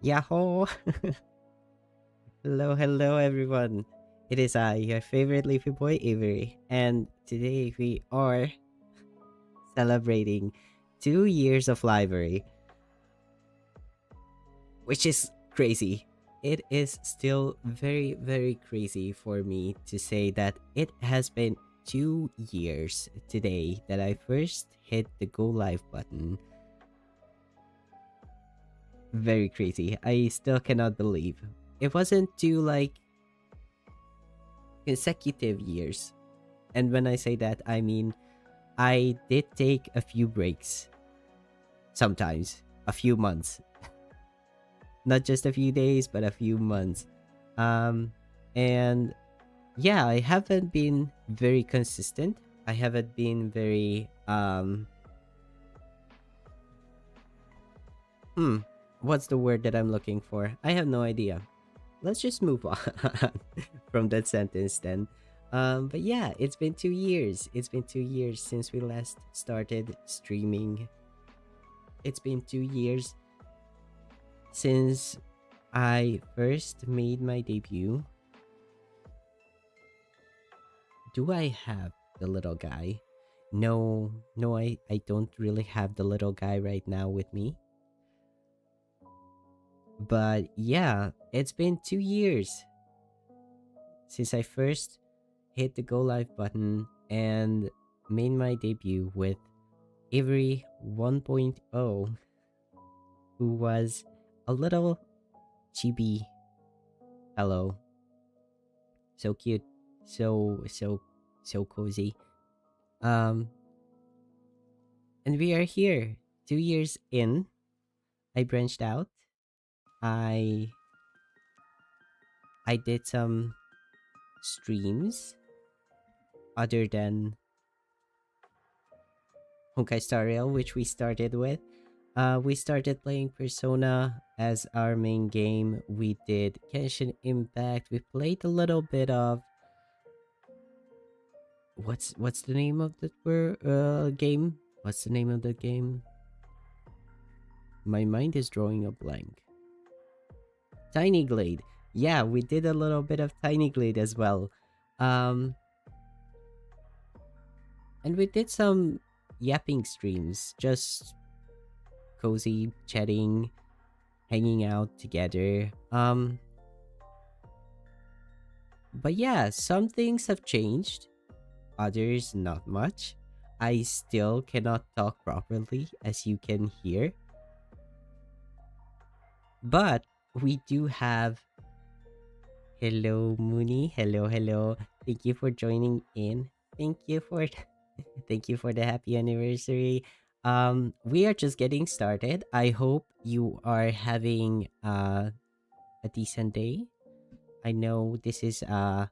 Yahoo! Hello, hello, everyone. It is I, your favorite leafy boy, Avery, and today we are celebrating 2 years of library, which is crazy. It is still very, very crazy for me to say that it has been 2 years today that I first hit the go live button. Very crazy. I still cannot believe. It wasn't two consecutive years. And when I say that, I mean I did take a few breaks. Sometimes. A few months. Not just a few days, but a few months. And yeah, I haven't been very consistent. I haven't been very what's the word that I'm looking for? I have no idea. Let's just move on from that sentence then. But yeah, it's been 2 years. It's been 2 years since we last started streaming. It's been 2 years since I first made my debut. Do I have the little guy? No, I don't really have the little guy right now with me. But yeah, it's been 2 years since I first hit the go live button and made my debut with Avery 1.0, who was a little chibi fellow. So cute, so cozy. And we are here 2 years in. I branched out. I did some streams other than Honkai Star Rail, which we started with. We started playing Persona as our main game. We did Genshin Impact. We played a little bit of what's the name of the game? What's the name of the game? My mind is drawing a blank. Tiny Glade. Yeah, we did a little bit of Tiny Glade as well. And we did some yapping streams, just cozy chatting, hanging out together. But yeah, some things have changed, others not much. I still cannot talk properly, as you can hear. But we do have hello Mooney. Hello. Thank you for joining in. Thank you for thank you for the happy anniversary. We are just getting started. I hope you are having a decent day. I know this is a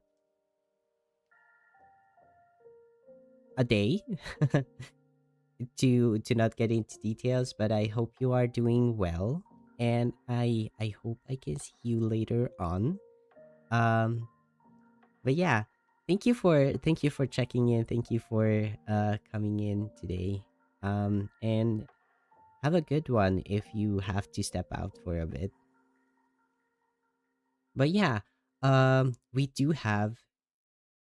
day to not get into details, but I hope you are doing well, and I hope I can see you later on. But yeah, thank you for checking in. Thank you for coming in today. And have a good one if you have to step out for a bit. But yeah, we do have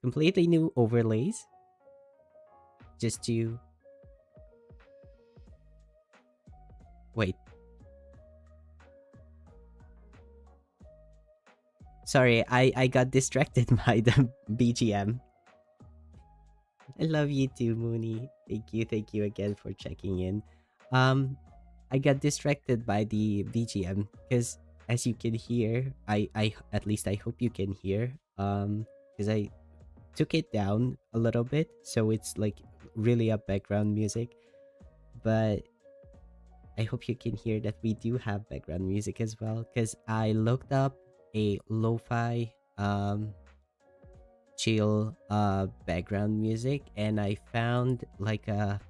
completely new overlays just to wait. Sorry, I got distracted by the BGM. I love you too, Mooney. Thank you again for checking in. I got distracted by the BGM because, as you can hear, I at least I hope you can hear. Because I took it down a little bit, so it's like really up background music. But I hope you can hear that we do have background music as well. Because I looked up a lo-fi chill background music, and I found like a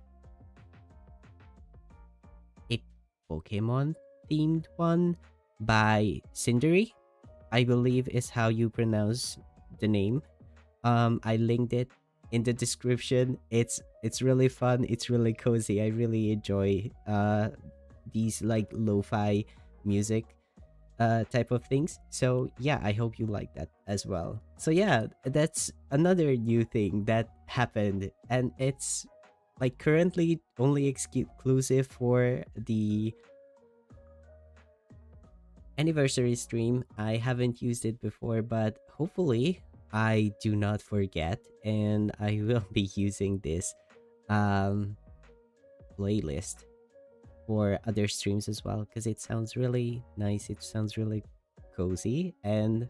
Pokemon themed one by Cindery, I believe is how you pronounce the name. I linked it in the description. It's really fun, it's really cozy. I really enjoy these like lo-fi music. type of things. So yeah, I hope you like that as well. So yeah, that's another new thing that happened, and it's like currently only exclusive for the anniversary stream. I haven't used it before, but hopefully I do not forget, and I will be using this um playlist for other streams as well, because it sounds really nice, it sounds really cozy, and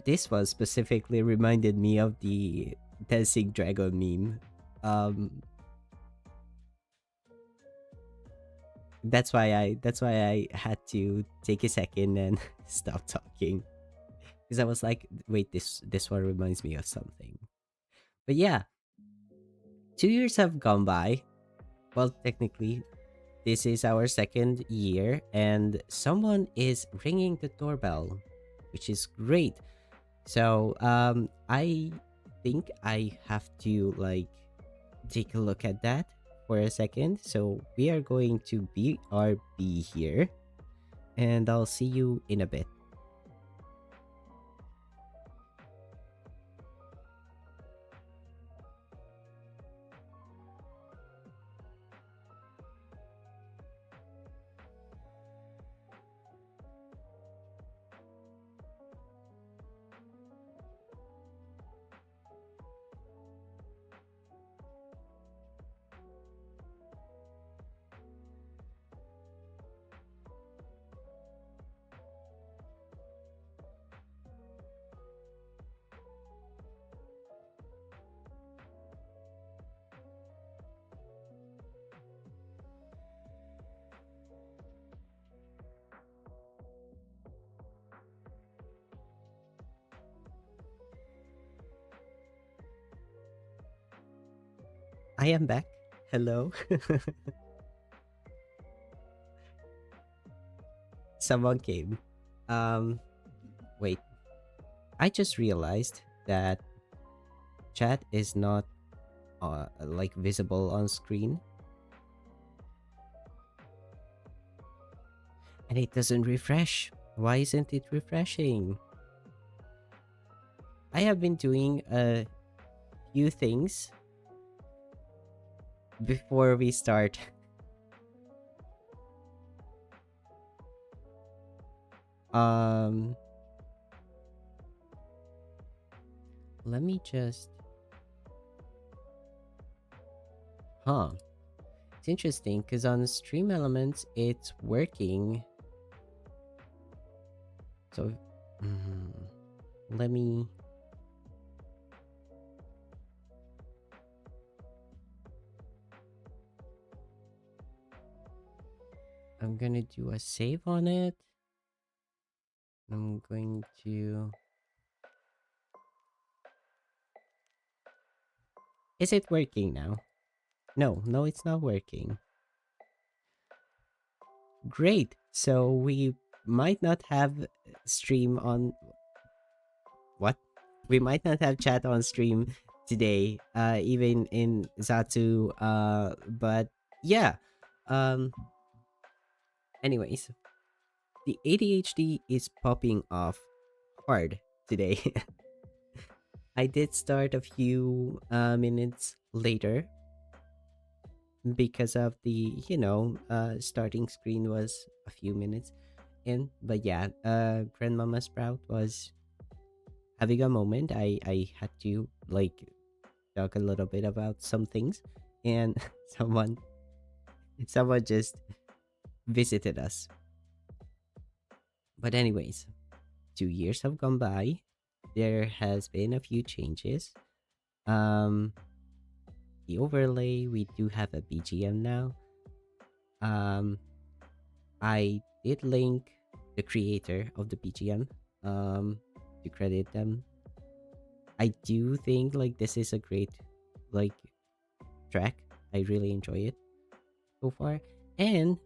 this one specifically reminded me of the dancing dragon meme. That's why I had to take a second and stop talking, because I was like, wait, this one reminds me of something. But yeah, 2 years have gone by. Well, technically this is our second year, and someone is ringing the doorbell, which is great. So I think I have to like take a look at that for a second. So we are going to BRB here, and I'll see you in a bit. I am back. Hello. Someone came. Um Wait. I just realized that chat is not like visible on screen, and it doesn't refresh. Why isn't it refreshing? I have been doing a few things before we start. um Let me just, it's interesting because on Stream Elements it's working. So mm, let me, I'm gonna do a save on it. I'm going to, is it working now? No, it's not working. Great. So we might not have stream on, what? We might not have chat on stream today, even in Zatu. But yeah. Um. Anyways, the ADHD is popping off hard today. I did start a few minutes later because of the starting screen was a few minutes in. But yeah, Grandmama Sprout was having a moment. I had to like talk a little bit about some things, and someone just visited us. But anyways, 2 years have gone by. There has been a few changes. Um, the overlay, we do have a BGM now. Um, I did link the creator of the BGM. To credit them. I do think like this is a great like track. I really enjoy it so far. And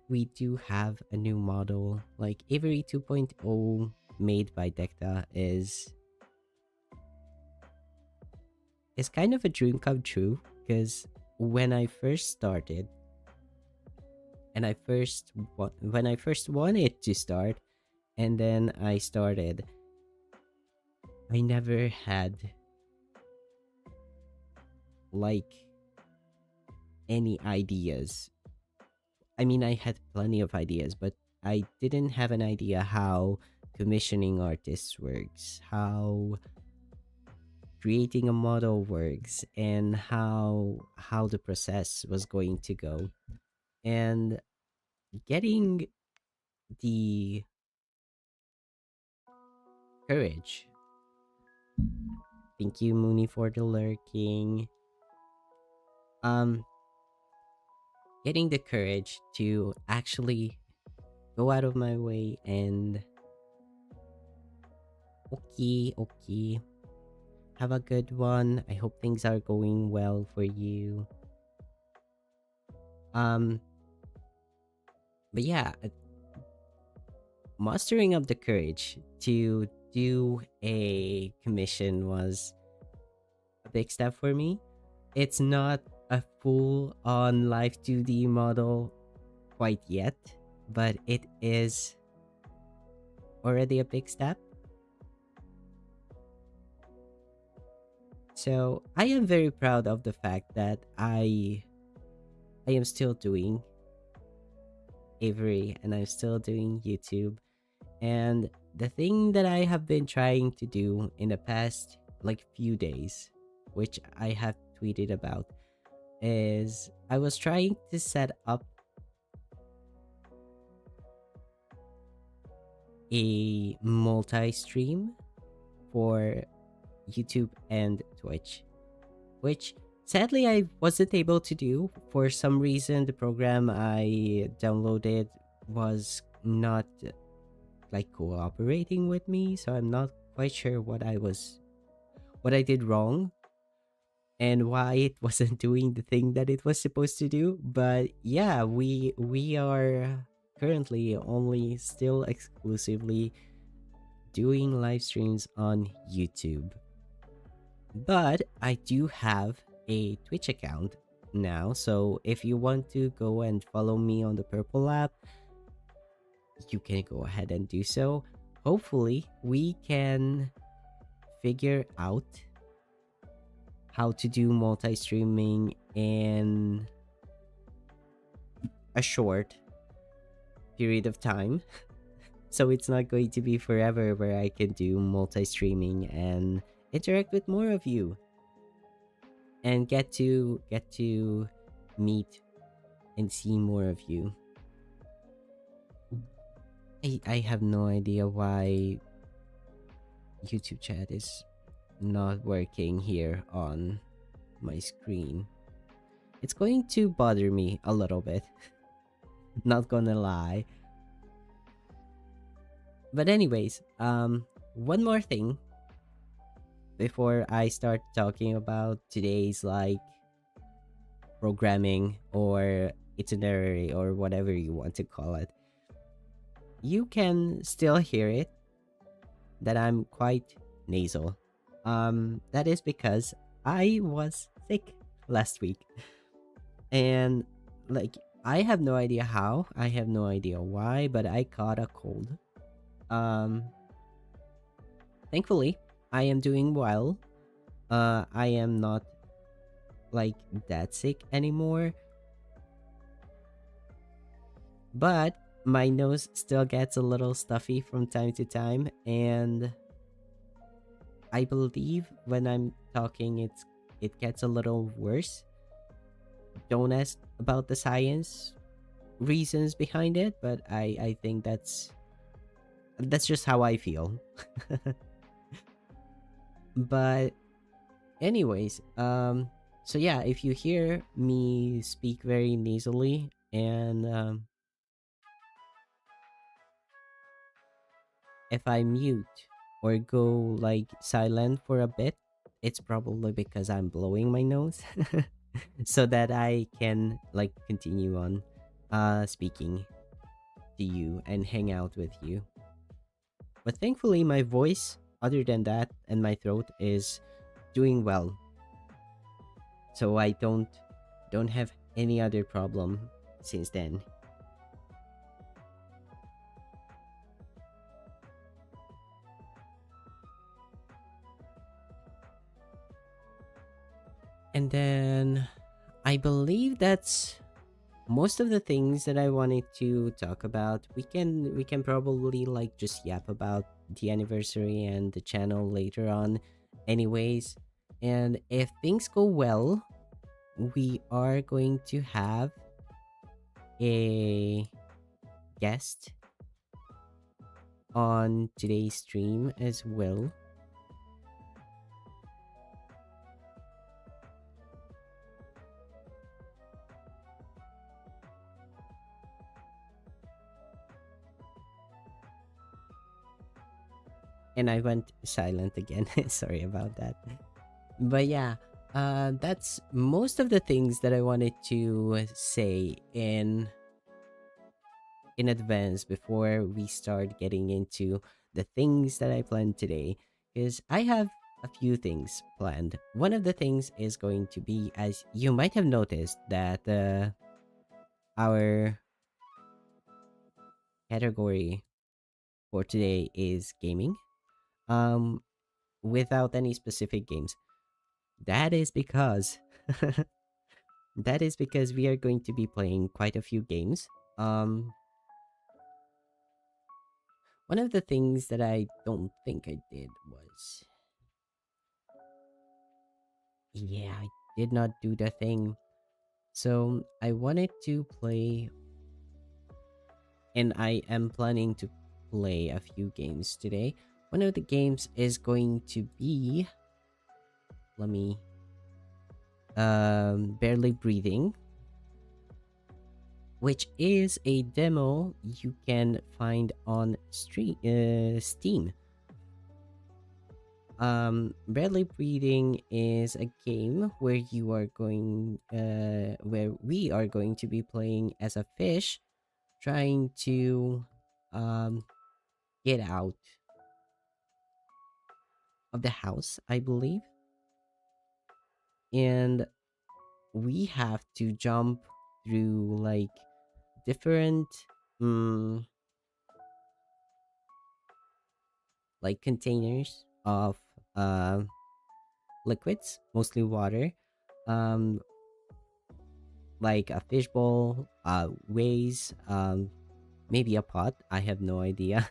we do have a new model. Like Avery 2.0 made by Decta is kind of a dream come true, because when I first started, and when I first wanted to start, and then I started, I never had like any ideas. I mean, I had plenty of ideas, but I didn't have an idea how commissioning artists works, how creating a model works, and how the process was going to go. And getting the courage. Thank you, Mooney, for the lurking. Um, Getting the courage to actually go out of my way and okay, okay. Have a good one. I hope things are going well for you. Um, but yeah, mustering up the courage to do a commission was a big step for me. It's not a full on live 2D model quite yet, but it is already a big step. So I am very proud of the fact that I am still doing Avery and I'm still doing YouTube. And the thing that I have been trying to do in the past like few days, which I have tweeted about, is I was trying to set up a multi-stream for YouTube and Twitch, which sadly I wasn't able to do. For some reason, the program I downloaded was not like cooperating with me, so I'm not quite sure what I did wrong and why it wasn't doing the thing that it was supposed to do. But yeah, we are currently only still exclusively doing live streams on YouTube. But I do have a Twitch account now, so if you want to go and follow me on the Purple app, you can go ahead and do so. Hopefully, we can figure out how to do multi-streaming in a short period of time. So it's not going to be forever where I can do multi-streaming and interact with more of you and get to meet and see more of you. I have no idea why YouTube chat is not working here on my screen. It's going to bother me a little bit. Not gonna lie. But anyways, one more thing before I start talking about today's like programming or itinerary or whatever you want to call it. You can still hear it that I'm quite nasal. That is because I was sick last week. And like I have no idea how, I have no idea why, but I caught a cold. Thankfully, I am doing well. I am not like that sick anymore. But my nose still gets a little stuffy from time to time, and I believe when I'm talking it gets a little worse. Don't ask about the science reasons behind it, but I think that's just how I feel. But anyways, so yeah, if you hear me speak very nasally and if I mute or go like silent for a bit, it's probably because I'm blowing my nose so that I can like continue on speaking to you and hang out with you. But thankfully my voice, other than that, and my throat is doing well. So I don't have any other problem since then. And then I believe that's most of the things that I wanted to talk about. We can probably like just yap about the anniversary and the channel later on anyways. And if things go well, we are going to have a guest on today's stream as well. And I went silent again. Sorry about that. But yeah, that's most of the things that I wanted to say in advance before we start getting into the things that I planned today. Because I have a few things planned. One of the things is going to be, as you might have noticed, that our category for today is gaming. Um, without any specific games. That is because that is because we are going to be playing quite a few games. Um, one of the things that I don't think I did was, yeah, I did not do the thing. So I wanted to play, and I am planning to play a few games today. One of the games is going to be, let me, barely breathing, which is a demo you can find on Steam. Barely Breathing is a game where where we are going to be playing as a fish, trying to um, get out of the house, I believe, and we have to jump through like different um, like containers of uh, liquids, mostly water, um, like a fishbowl, ways, maybe a pot. I have no idea.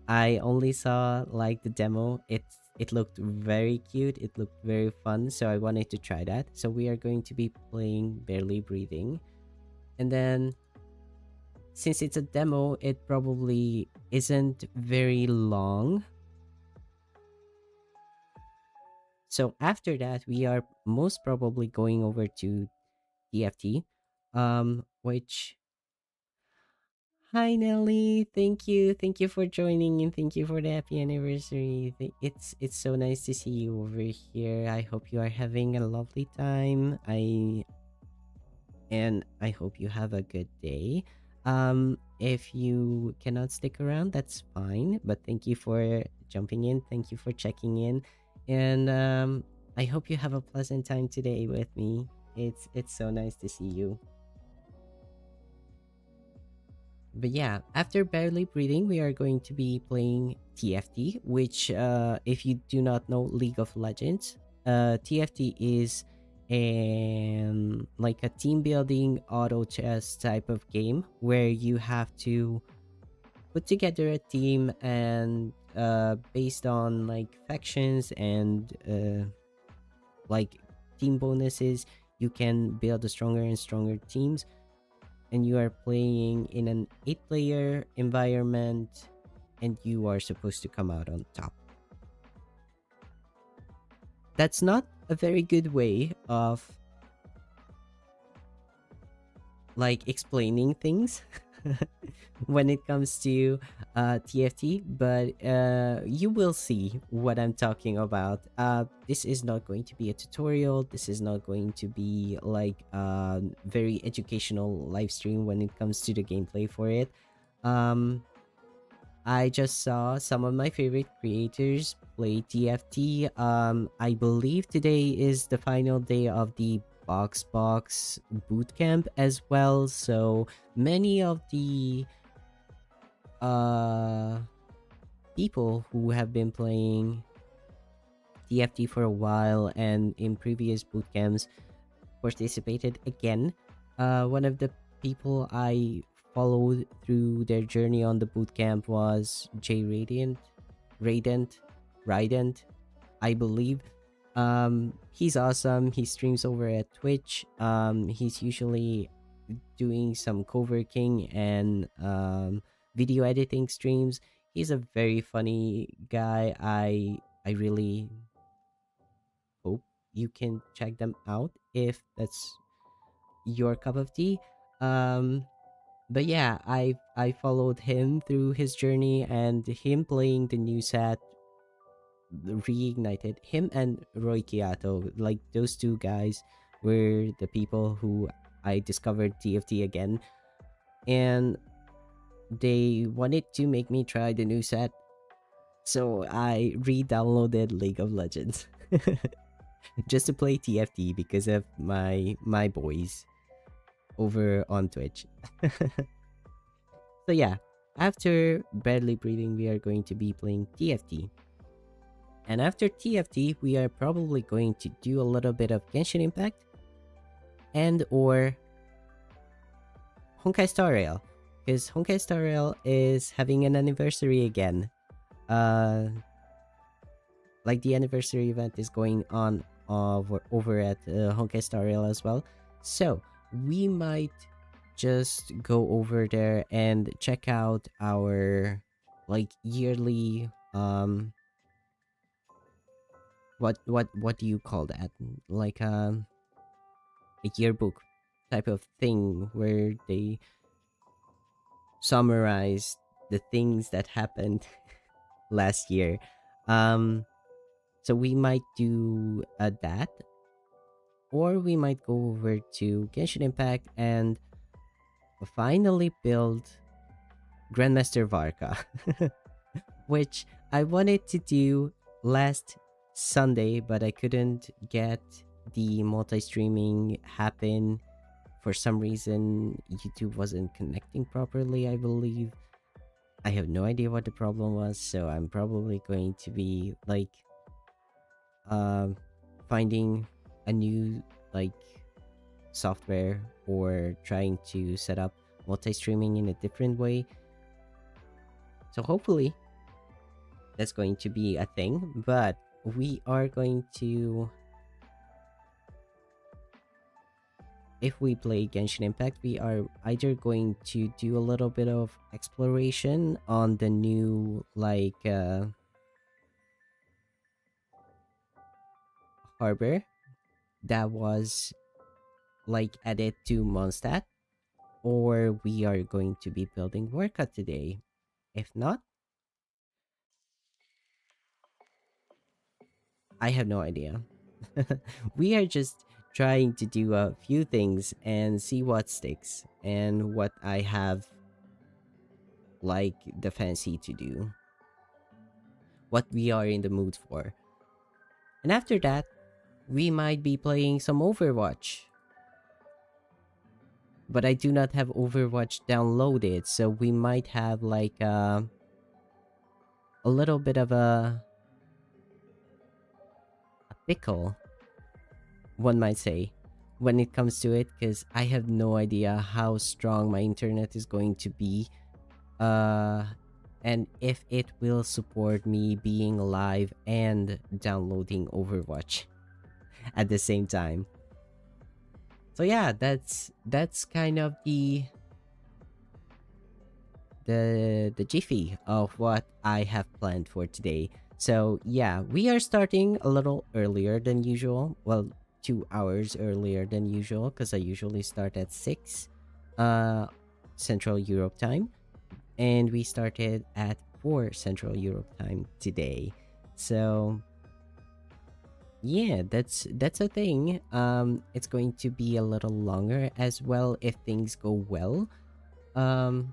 I only saw like the demo. It looked very cute. It looked very fun, so I wanted to try that. So we are going to be playing Barely Breathing, and then since it's a demo, it probably isn't very long. So after that, we are most probably going over to TFT, which, hi Nelly, thank you for joining and thank you for the happy anniversary. It's so nice to see you over here. I hope you are having a lovely time. I hope you have a good day. If you cannot stick around, that's fine. But thank you for jumping in. Thank you for checking in, and I hope you have a pleasant time today with me. It's so nice to see you. But yeah, after Barely Breathing, we are going to be playing TFT, which, if you do not know League of Legends, TFT is like a team building auto chess type of game where you have to put together a team and based on like factions and like team bonuses, you can build a stronger and stronger teams, and you are playing in an 8-player environment and you are supposed to come out on top. That's not a very good way of like explaining things when it comes to TFT, but you will see what I'm talking about. This is not going to be a tutorial. This is not going to be like a very educational live stream when it comes to the gameplay for it. Um, I just saw some of my favorite creators play TFT. I believe today is the final day of the Box bootcamp as well. So many of the uh people who have been playing TFT for a while, and in previous boot camps participated again. One of the people I followed through their journey on the boot camp was J Radiant, I believe. He's awesome. He streams over at Twitch. He's usually doing some co-working and video editing streams. He's a very funny guy. I really hope you can check them out if that's your cup of tea. Um, but yeah, I followed him through his journey, and him playing the new set reignited him and Roy Kiato. Like those two guys were the people who I discovered TFT again, and they wanted to make me try the new set, so I re-downloaded League of Legends just to play TFT because of my boys over on Twitch. So yeah, after Barely Breathing, we are going to be playing TFT. And after TFT, we are probably going to do a little bit of Genshin Impact and or Honkai Star Rail, because Honkai Star Rail is having an anniversary again. Like the anniversary event is going on over at Honkai Star Rail as well. So we might just go over there and check out our like yearly what do you call that, like a yearbook type of thing where they summarize the things that happened last year. So we might do that, or we might go over to Genshin Impact and finally build Grandmaster Varka, which I wanted to do last Sunday, but I couldn't get the multi-streaming happen. For some reason, YouTube wasn't connecting properly, I believe. I have no idea what the problem was, so I'm probably going to be like finding a new like software or trying to set up multi-streaming in a different way. So hopefully that's going to be a thing, but we are going to, if we play Genshin Impact, we are either going to do a little bit of exploration on the new like harbor that was like added to Mondstadt, or we are going to be building Worka today. If not, I have no idea. We are just trying to do a few things and see what sticks and what I have like the fancy to do, what we are in the mood for. And after that, we might be playing some Overwatch. But I do not have Overwatch downloaded, so we might have like a little bit of a pickle, one might say, when it comes to it, because I have no idea how strong my internet is going to be, and if it will support me being live and downloading Overwatch at the same time. So yeah, that's kind of the jiffy of what I have planned for today. So yeah, we are starting a little earlier than usual. Well, 2 hours earlier than usual, because I usually start at 6 Central Europe time, and we started at 4 Central Europe time today. So yeah, that's a thing. It's going to be a little longer as well if things go well. But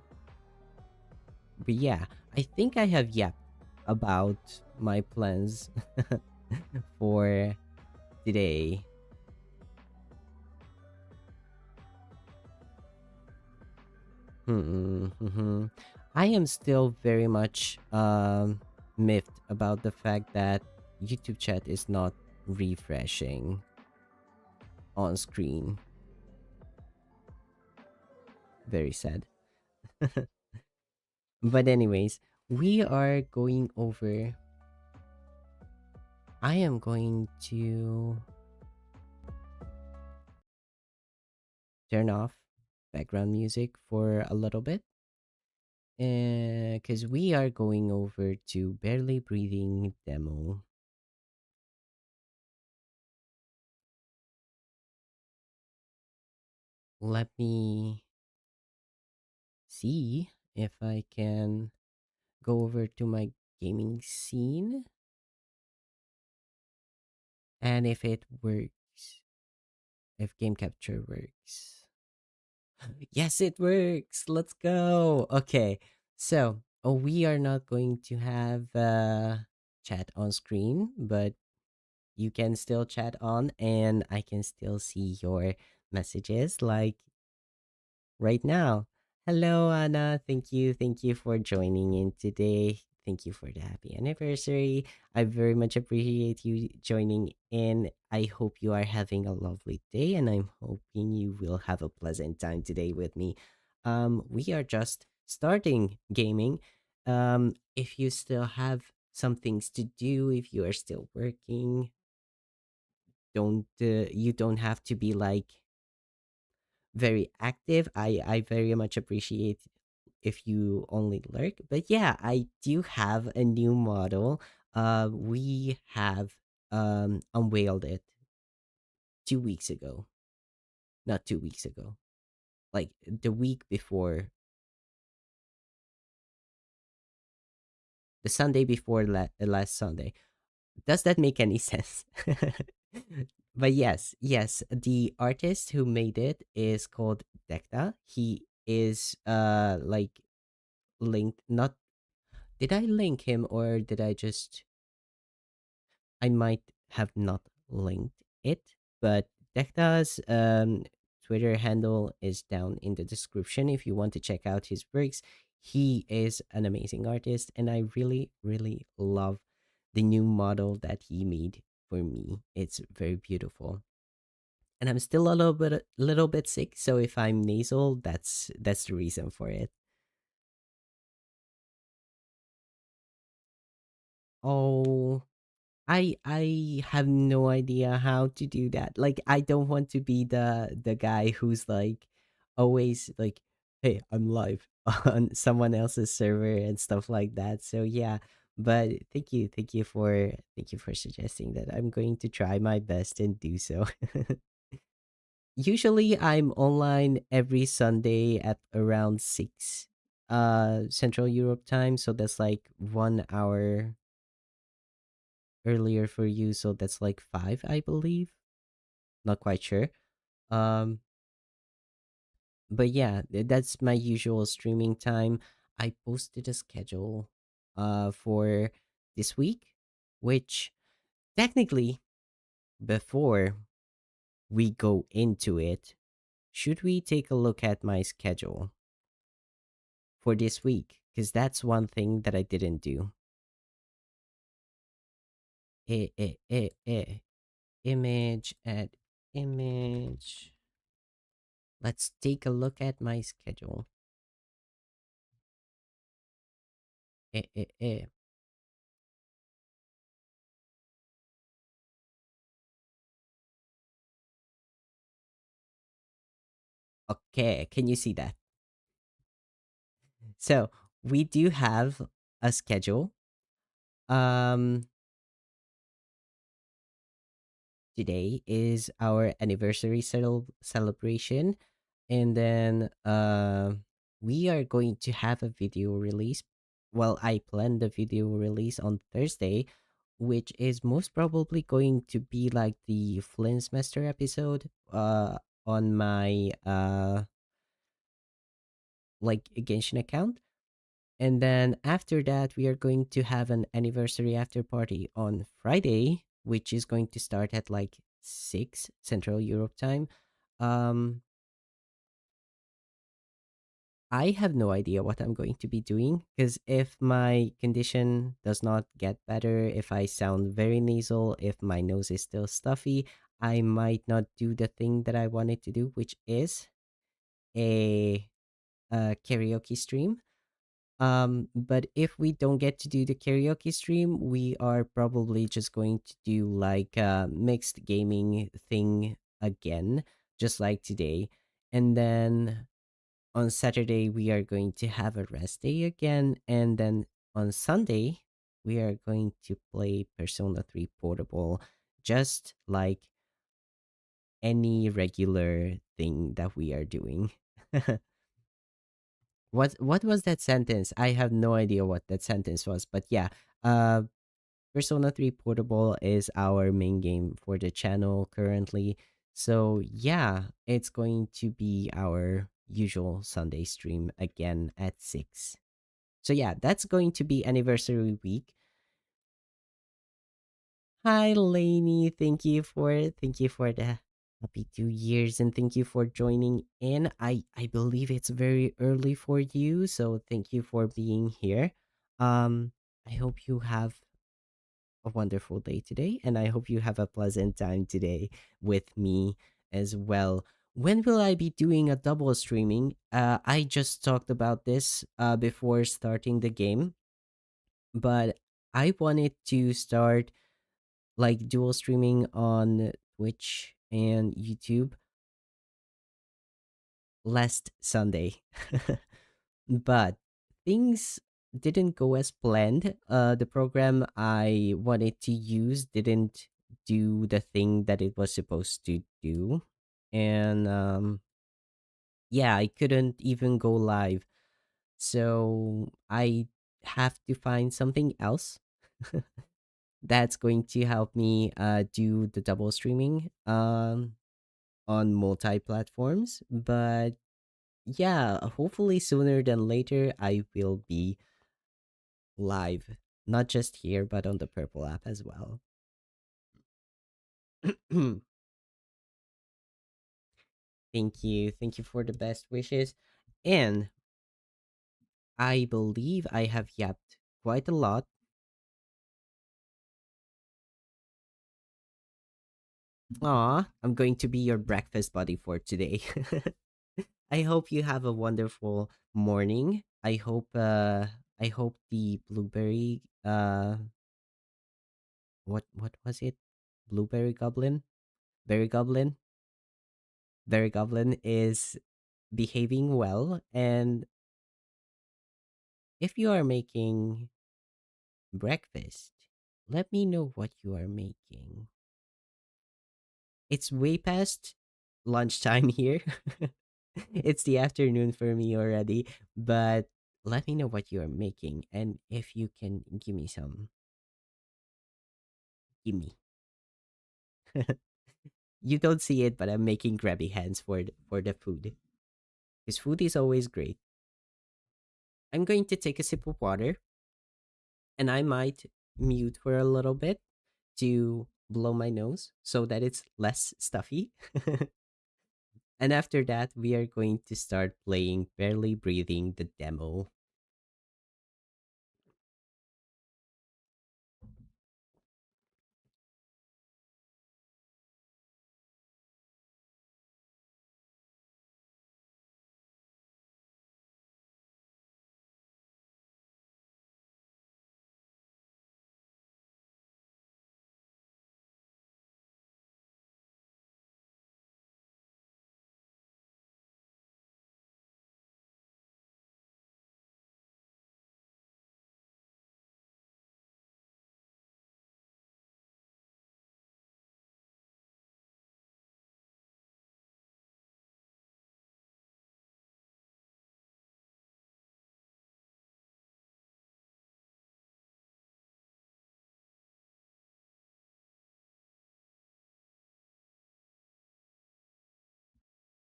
yeah, I think I have yapped about my plans for today. I am still very much miffed about the fact that YouTube chat is not refreshing on screen. Very sad. But anyways, we are going over. I am going to turn off background music for a little bit because we are going over to barely breathing demo. Let me see if I can go over to my gaming scene and if it works, if game capture works. Yes, it works. Let's go. Okay. So, we are not going to have chat on screen, but you can still chat on and I can still see your messages like right now. Hello, Anna. Thank you. Thank you for joining in today. Thank you for the happy anniversary. I very much appreciate you joining in. I hope you are having a lovely day and I'm hoping you will have a pleasant time today with me. We are just starting gaming. If you still have some things to do, if you are still working, don't you don't have to be like very active. I very much appreciate if you only lurk. But yeah, I do have a new model. We have unveiled it 2 weeks ago. Not 2 weeks ago. Like the week before, the Sunday before last Sunday. Does that make any sense? But yes, the artist who made it is called Dekta. He is like linked, not, did I link him or did I just, I might have not linked it, but Dekta's Twitter handle is down in the description if you want to check out his works. He is an amazing artist, and I really, really love the new model that he made for me. It's very beautiful. And I'm still a little bit sick, so if I'm nasal, that's the reason for it. Oh, I have no idea how to do that. Like I don't want to be the guy who's like always like, "Hey, I'm live on someone else's server and stuff like that." So yeah, but thank you for suggesting that. I'm going to try my best and do so. Usually I'm online every Sunday at around 6 Central Europe time, so that's like 1 hour earlier for you, so that's like 5, I believe. Not quite sure. Um, but yeah, that's my usual streaming time. I posted a schedule for this week, which technically, before we go into it, should we take a look at my schedule for this week? Because that's one thing that I didn't do. Image at image. Let's take a look at my schedule. Eh, eh, eh. Okay, can you see that? So we do have a schedule. Um, Today is our anniversary celebration, and then we are going to have a video release. Well, I planned the video release on Thursday, which is most probably going to be like the Flinsmester episode. On my like Genshin account. And then after that, we are going to have an anniversary after party on Friday, which is going to start at like 6 Central Europe time. Um, I have no idea what I'm going to be doing, because if my condition does not get better, if I sound very nasal, if my nose is still stuffy, I might not do the thing that I wanted to do, which is a, karaoke stream. But if we don't get to do the karaoke stream, we are probably just going to do like a mixed gaming thing again, just like today. And then on Saturday, we are going to have a rest day again. And then on Sunday, we are going to play Persona 3 Portable, just like any regular thing that we are doing. What was that sentence? I have no idea what that sentence was, but yeah, uh Persona 3 Portable is our main game for the channel currently. So yeah, it's going to be our usual Sunday stream again at 6. So yeah, that's going to be anniversary week. Hi Lainey, thank you for the happy 2 years, and thank you for joining in. I believe it's very early for you, so thank you for being here. I hope you have a wonderful day today, and I hope you have a pleasant time today with me as well. When will I be doing a double streaming? I just talked about this before starting the game, but I wanted to start like dual streaming on Twitch and YouTube last Sunday. But things didn't go as planned. The program I wanted to use didn't do the thing that it was supposed to do. And yeah, I couldn't even go live. So I have to find something else that's going to help me do the double streaming on multi platforms. But yeah, hopefully sooner than later I will be live, not just here but on the Purple app as well. Thank you for the best wishes, and I believe I have yapped quite a lot. Aw, I'm going to be your breakfast buddy for today. I hope you have a wonderful morning. I hope the blueberry what was it? Blueberry goblin? Berry goblin? Berry goblin is behaving well, and if you are making breakfast, let me know what you are making. It's way past lunchtime here. It's the afternoon for me already, but let me know what you are making, and if you can give me some, give me. You don't see it, but I'm making grabby hands for for the food. Because food is always great. I'm going to take a sip of water, and I might mute for a little bit to blow my nose so that it's less stuffy. And after that, we are going to start playing Barely Breathing the demo.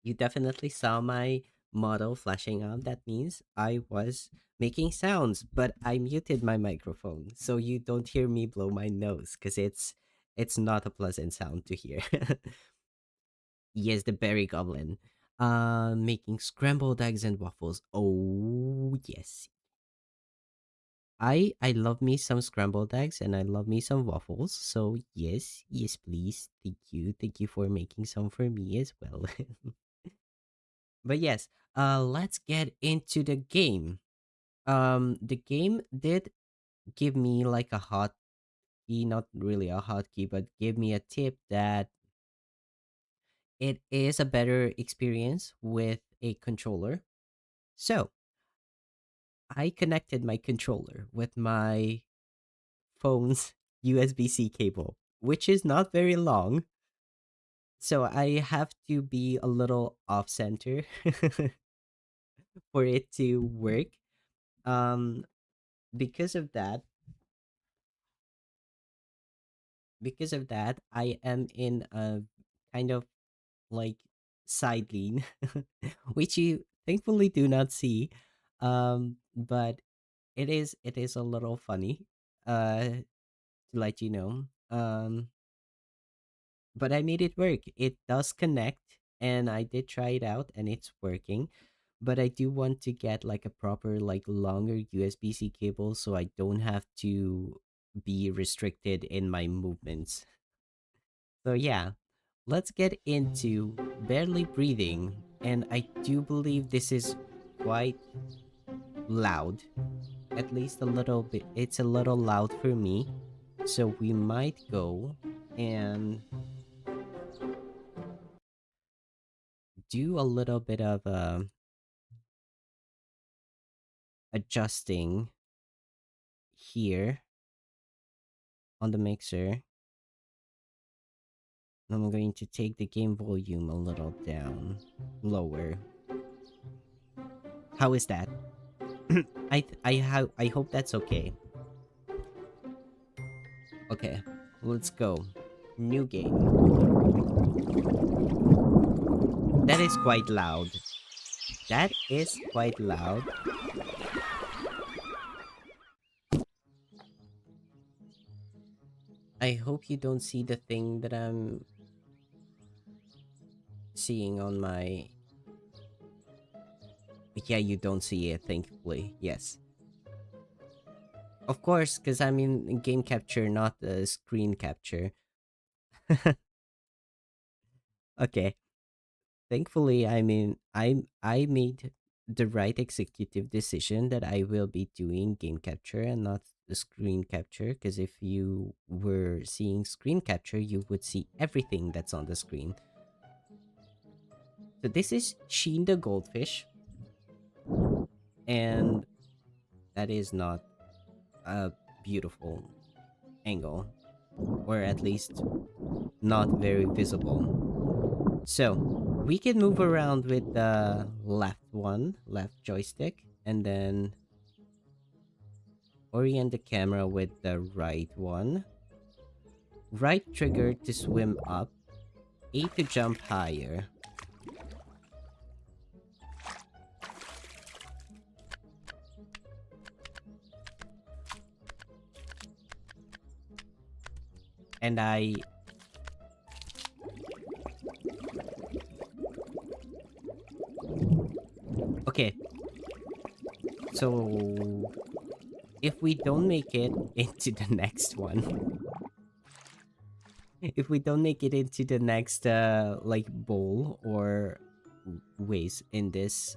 You definitely saw my model flashing up. That means I was making sounds, but I muted my microphone so you don't hear me blow my nose because it's not a pleasant sound to hear. Yes, the berry goblin. Making scrambled eggs and waffles. Oh yes, I love me some scrambled eggs and I love me some waffles. So yes, yes, please. Thank you for making some for me as well. But yes, let's get into the game. The game did give me like a hotkey, not really a hotkey, but give me a tip that it is a better experience with a controller. So I connected my controller with my phone's USB-C cable, which is not very long. So I have to be a little off center for it to work. Um, because of that, I am in a kind of like side lean, which you thankfully do not see. But it is a little funny. To let you know. But I made it work. It does connect, and I did try it out, and it's working. But I do want to get like a proper, like longer USB C cable so I don't have to be restricted in my movements. So, yeah, let's get into barely breathing. And I do believe this is quite loud, at least a little bit. It's a little loud for me. So, we might go and do a little bit of adjusting here on the mixer. I'm going to take the game volume a little down, lower. How is that? I hope that's okay. Okay, let's go. New game. That is quite loud. That is quite loud. I hope you don't see the thing that I'm seeing on my. Yeah, you don't see it, thankfully. Yes. Of course, because I'm in game capture, not screen capture. Okay. Thankfully, I made the right executive decision that I will be doing game capture and not the screen capture. Because if you were seeing screen capture, you would see everything that's on the screen. So this is Sheen the goldfish, and that is not a beautiful angle, or at least not very visible. So we can move around with the left joystick, and then orient the camera with the right one. Right trigger to swim up, A to jump higher. And okay, so if we don't make it into the next one, if we don't make it into the next like bowl or ways in this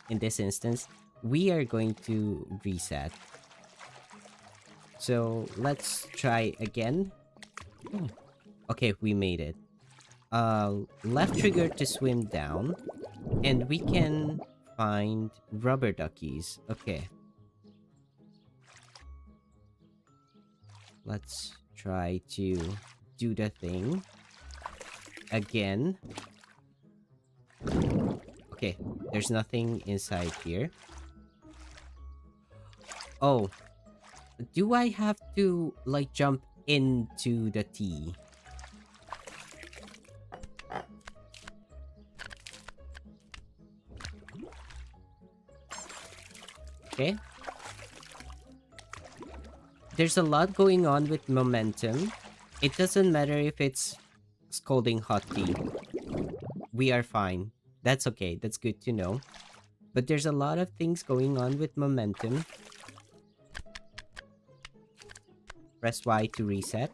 instance, we are going to reset. So let's try again. Okay, we made it. Left trigger to swim down, and we can find rubber duckies. Okay. Let's try to do the thing again. Okay, there's nothing inside here. Oh, do I have to like jump into the T? Okay. There's a lot going on with momentum. It doesn't matter if it's scalding hot tea. we are fine. That's okay. That's good to know. But there's a lot of things going on with momentum. Press Y to reset.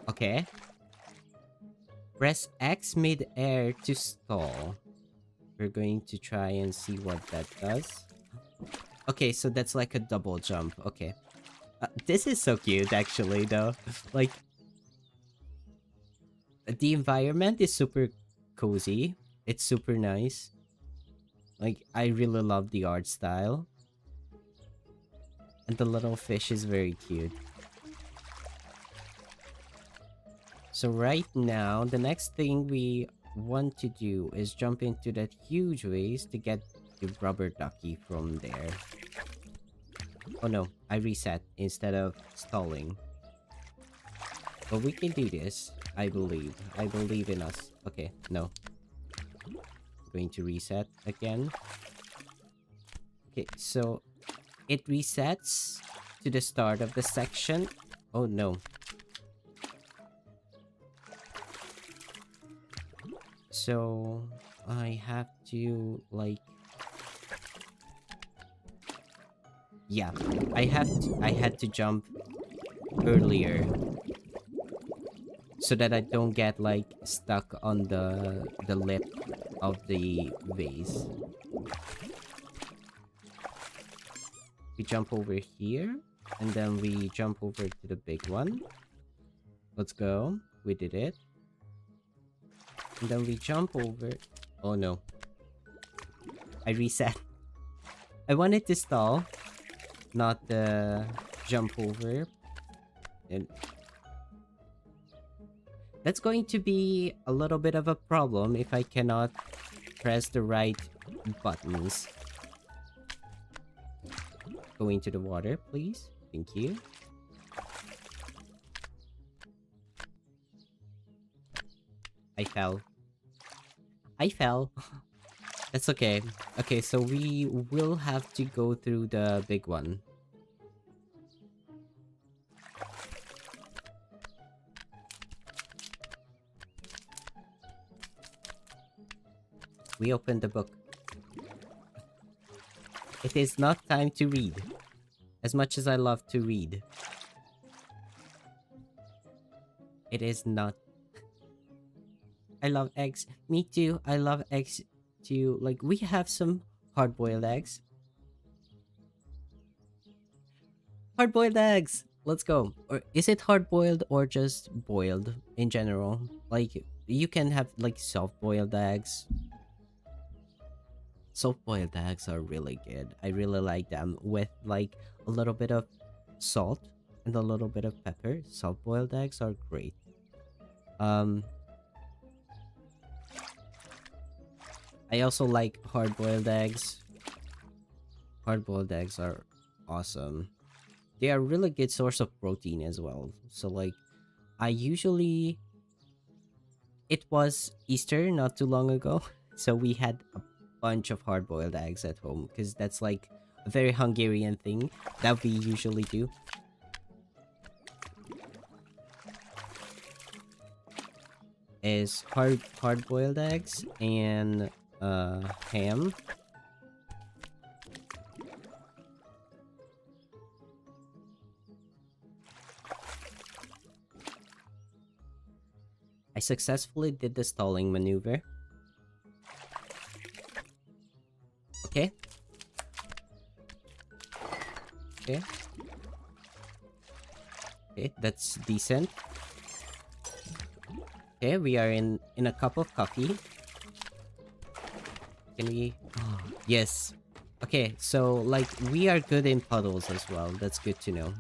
Okay. Press X mid-air to stall. We're going to try and see what that does. Okay, so that's like a double jump. Okay. This is so cute, actually, though. Like, the environment is super cozy. It's super nice. Like, I really love the art style. And the little fish is very cute. So right now, the next thing we want to do is jump into that huge waves to get the rubber ducky from there. Oh no, I reset instead of stalling. But we can do this, I believe. I believe in us. Okay, no. Going to reset again. Okay, so it resets to the start of the section. Oh no. So I have to like, yeah, I had to jump earlier so that I don't get like stuck on the lip of the vase. We jump over here and then we jump over to the big one. Let's go. We did it. And then we jump over. Oh no. I reset. I wanted to stall, not jump over. And that's going to be a little bit of a problem if I cannot press the right buttons. Go into the water, please. Thank you. I fell. I fell. That's okay. Okay, so we will have to go through the big one. We opened the book. It is not time to read. As much as I love to read. It is not. I love eggs. Me too. I love eggs too. Like, we have some hard-boiled eggs. Hard-boiled eggs! Let's go. Or is it hard-boiled or just boiled in general? Like, you can have like soft-boiled eggs. Soft-boiled eggs are really good. I really like them with like a little bit of salt and a little bit of pepper. Soft-boiled eggs are great. I also like hard-boiled eggs. Hard-boiled eggs are awesome. They are a really good source of protein as well. So like, I usually... It was Easter not too long ago. So we had a bunch of hard-boiled eggs at home. Because that's like a very Hungarian thing that we usually do. Is hard-boiled eggs and ham. I successfully did the stalling maneuver. Okay. Okay. Okay, that's decent. Okay, we are in a cup of coffee. Can we... Yes. Okay, so like we are good in puddles as well. That's good to know.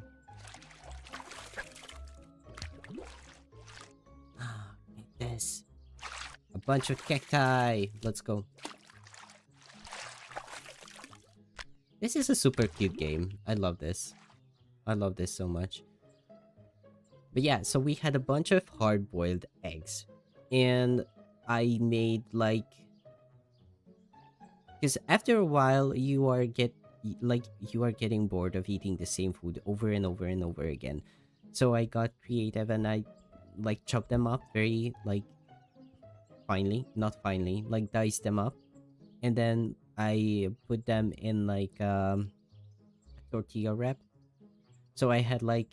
This. A bunch of cacti. Let's go. This is a super cute game. I love this. I love this so much. But yeah, so we had a bunch of hard-boiled eggs. And I made like... Because after a while, you are getting bored of eating the same food over and over and over again. So I got creative and I like chopped them up very like finely, not finely, like diced them up, and then I put them in like a tortilla wrap. So I had like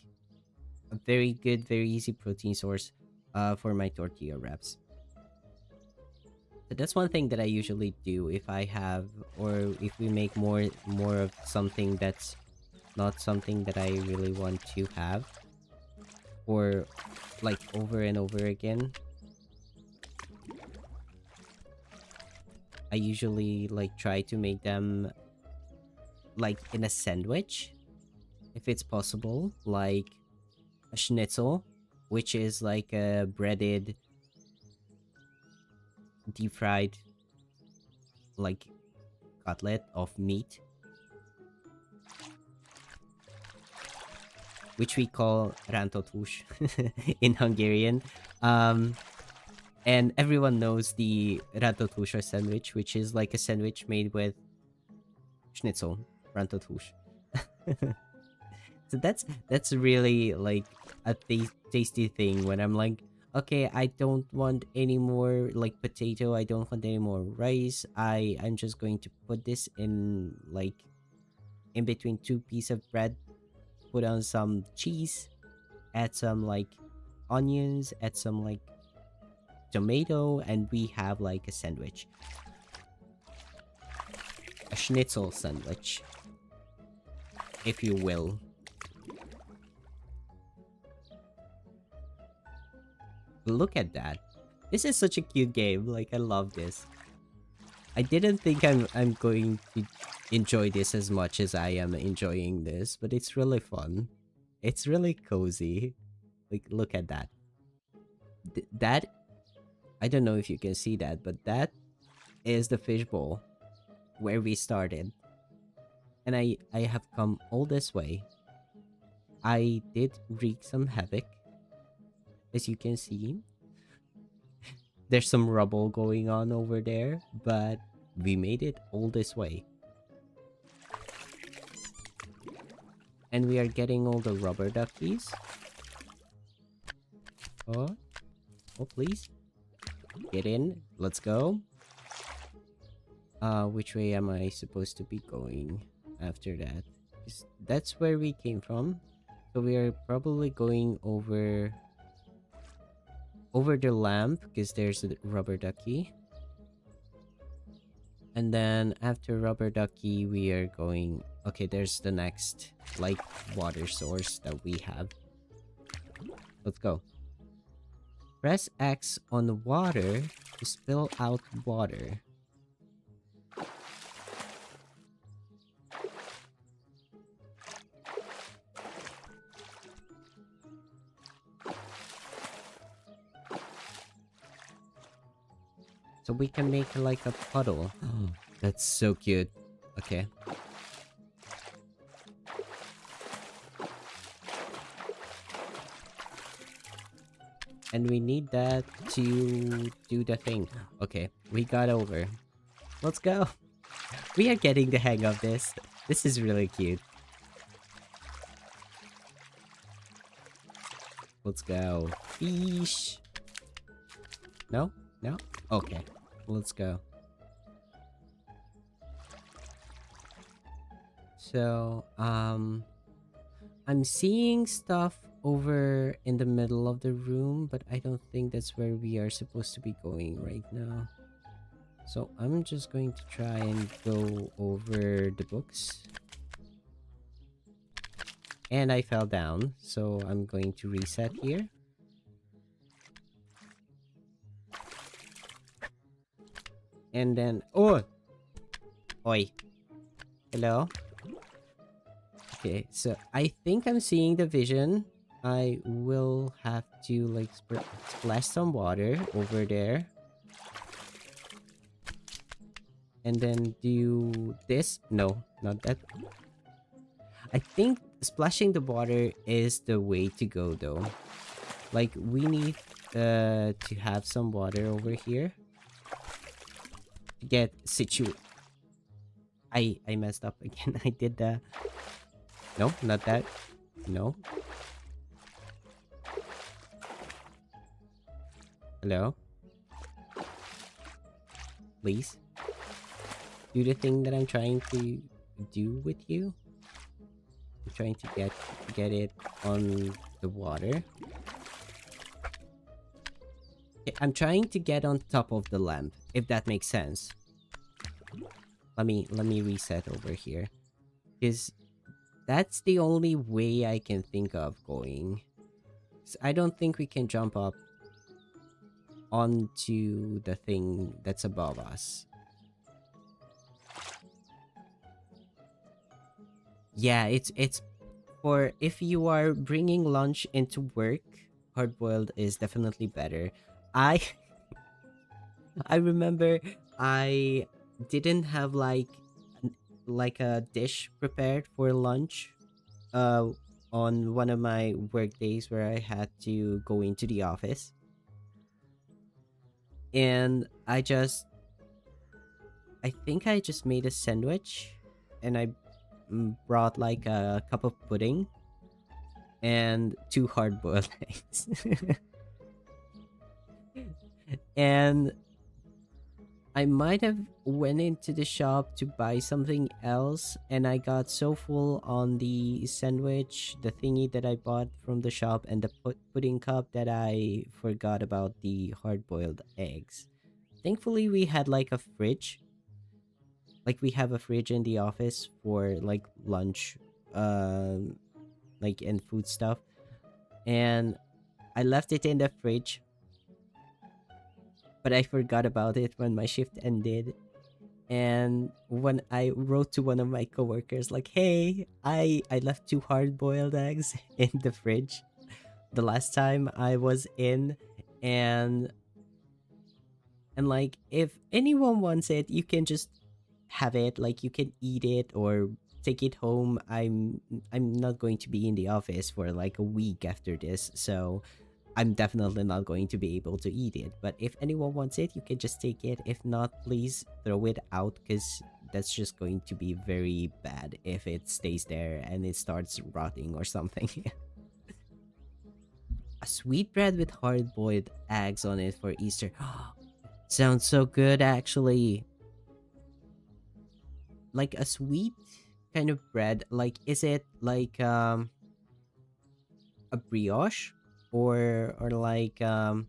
a very good, very easy protein source for my tortilla wraps. So that's one thing that I usually do if I have, or if we make more of something that's not something that I really want to have, or like over and over again. I usually like try to make them like in a sandwich if it's possible, like a schnitzel, which is like a breaded, deep fried like cutlet of meat, which we call rantotush in Hungarian. Um, and everyone knows the rantotusha sandwich, which is like a sandwich made with schnitzel, rantotush. So that's really like a tasty thing when I'm like, okay, I don't want any more like potato, I don't want any more rice. I'm just going to put this in like in between two pieces of bread, put on some cheese, add some like onions, add some like tomato, and we have like a sandwich, a schnitzel sandwich, if you will. Look at that. This is such a cute game. Like, I love this. I didn't think I'm going to enjoy this as much as I am enjoying this, but it's really fun. It's really cozy. Like, look at that. That, I don't know if you can see that, but that is the fishbowl where we started. And I have come all this way. I did wreak some havoc, as you can see. There's some rubble going on over there, but we made it all this way. And we are getting all the rubber duckies. Oh, please. Get in. Let's go. Which way am I supposed to be going after that? 'Cause that's where we came from. So we are probably going over the lamp because there's a rubber ducky. And then after rubber ducky, we are going... Okay, there's the next, like, water source that we have. Let's go. Press X on the water to spill out water. So we can make like a puddle. Oh, that's so cute. Okay. And we need that to do the thing. Okay, we got over. Let's go. We are getting the hang of this. This is really cute. Let's go. Fish. No? No? Okay. Let's go. So, I'm seeing stuff over in the middle of the room, but I don't think that's where we are supposed to be going right now. So I'm just going to try and go over the books. And I fell down, so I'm going to reset here. And then... Oh! Oi. Hello? Okay, so I think I'm seeing the vision. I will have to like splash some water over there. And then do this. No, not that. I think splashing the water is the way to go though. Like we need to have some water over here. Get I messed up again. I did the... No, not that. No. Hello? Please? Do the thing that I'm trying to do with you. I'm trying to get it on the water. I'm trying to get on top of the lamp, if that makes sense. Let me reset over here. Because that's the only way I can think of going. I don't think we can jump up onto the thing that's above us. Yeah, it's for if you are bringing lunch into work, hard boiled is definitely better. I I remember I didn't have like a dish prepared for lunch on one of my work days where I had to go into the office, and I think I just made a sandwich, and I brought like a cup of pudding and two hard boiled eggs. And I might have went into the shop to buy something else, and I got so full on the sandwich, the thingy that I bought from the shop, and the pudding cup that I forgot about the hard-boiled eggs. Thankfully, we had like a fridge. Like we have a fridge in the office for like lunch, like and food stuff, and I left it in the fridge, but I forgot about it when my shift ended. And when I wrote to one of my coworkers, like, "Hey, I left two hard boiled eggs in the fridge the last time I was in, and like if anyone wants it, you can just have it. Like you can eat it or take it home. I'm not going to be in the office for like a week after this, so I'm definitely not going to be able to eat it. But if anyone wants it, you can just take it. If not, please throw it out, because that's just going to be very bad if it stays there and it starts rotting or something." A sweetbread with hard-boiled eggs on it for Easter. Sounds so good, actually. Like a sweet kind of bread. Like, is it like a brioche, or like a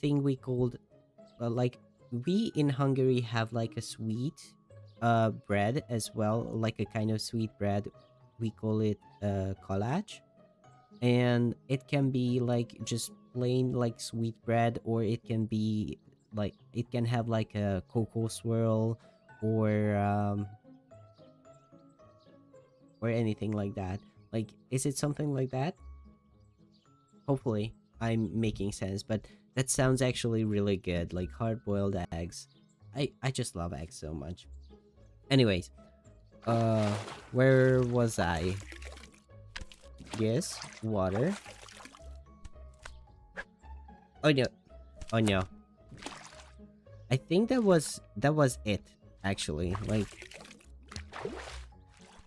thing we called like we in Hungary have like a sweet bread as well, like a kind of sweet bread. We call it collage, and it can be like just plain like sweet bread, or it can be like it can have like a cocoa swirl or anything like that. Like, is it something like that? Hopefully I'm making sense, but that sounds actually really good. Like hard boiled eggs. I just love eggs so much. Anyways, where was I? Yes, water. Oh no. Oh no. I think that was it, actually. Like,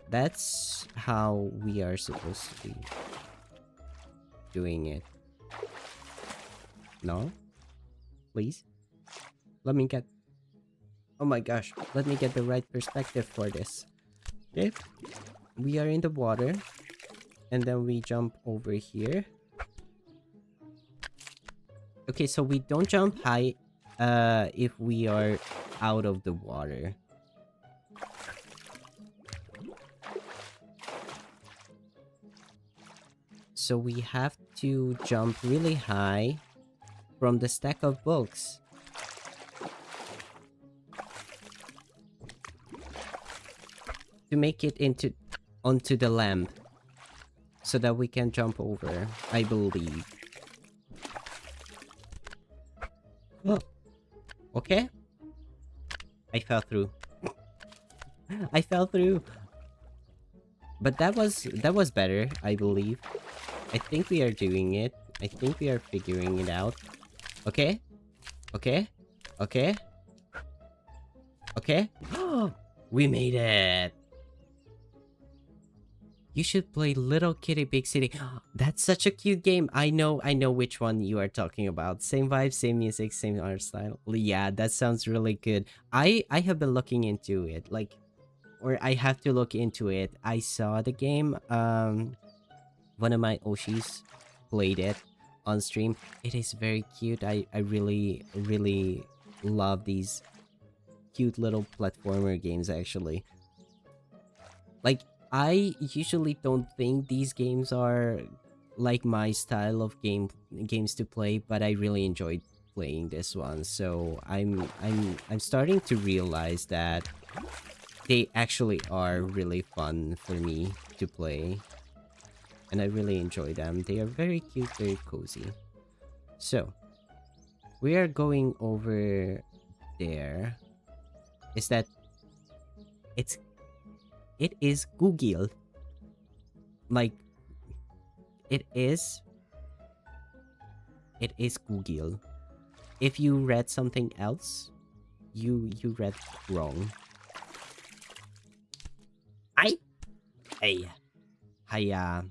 that's how we are supposed to be doing it. No? Please? Let me get... Oh my gosh. Let me get the right perspective for this. Okay. We are in the water. And then we jump over here. Okay, so we don't jump high if we are out of the water. So we have to jump really high from the stack of books. To make it onto the lamp. So that we can jump over, I believe. Oh. Okay. I fell through. I fell through. But that was better, I believe. I think we are doing it. I think we are figuring it out. Okay. Okay. Okay. Okay. We made it. You should play Little Kitty Big City. That's such a cute game. I know which one you are talking about. Same vibe, same music, same art style. Yeah, that sounds really good. I have been looking into it, like, or I have to look into it. I saw the game. One of my Oshis played it on stream. It is very cute. I really love these cute little platformer games actually. Like, I usually don't think these games are like my style of games to play, but I really enjoyed playing this one. So I'm starting to realize that they actually are really fun for me to play. And I really enjoy them. They are very cute, very cozy. So, we are going over there. Is that it's it is Google. Like, it is Google. If you read something else, you read wrong. I hey hi.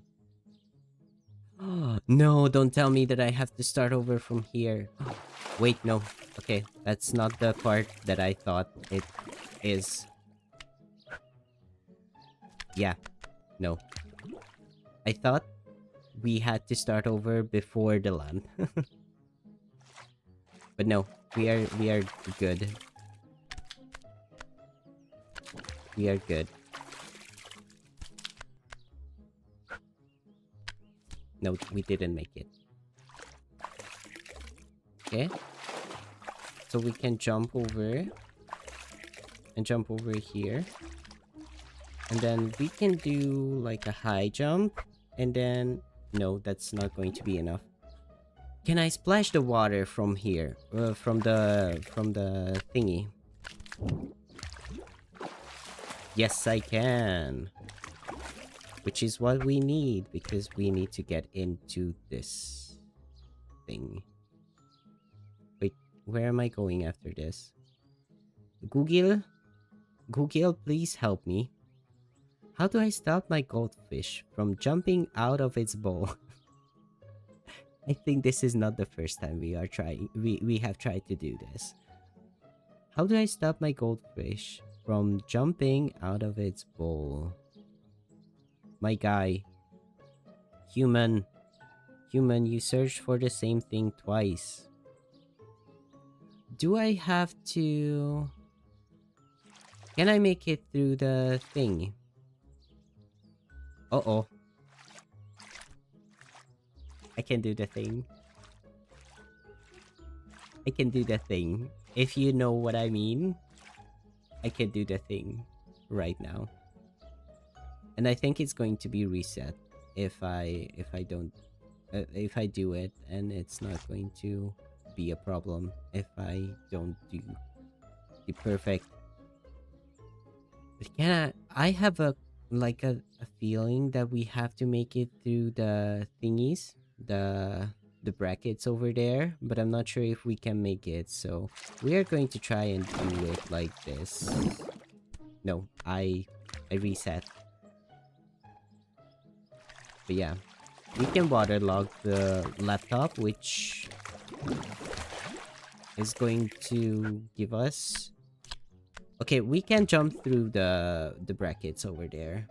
No, don't tell me that I have to start over from here. Wait, no. Okay, that's not the part that I thought it is. Yeah, no. I thought we had to start over before the land. But no, we are good. We are good. No, we didn't make it. Okay. So we can jump over and jump over here. And then we can do like a high jump. And then no, that's not going to be enough. Can I splash the water from here? From the thingy? Yes, I can. Which is what we need, because we need to get into this thing. Wait, where am I going after this? Google, please help me. How do I stop my goldfish from jumping out of its bowl? I think this is not the first time we have tried to do this. How do I stop my goldfish from jumping out of its bowl? My guy. Human, you searched for the same thing twice. Do I have to... Can I make it through the thing? Uh-oh. I can do the thing. I can do the thing. If you know what I mean, I can do the thing right now. And I think it's going to be reset if I don't if I do it, and it's not going to be a problem if I don't do the perfect. But I have a feeling that we have to make it through the thingies, the brackets over there, but I'm not sure if we can make it. So we are going to try and do it like this. No, I reset. But yeah, we can waterlog the laptop, which is going to give us... Okay, we can jump through the brackets over there.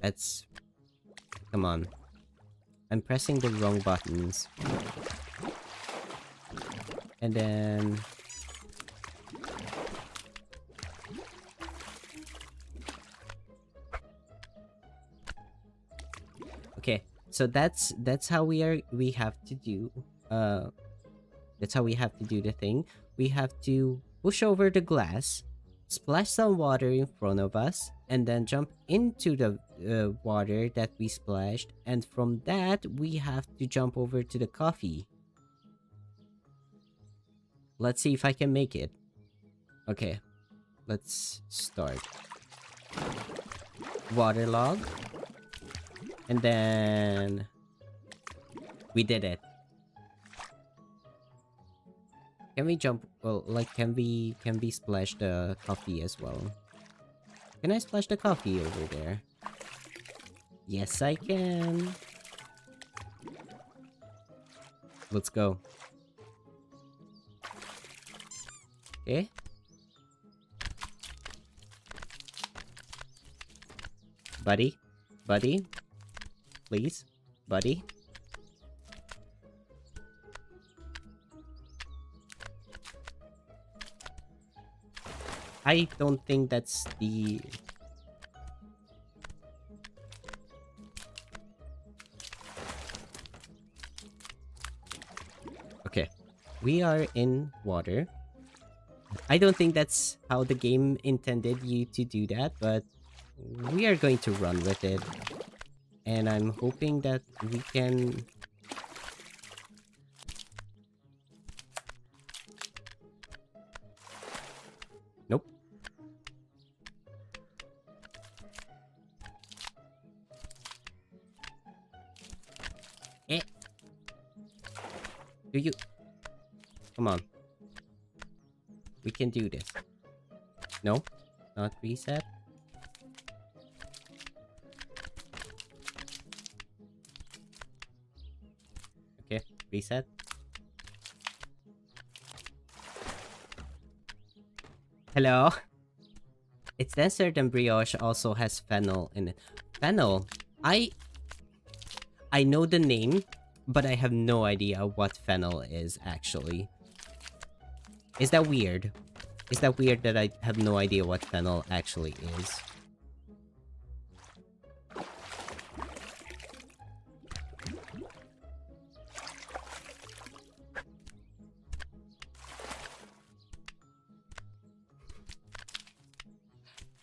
That's... Come on. I'm pressing the wrong buttons. And then... Okay, so that's how we have to do that's how we have to do the thing. We have to push over the glass, splash some water in front of us, and then jump into the water that we splashed, and from that we have to jump over to the coffee. Let's see if I can make it. Okay, let's start. Waterlog. And then... We did it. Can we jump Well, like, can we splash the coffee as well? Can I splash the coffee over there? Yes, I can. Let's go. Okay. Buddy? Buddy? Please? Buddy? I don't think that's the... Okay. We are in water. I don't think that's how the game intended you to do that, but we are going to run with it. And I'm hoping that we can... Nope. Eh. Do you... Come on. We can do this. No? Not reset? Okay, reset. Hello? It's then certain brioche also has fennel in it. Fennel? I know the name, but I have no idea what fennel is actually. Is that weird? Is that weird that I have no idea what fennel actually is?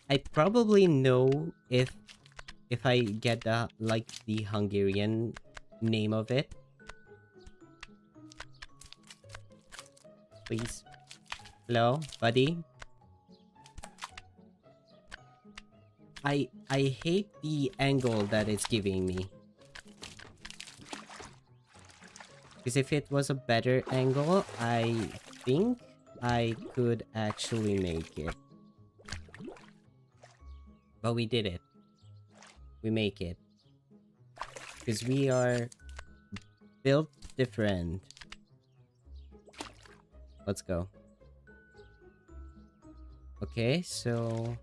I probably know if I get the like the Hungarian name of it. Please. Hello, buddy. I hate the angle that it's giving me. Because if it was a better angle, I think I could actually make it. But we did it. We make it. Because we are built different. Let's go. Okay, so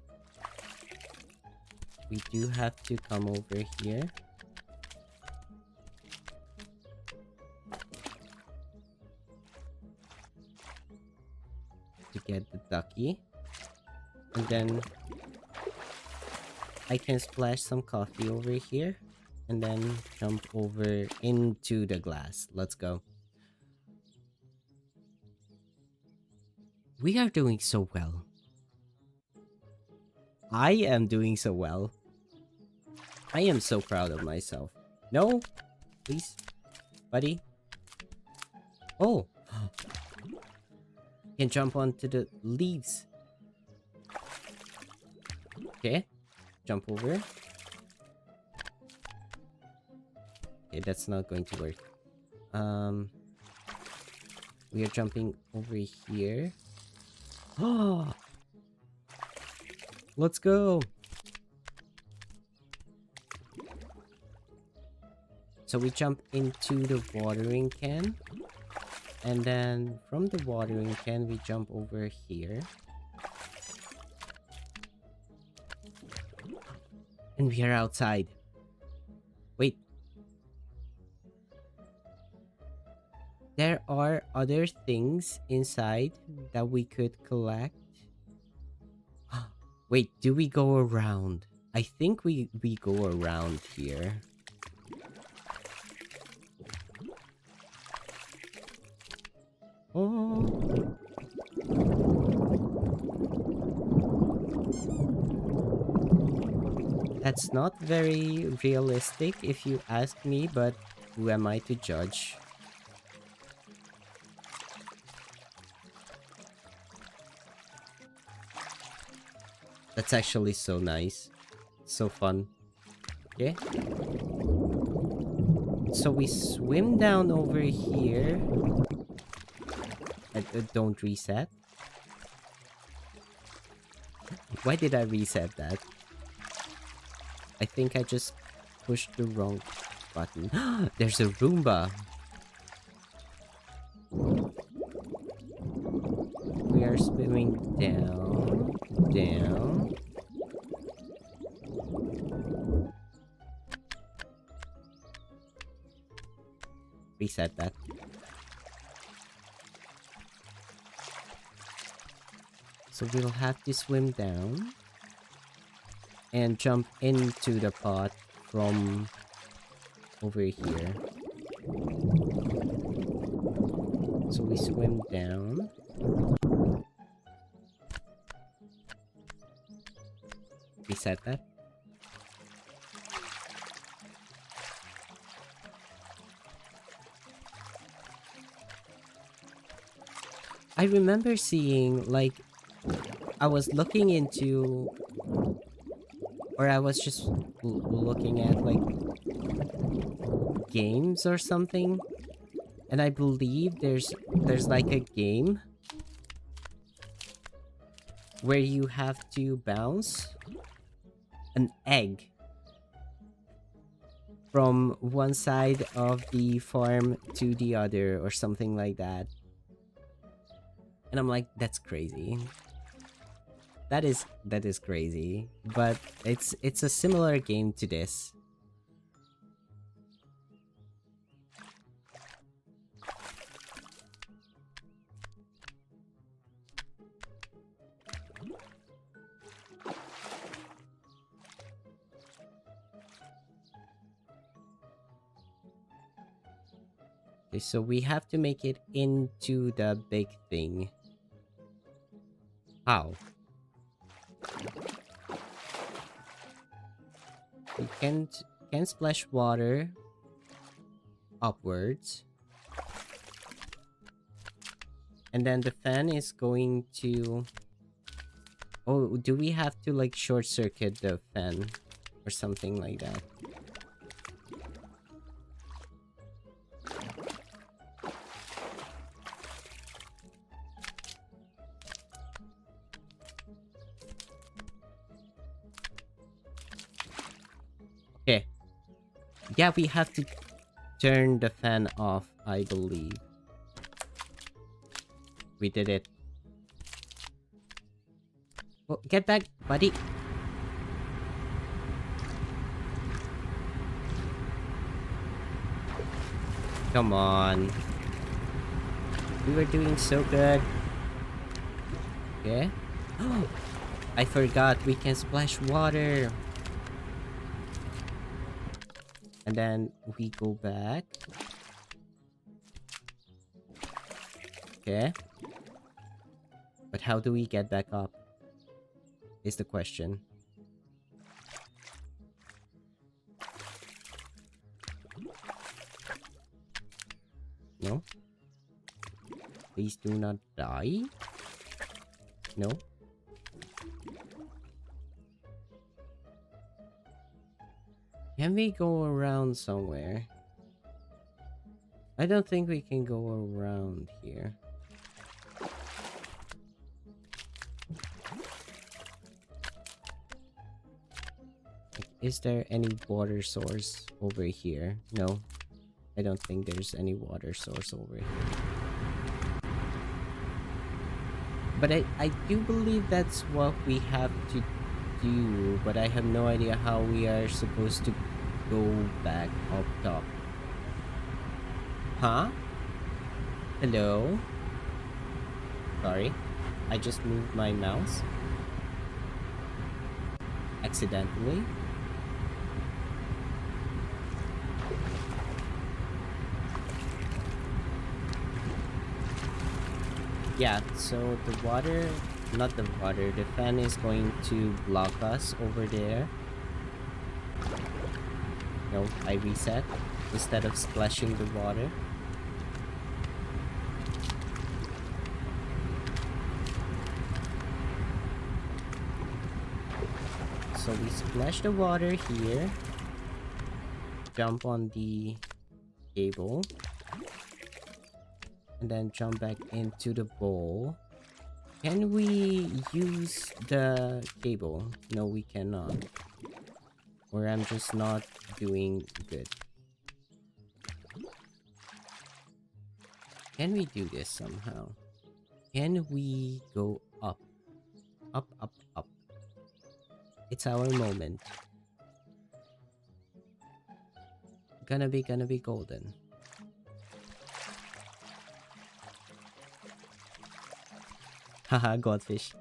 we do have to come over here. To get the ducky. And then I can splash some coffee over here. And then jump over into the glass. Let's go. We are doing so well. I am doing so well. I am so proud of myself. No! Please. Buddy. Oh! You can jump onto the leaves. Okay. Jump over. Okay, that's not going to work. We are jumping over here. Oh! Let's go! So we jump into the watering can. And then from the watering can, we jump over here. And we are outside. Wait. There are other things inside that we could collect. Wait, do we go around? I think we go around here. Oh. That's not very realistic if you ask me, but who am I to judge? That's actually so nice. So fun. Okay. So we swim down over here. Don't reset. Why did I reset that? I think I just pushed the wrong button. There's a Roomba. We are swimming down, down. Reset that. So we'll have to swim down and jump into the pot from over here. So we swim down. Reset that. I remember seeing, like, I was looking into, or I was just looking at, like, games or something, and I believe there's like a game where you have to bounce an egg from one side of the farm to the other or something like that. And I'm like, that's crazy. That is crazy. But it's a similar game to this. Okay, so we have to make it into the big thing. How? We can splash water upwards. And then the fan is going to... Oh, do we have to, like, short circuit the fan or something like that? Okay. Yeah, we have to turn the fan off, I believe. We did it. Oh, get back, buddy. Come on. We were doing so good. Okay. Oh, I forgot we can splash water. And then we go back. Okay. But how do we get back up? Is the question. No? Please do not die. No? Can we go around somewhere? I don't think we can go around here. Is there any water source over here? No. I don't think there's any water source over here. But I do believe that's what we have to do, but I have no idea how we are supposed to go back up top. Huh? Hello? Sorry. I just moved my mouse. Accidentally. Yeah, so the water, not the water, the fan is going to block us over there. No, I reset instead of splashing the water. So we splash the water here. Jump on the cable. And then jump back into the bowl. Can we use the cable? No, we cannot. Or I'm just not doing good. Can we do this somehow? Can we go up? Up, up, up. It's our moment. Gonna be golden. Haha, goldfish.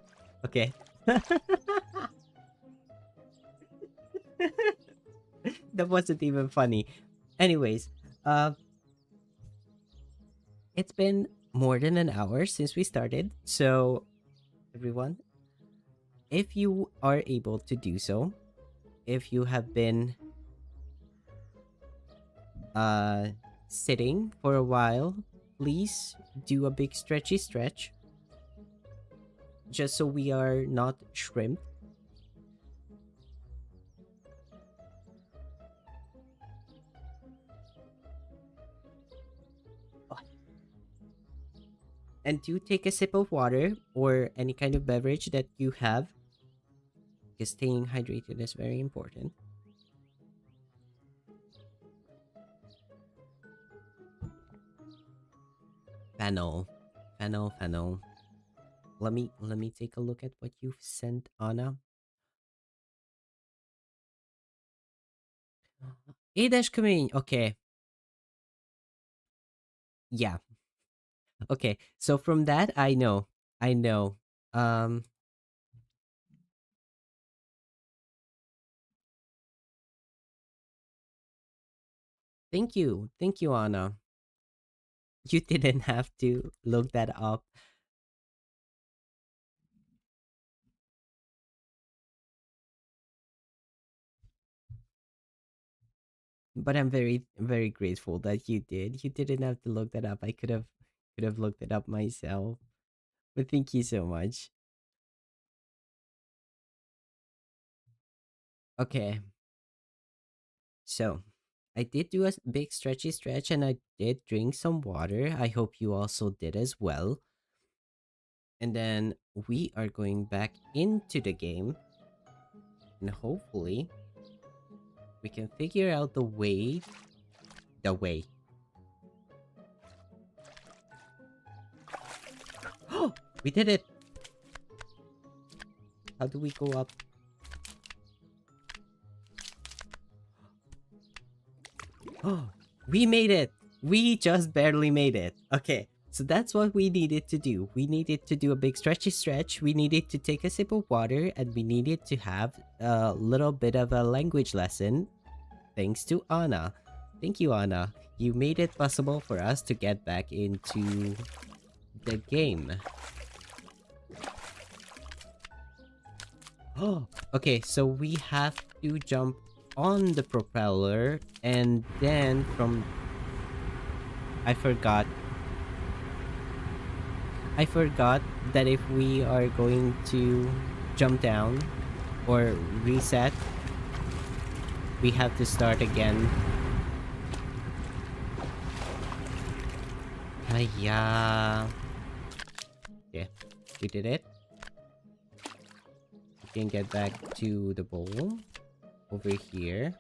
Okay. That wasn't even funny. Anyways, it's been more than an hour since we started. So, everyone, if you are able to do so, if you have been sitting for a while, please do a big stretchy stretch just so we are not shrimp. And do take a sip of water or any kind of beverage that you have, because staying hydrated is very important. Fennel. Let me take a look at what you've sent, Anna. Dash coming. Okay. Yeah. Okay. So from that, I know. Um. Thank you, Anna. You didn't have to look that up, but I'm very grateful that you did. You didn't have to look that up. I could have looked it up myself. But thank you so much. Okay. So, I did do a big stretchy stretch and I did drink some water. I hope you also did as well. And then we are going back into the game. And hopefully, we can figure out the way. The way. Oh, we did it! How do we go up? Oh, we made it! We just barely made it. Okay, so that's what we needed to do. We needed to do a big stretchy stretch. We needed to take a sip of water, and we needed to have a little bit of a language lesson. Thanks to Anna. Thank you, Anna. You made it possible for us to get back into the game. Oh, okay, so we have to jump on the propeller and then from... I forgot that if we are going to jump down or reset, we have to start again. Hiya. Yeah, we did it. We can get back to the bowl over here.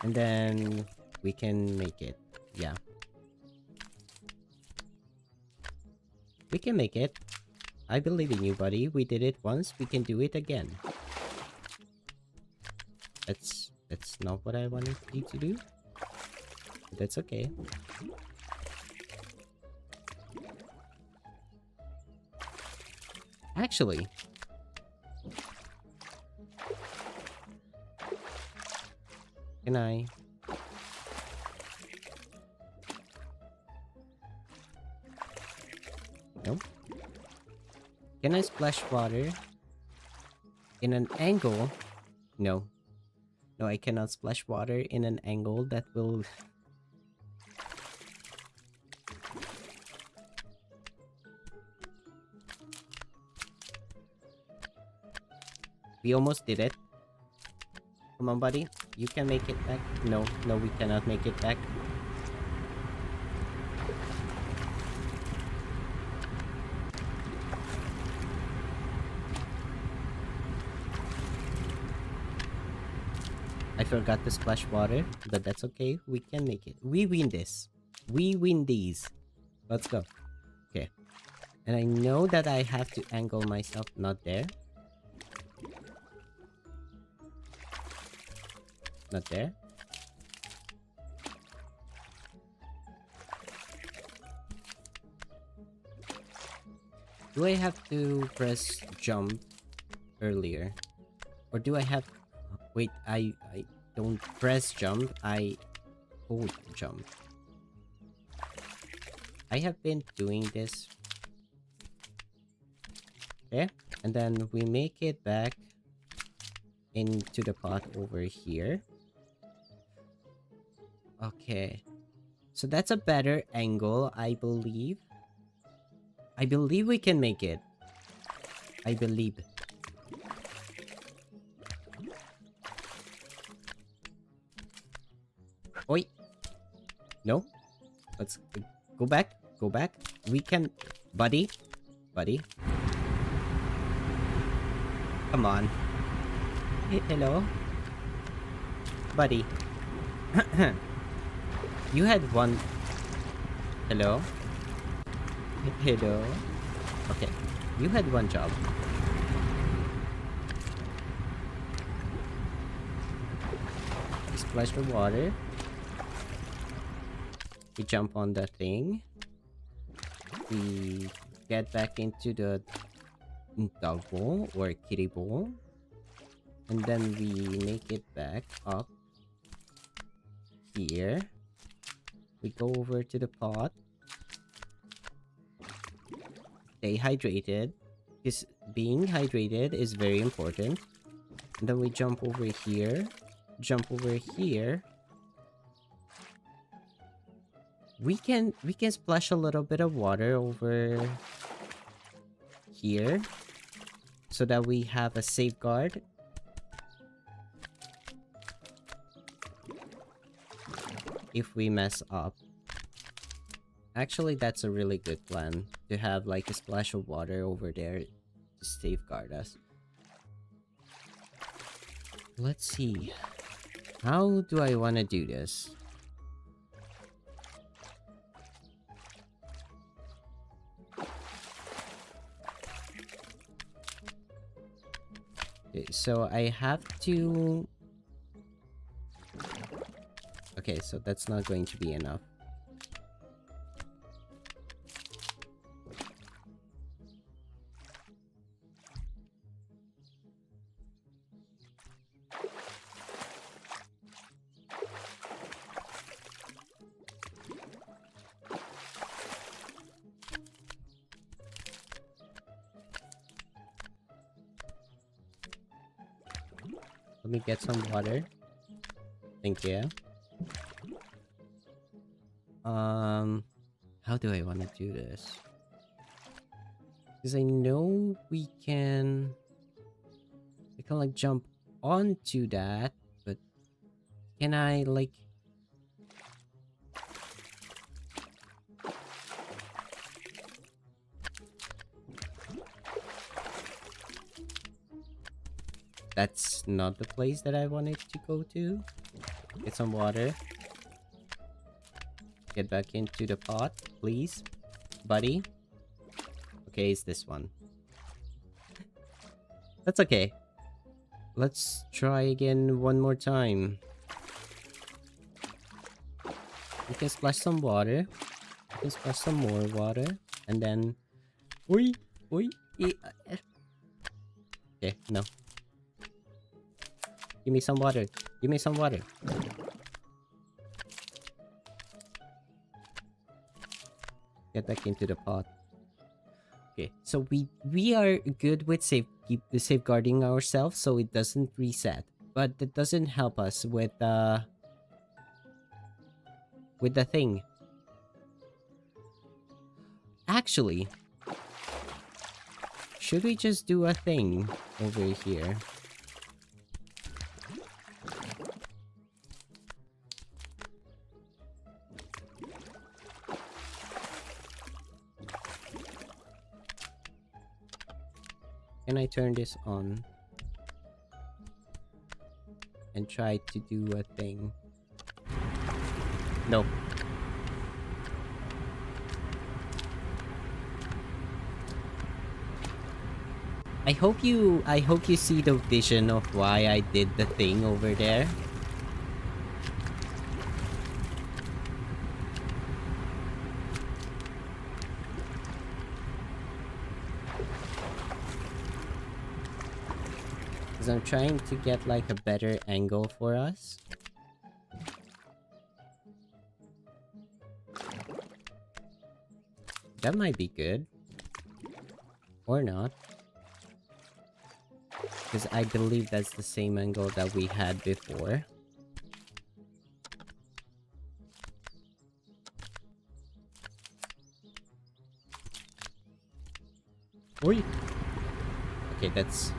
And then we can make it. Yeah. We can make it. I believe in you, buddy. We did it once. We can do it again. That's not what I wanted you to do. But that's okay. Actually, can I? Nope. Can I splash water in an angle? No. No, I cannot splash water in an angle that will... We almost did it. Come on, buddy. You can make it back. No, we cannot make it back. forgot to splash water, but that's okay. We can make it. We win this. We win these. Let's go. Okay. And I know that I have to angle myself. Not there. Not there. Do I have to press jump earlier? Or do I have... Wait, I don't press jump. I hold jump. I have been doing this. Okay. And then we make it back into the pot over here. Okay. So that's a better angle, I believe. I believe we can make it. I believe. Oi. No. Let's go back. Go back. We can... Buddy. Buddy. Come on. Hello? Buddy. You had one... Hello? Hello? Okay. You had one job. We splash the water. We jump on the thing. We get back into the dog bowl or kitty bowl. And then we make it back up here. We go over to the pot. Stay hydrated, because being hydrated is very important. And then we jump over here. Jump over here. We can splash a little bit of water over here so that we have a safeguard. If we mess up. Actually, that's a really good plan, to have like a splash of water over there to safeguard us. Let's see. How do I want to do this? Okay, so I have to... Okay, so that's not going to be enough. Let me get some water. Thank you. How do I want to do this? Because I know we can... I can like jump onto that, but can I like... That's not the place that I wanted to go to. Get some water. Get back into the pot, please. Buddy. Okay, it's this one. That's okay. Let's try again one more time. We can splash some water. We can splash some more water. And then... Oi! Oi! Okay, no. Give me some water. Give me some water. Get back into the pot. Okay, so we are good with safeguarding ourselves so it doesn't reset. But that doesn't help us with the thing. Actually, should we just do a thing over here? Can I turn this on? and try to do a thing. No. I hope you see the vision of why I did the thing over there. Because I'm trying to get like a better angle for us. That might be good. Or not. Because I believe that's the same angle that we had before. Oi! Okay, that's...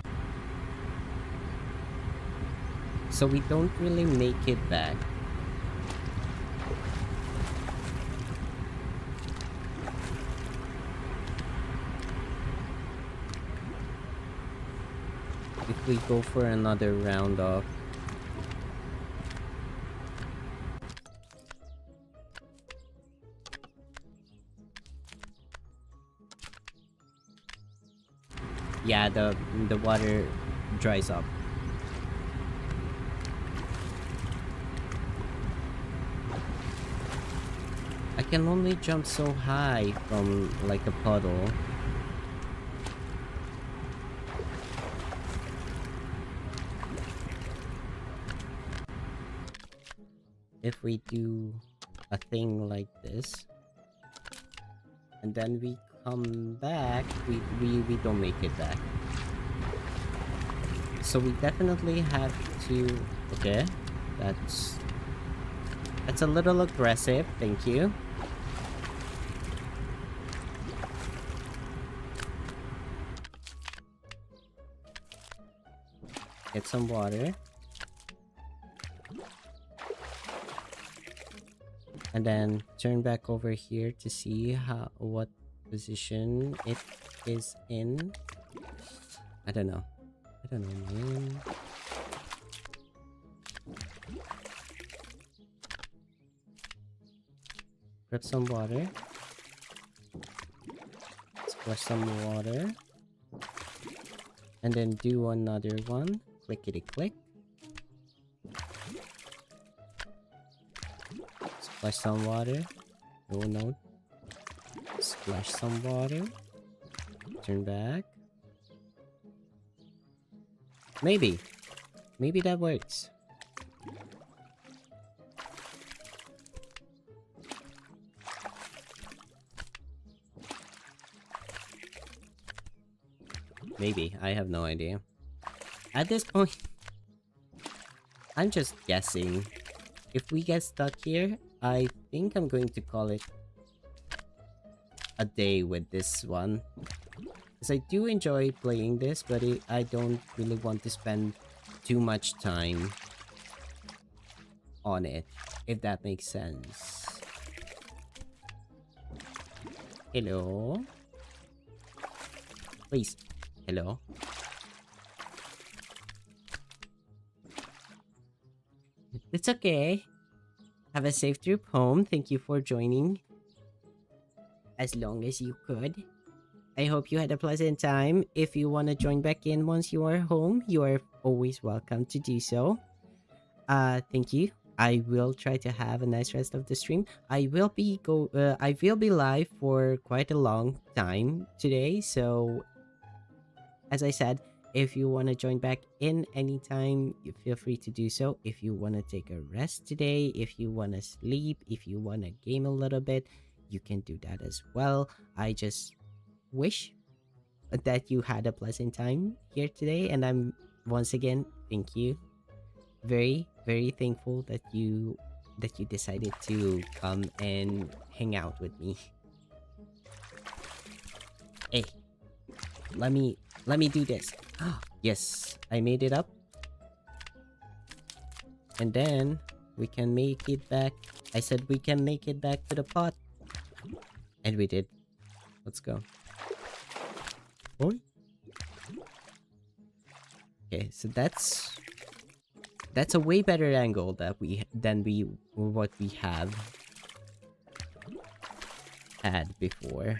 So we don't really make it back. If we go for another round of... Yeah, the water dries up. I can only jump so high from like a puddle. If we do a thing like this and then we come back, we don't make it back. So we definitely have to... Okay, that's a little aggressive, thank you. Get some water. And then turn back over here to see what position it is in. I don't know, man. Grab some water. Splash some water. And then do another one. Clickety click. Splash some water. No. Splash some water. Turn back. Maybe that works. Maybe, I have no idea. At this point, I'm just guessing. If we get stuck here, I think I'm going to call it a day with this one. Because I do enjoy playing this, but I don't really want to spend too much time on it, if that makes sense. Hello? Please. Hello? It's okay. Have a safe trip home. Thank you for joining. As long as you could. I hope you had a pleasant time. If you want to join back in once you are home, you are always welcome to do so. Thank you. I will try to have a nice rest of the stream. I will be live for quite a long time today, so as I said, if you want to join back in anytime, you feel free to do so. If you want to take a rest today, if you want to sleep, if you want to game a little bit, you can do that as well. I just wish that you had a pleasant time here today, and I'm once again, thank you. Very, very thankful that you decided to come and hang out with me. Hey, let me do this. Yes, I made it up. And then we can make it back. I said we can make it back to the pot. And we did. Let's go. Oi. Okay, so that's That's a way better angle that we what we have had before.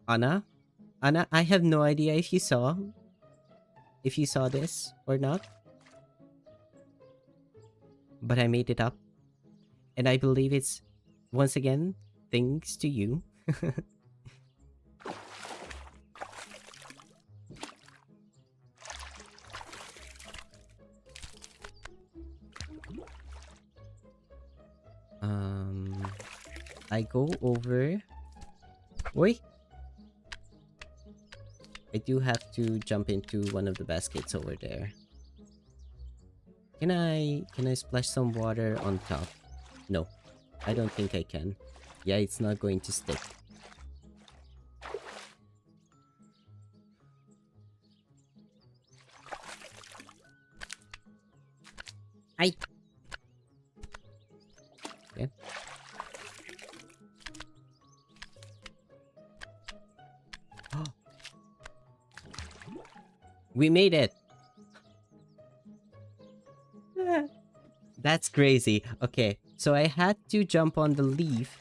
Anna? Anna, I have no idea if you saw this or not, but I made it up, and I believe it's once again thanks to you. I go over. Wait. I do have to jump into one of the baskets over there. Can I splash some water on top? No. I don't think I can. Yeah, it's not going to stick. I. Okay. We made it! That's crazy. Okay, so I had to jump on the leaf.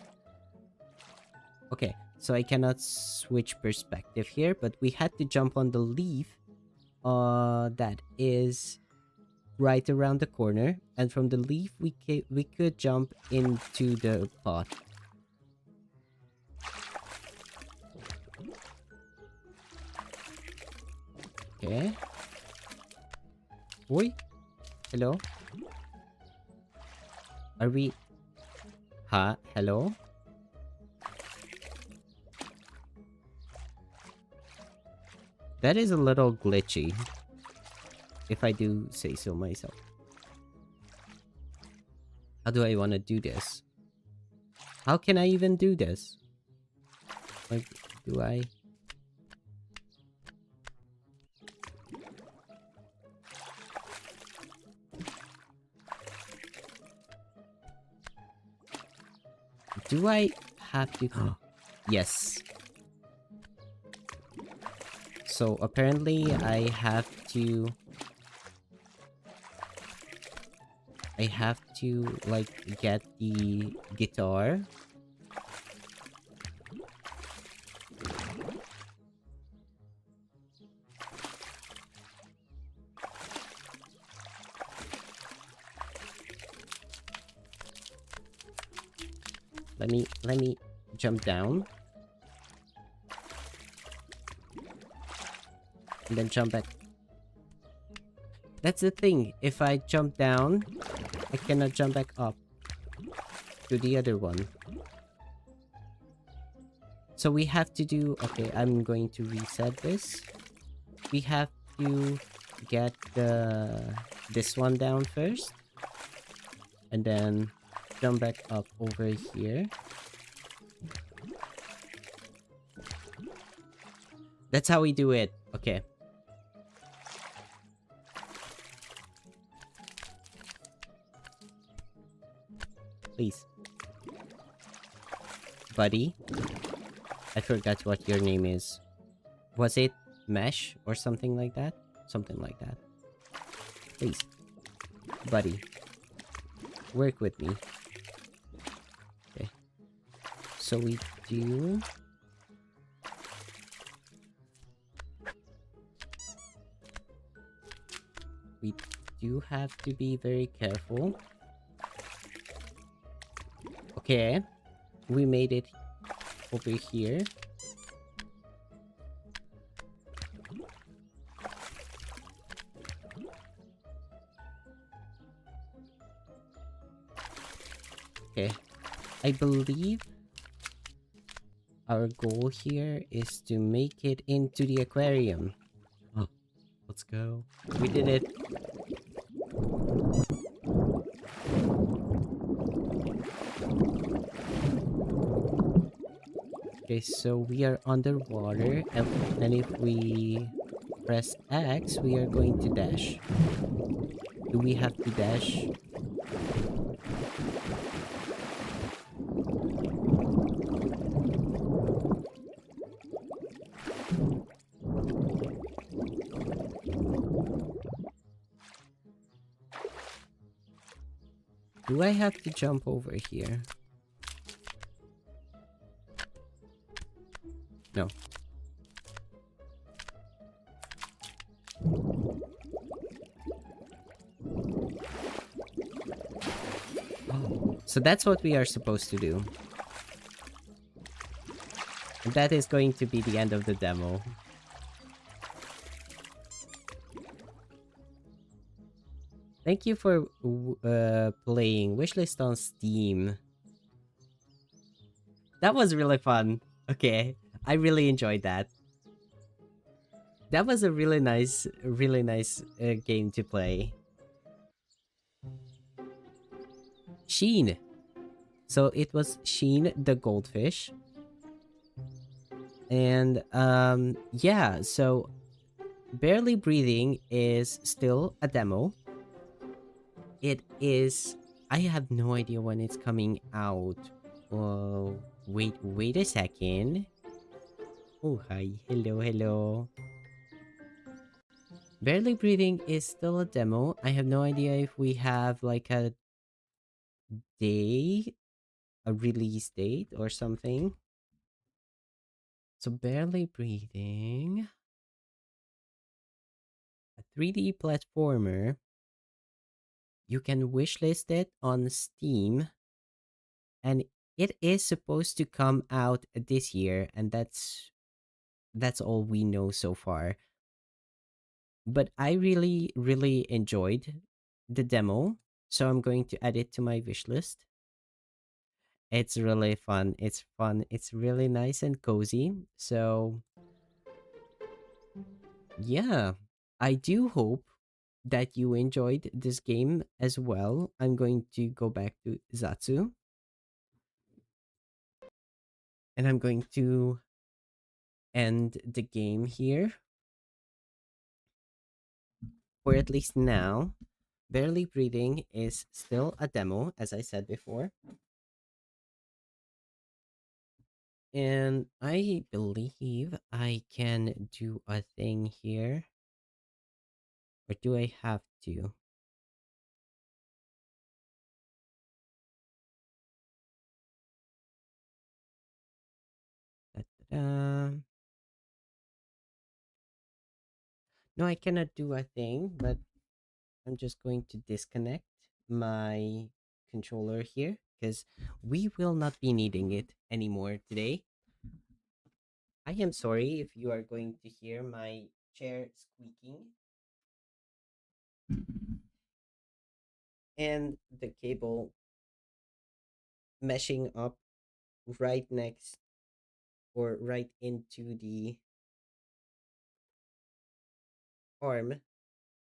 Okay, so I cannot switch perspective here, but we had to jump on the leaf that is right around the corner, and from the leaf we could jump into the pot. Okay. Oi. Hello? Are we... Huh? Hello? That is a little glitchy, if I do say so myself. How do I want to do this? How can I even do this? Like, do I... Do I have to... Yes. So apparently I have to like get the guitar. Let me jump down. And then jump back. That's the thing. If I jump down, I cannot jump back up to the other one. So we have to do... Okay, I'm going to reset this. We have to get this one down first. And then jump back up over here. That's how we do it. Okay. Please. Buddy. I forgot what your name is. Was it Mesh or something like that? Something like that. Please. Buddy. Work with me. Okay. So we do... We do have to be very careful. Okay. We made it over here. Okay. I believe our goal here is to make it into the aquarium. Oh, let's go. We did it. Okay, so we are underwater, and if we press X, we are going to dash. Do we have to dash? Do I have to jump over here? No. So that's what we are supposed to do. And that is going to be the end of the demo. Thank you for playing Wishlist on Steam. That was really fun. Okay, I really enjoyed that. That was a really nice game to play. Sheen. So it was Sheen the goldfish. And yeah, so Barely Breathing is still a demo. It is. I have no idea when it's coming out. Oh, wait a second. Oh, hi. Hello. Barely Breathing is still a demo. I have no idea if we have like day, a release date or something. So Barely Breathing, a 3D platformer. You can wishlist it on Steam, and it is supposed to come out this year, and that's all we know so far. But I really enjoyed the demo, so I'm going to add it to my wish list. It's really fun. It's fun. It's really nice and cozy. So, yeah, I do hope that you enjoyed this game as well. I'm going to go back to Zatsu, and I'm going to end the game here for at least now. Barely Breathing is still a demo, as I said before. And I believe I can do a thing here. Or do I have to? Da-da-da. No, I cannot do a thing, but I'm just going to disconnect my controller here because we will not be needing it anymore today. I am sorry if you are going to hear my chair squeaking and the cable meshing up right next or right into the arm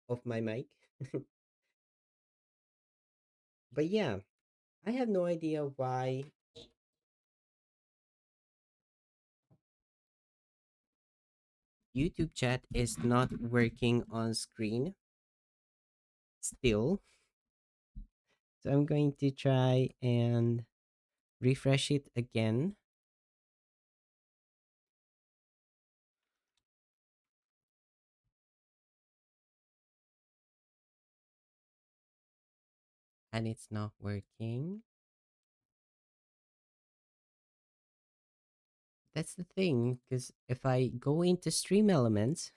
of my mic. But yeah, I have no idea why YouTube chat is not working on screen still. So I'm going to try and refresh it again. And it's not working. That's the thing, because if I go into Stream Elements,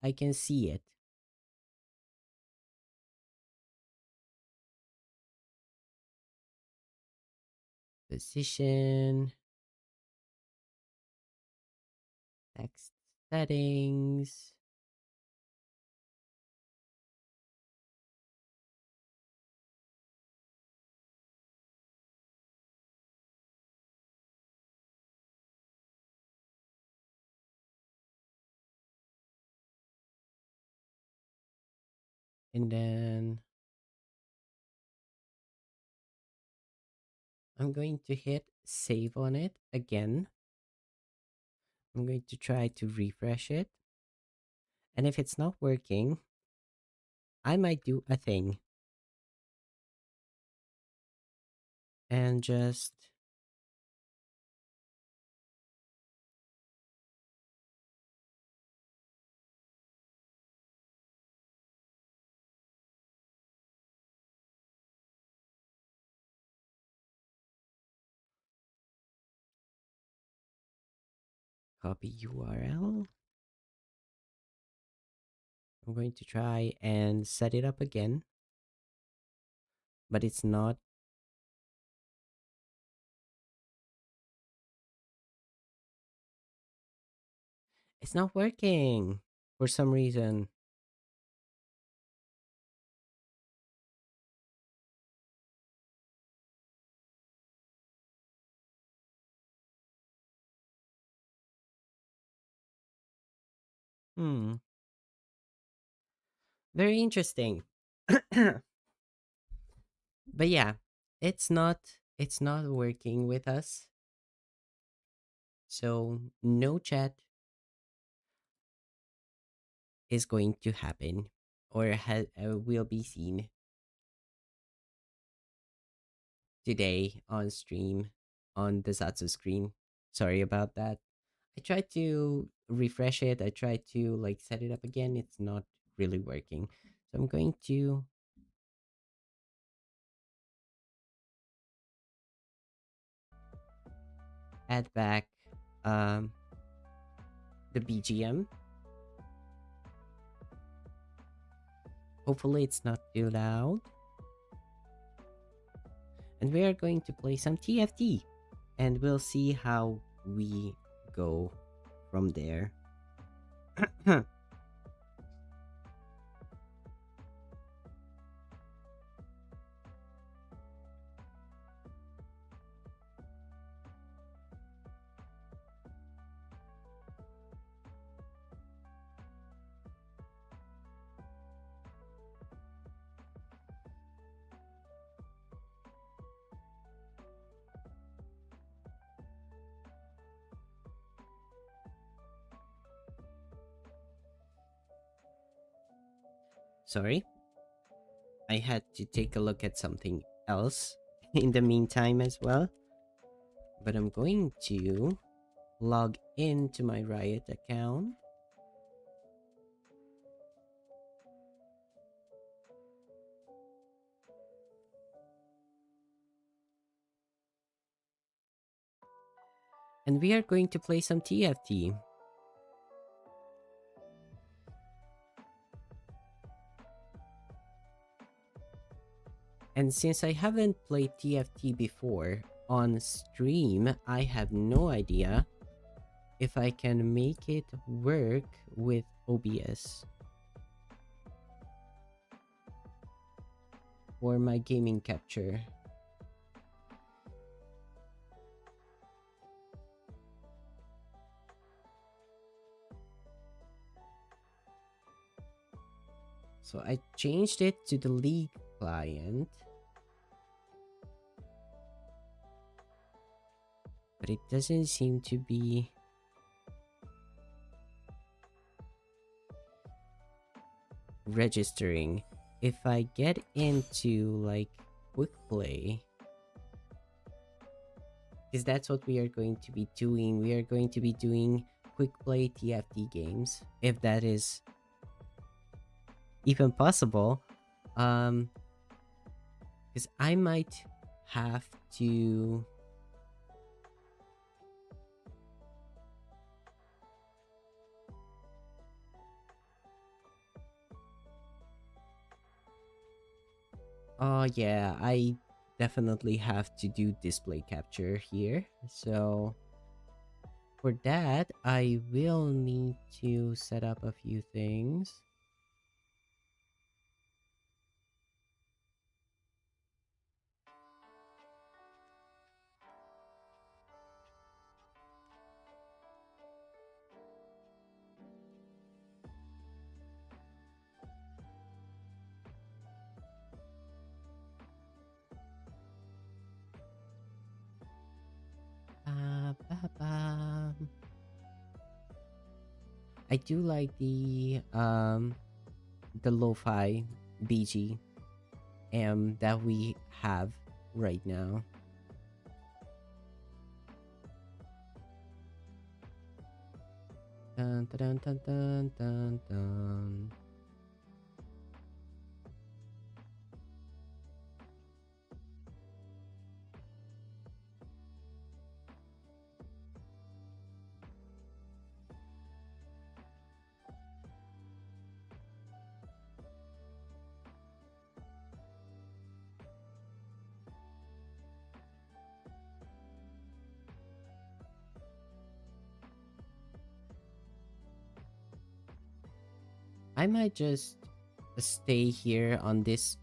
I can see it. Position, text settings. And then I'm going to hit save on it again. I'm going to try to refresh it. And if it's not working, I might do a thing. And just copy URL. I'm going to try and set it up again, but it's not. It's not working for some reason. Hmm. Very interesting. But yeah, it's not working with us. So no chat is going to happen or will be seen today on stream on the Zatsu screen. Sorry about that. I tried to refresh it. I tried to like set it up again. It's not really working. So I'm going to add back um the BGM. Hopefully it's not too loud. And we are going to play some TFT. And we'll see how we go from there. Sorry, I had to take a look at something else in the meantime as well. But I'm going to log into my Riot account. And we are going to play some TFT. And since I haven't played TFT before on stream, I have no idea if I can make it work with OBS for my gaming capture. So I changed it to the League client, but it doesn't seem to be registering. If I get into like quick play, because that's what we are going to be doing. We are going to be doing quick play TFT games, if that is even possible. Because I might have to yeah, I definitely have to do display capture here. So for that, I will need to set up a few things. Ba, ba. I do like the lo-fi BGM that we have right now. Dun, dun, dun, dun, dun, dun. I might just stay here on this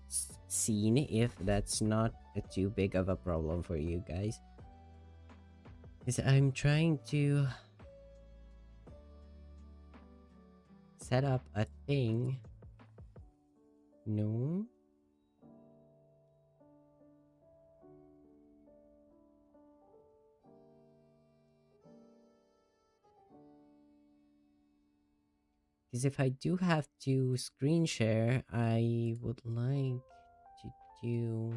scene if that's not too big of a problem for you guys. Because I'm trying to set up a thing. No? Because if I do have to screen share, I would like to do...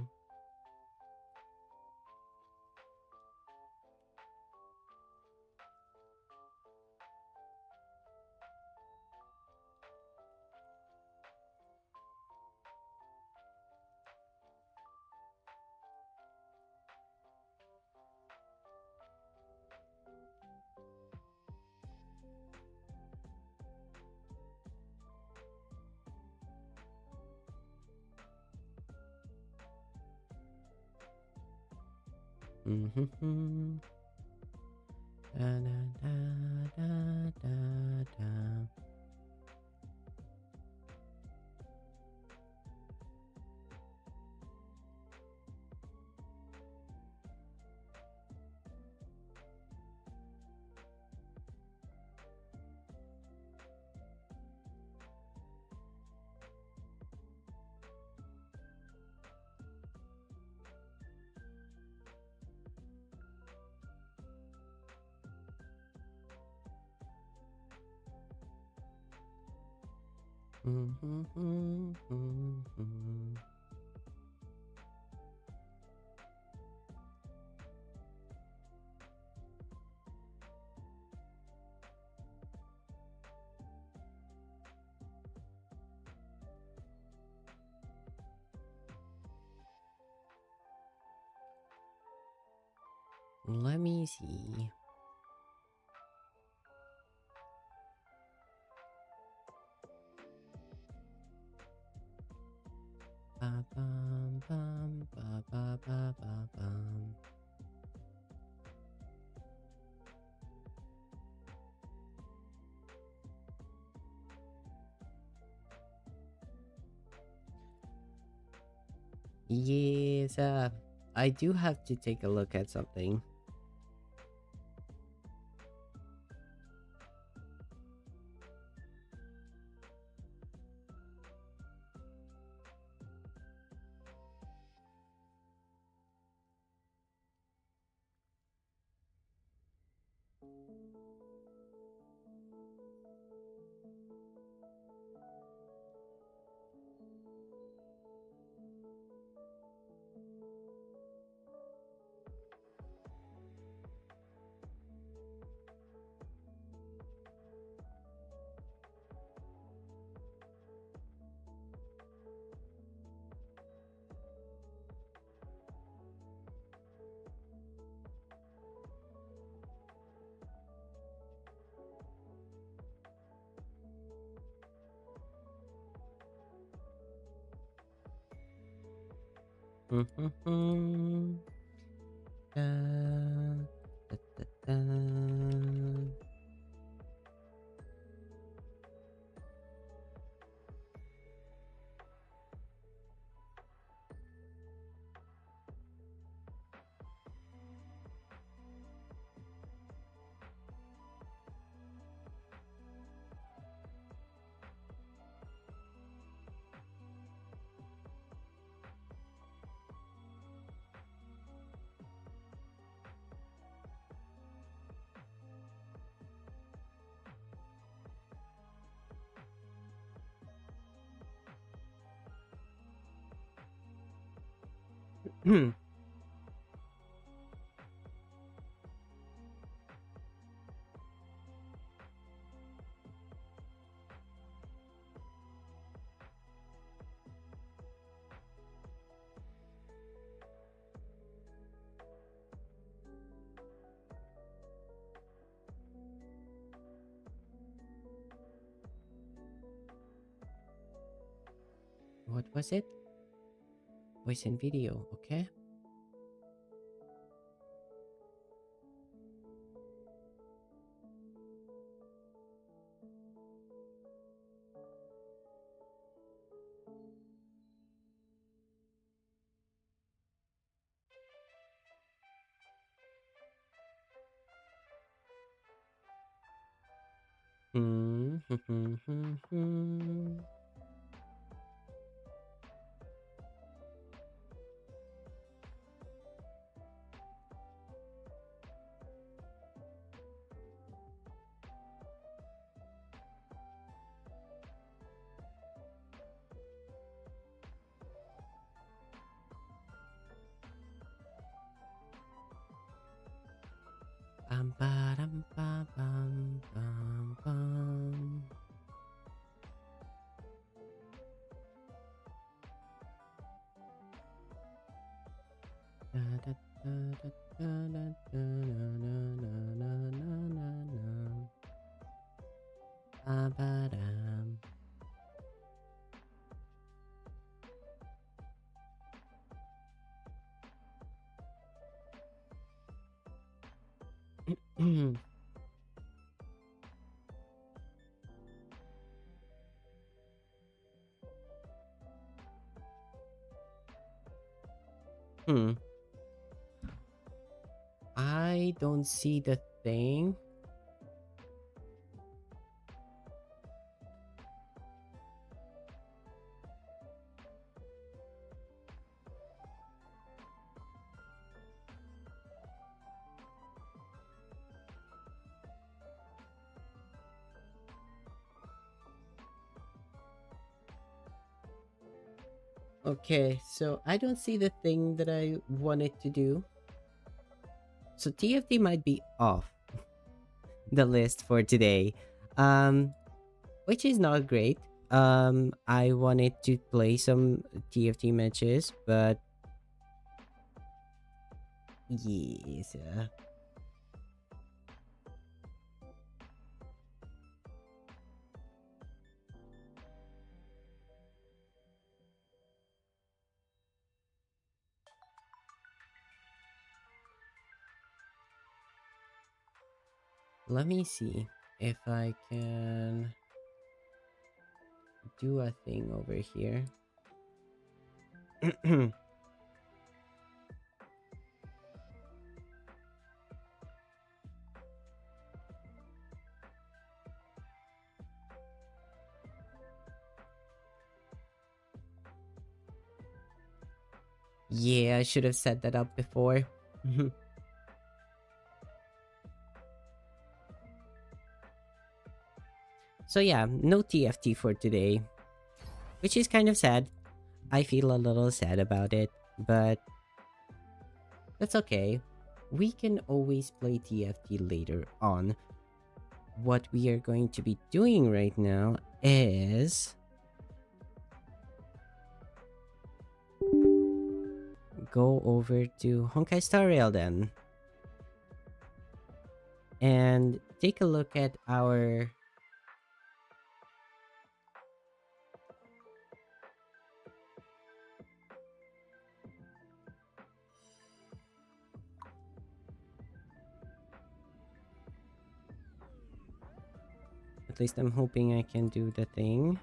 Mm-hmm. Da, da, da, da, da, da. Let me see. Ba, bum, bum, ba, ba, ba, ba, bum. Yes, I do have to take a look at something. Da, da, da, da. What was it? Voice and video, okay? Hmm. Hmm. Hmm. Hmm. Bum, ba-dum, ba-bum, bum, bum. Da, da, da, da, da, da, da, na, na, na, na, na, na. Ba-ba-dum. Hmm. I don't see the thing. Okay, so I don't see the thing that I wanted to do. So TFT might be off the list for today. Um, which is not great. I wanted to play some TFT matches, but yes. Let me see if I can do a thing over here. Yeah, I should have set that up before. So yeah, no TFT for today, which is kind of sad. I feel a little sad about it, but that's okay. We can always play TFT later on. What we are going to be doing right now is go over to Honkai Star Rail then and take a look at our at least I'm hoping I can do the thing.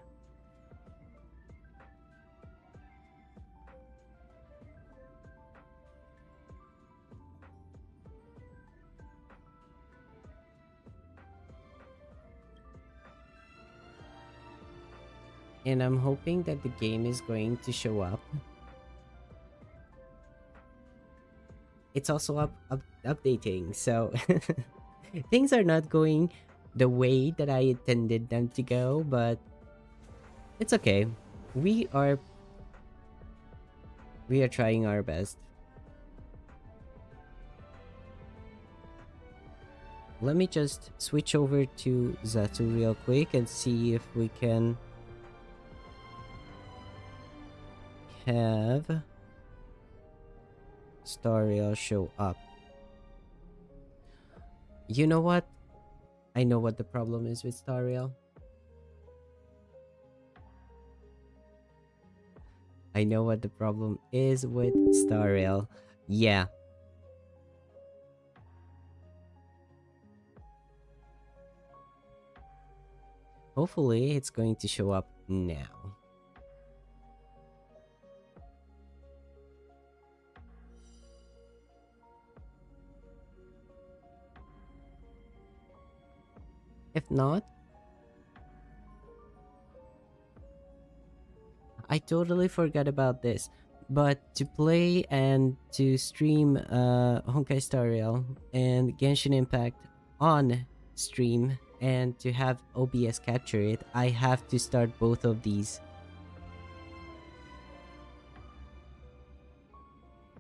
And I'm hoping that the game is going to show up. It's also updating, so things are not going the way that I intended them to go, but it's okay. We are we are trying our best. Let me just switch over to Zatu real quick and see if we can have Stariel show up. You know what? I know what the problem is with Stariel. I know what the problem is with Stariel. Yeah. Hopefully, it's going to show up now. If not, I totally forgot about this. But to play and to stream Honkai Star Rail and Genshin Impact on stream and to have OBS capture it, I have to start both of these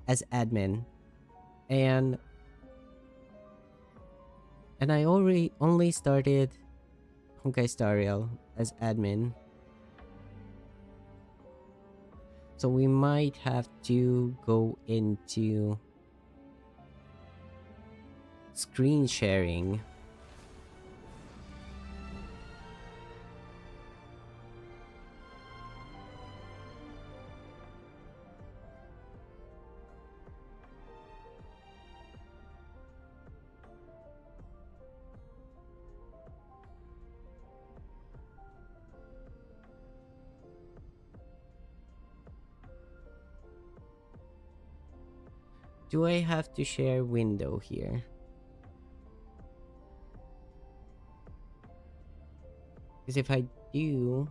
as admin. And I already only started Honkai Star Rail as admin. So we might have to go into screen sharing. Do I have to share window here? Because if I do,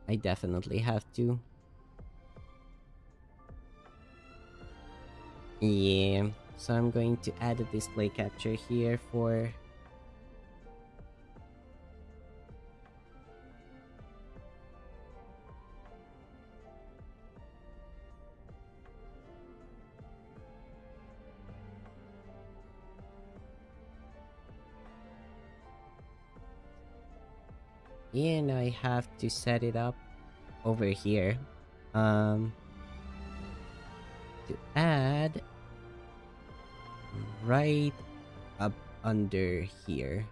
I definitely have to. Yeah, so I'm going to add a display capture here for... And I have to set it up over here. To add right up under here.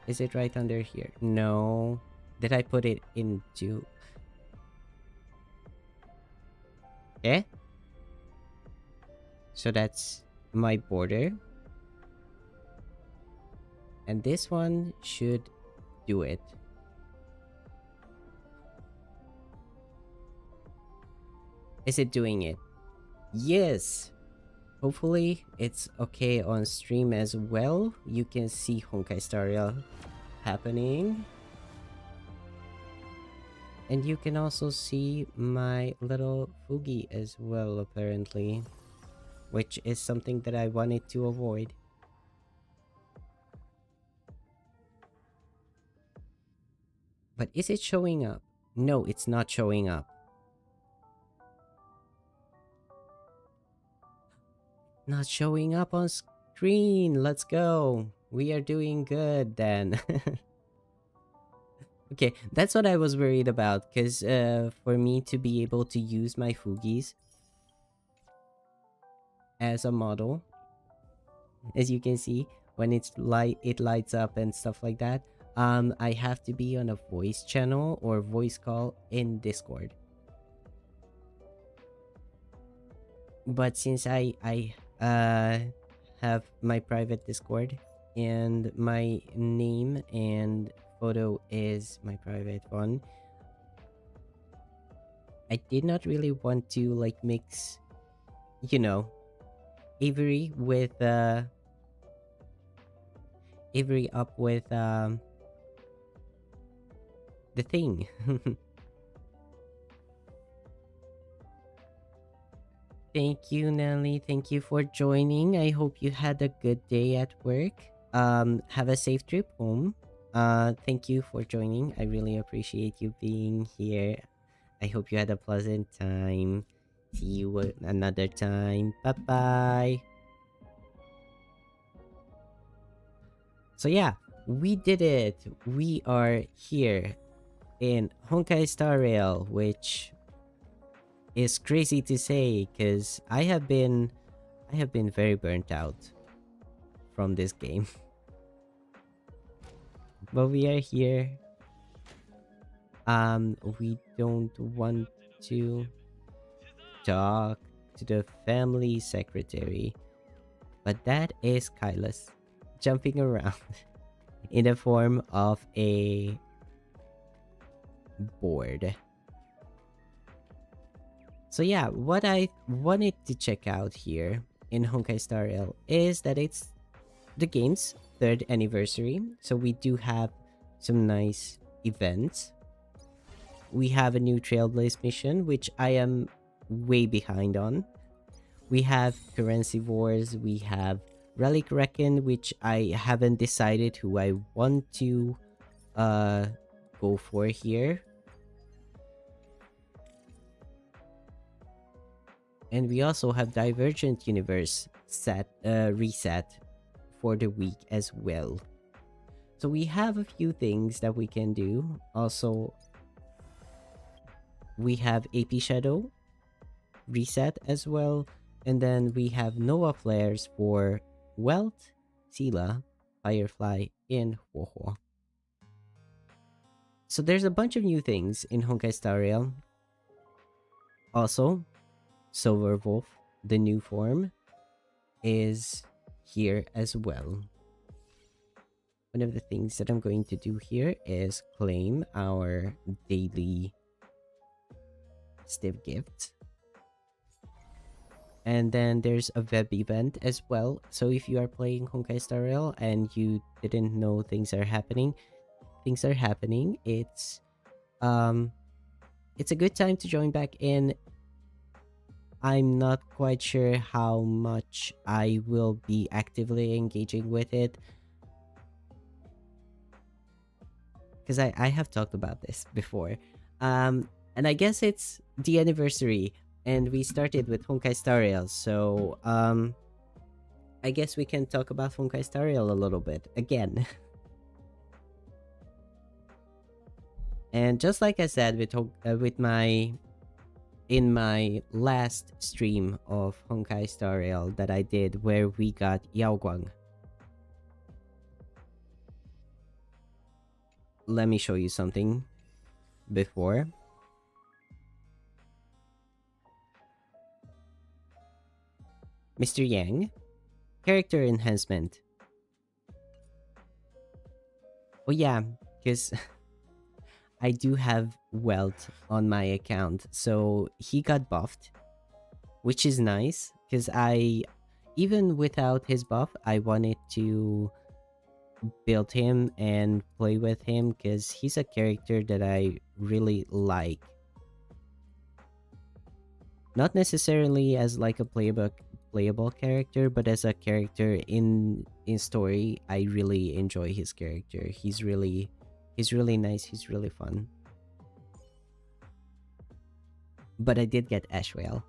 Is it right under here? No. Did I put it into... Eh? So that's my border. And this one should do it. Is it doing it? Yes! Hopefully it's okay on stream as well. You can see Honkai Star Rail happening. And you can also see my little Fugi as well, apparently. Which is something that I wanted to avoid. But is it showing up? No, it's not showing up. Not showing up on screen. Let's go. We are doing good then. Okay, that's what I was worried about. Because for me to be able to use my Fugis as a model, as you can see, when it lights up and stuff like that, I have to be on a voice channel or voice call in Discord. But since I have my private Discord and my name and photo is my private one, I did not really want to like mix, you know, Avery with Avery up with the thing. Thank you, Nelly. Thank you for joining. I hope you had a good day at work. Have a safe trip home. Thank you for joining. I really appreciate you being here. I hope you had a pleasant time. See you another time. Bye-bye. So yeah, we did it. We are here in Honkai Star Rail, which is crazy to say because I have been very burnt out from this game. But we are here. We don't want to talk to the family secretary, but that is Kylus jumping around in the form of a board. So yeah, what I wanted to check out here in Honkai Star Rail is that it's the game's 3rd anniversary. So we do have some nice events. We have a new Trailblaze mission, which I am way behind on. We have Currency Wars. We have Relic Reckon, which I haven't decided who I want to go for here. And we also have Divergent Universe reset for the week as well. So we have a few things that we can do. Also, we have AP Shadow reset as well. And then we have Nova Flares for Welt, Sila, Firefly, and Huohuo. So there's a bunch of new things in Honkai Star Rail. Also, Silver Wolf, the new form, is here as well. One of the things that I'm going to do here is claim our daily Stiff Gift. And then there's a web event as well. So if you are playing Honkai Star Rail and you didn't know things are happening, things are happening. It's a good time to join back in. I'm not quite sure how much I will be actively engaging with it, because I have talked about this before. And I guess it's the anniversary, and we started with Honkai Star Rail, so I guess we can talk about Honkai Star Rail a little bit again. And just like I said with my last stream of Honkai Star Rail that I did, where we got Yaoguang. Let me show you something before. Mr. Yang, character enhancement. Oh yeah, because I do have Welt on my account, so he got buffed, which is nice, because even without his buff, I wanted to build him and play with him, because he's a character that I really like. Not necessarily as like a playable character, but as a character in story, I really enjoy his character. He's really nice. He's really fun. But I did get Ashwell,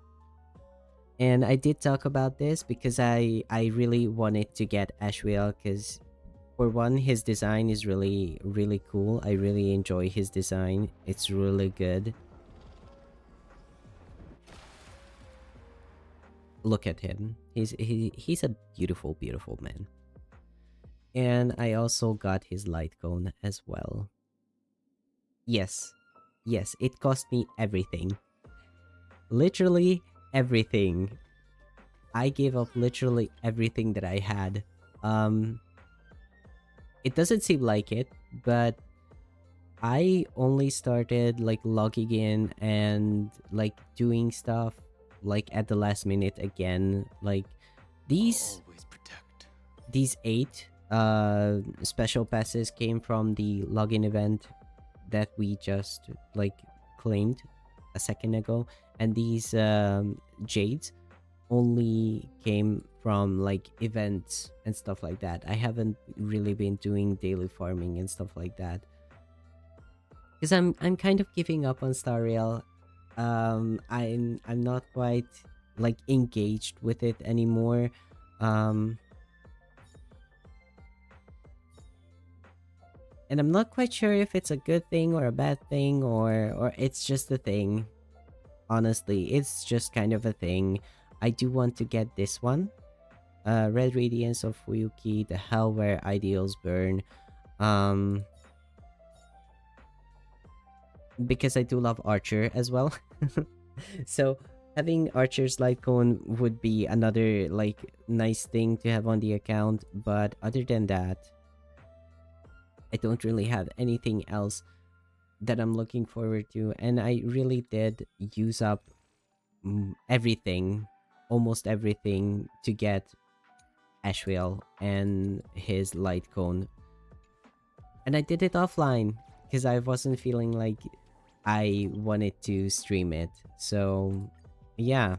and I did talk about this because I really wanted to get Ashwell, because for one, his design is really cool. I really enjoy his design. It's really good. Look at him. He's a beautiful man. And I also got his light cone as well. Yes, it cost me everything. Literally everything. I gave up literally everything that I had. It doesn't seem like it, but I only started like logging in and like doing stuff like at the last minute again. Like these 8 special passes came from the login event that we just like claimed a second ago, and these jades only came from like events and stuff like that. I haven't really been doing daily farming and stuff like that, because I'm kind of giving up on Star Rail. I'm not quite like engaged with it anymore. And I'm not quite sure if it's a good thing or a bad thing, or it's just a thing. Honestly, it's just kind of a thing. I do want to get this one, Red Radiance of Fuyuki, the Hell Where Ideals Burn, because I do love Archer as well. So having Archer's light cone would be another like nice thing to have on the account, but other than that, I don't really have anything else that I'm looking forward to. And I really did use up everything, almost everything, to get Ashwell and his light cone. And I did it offline. because I wasn't feeling like I wanted to stream it. So, yeah,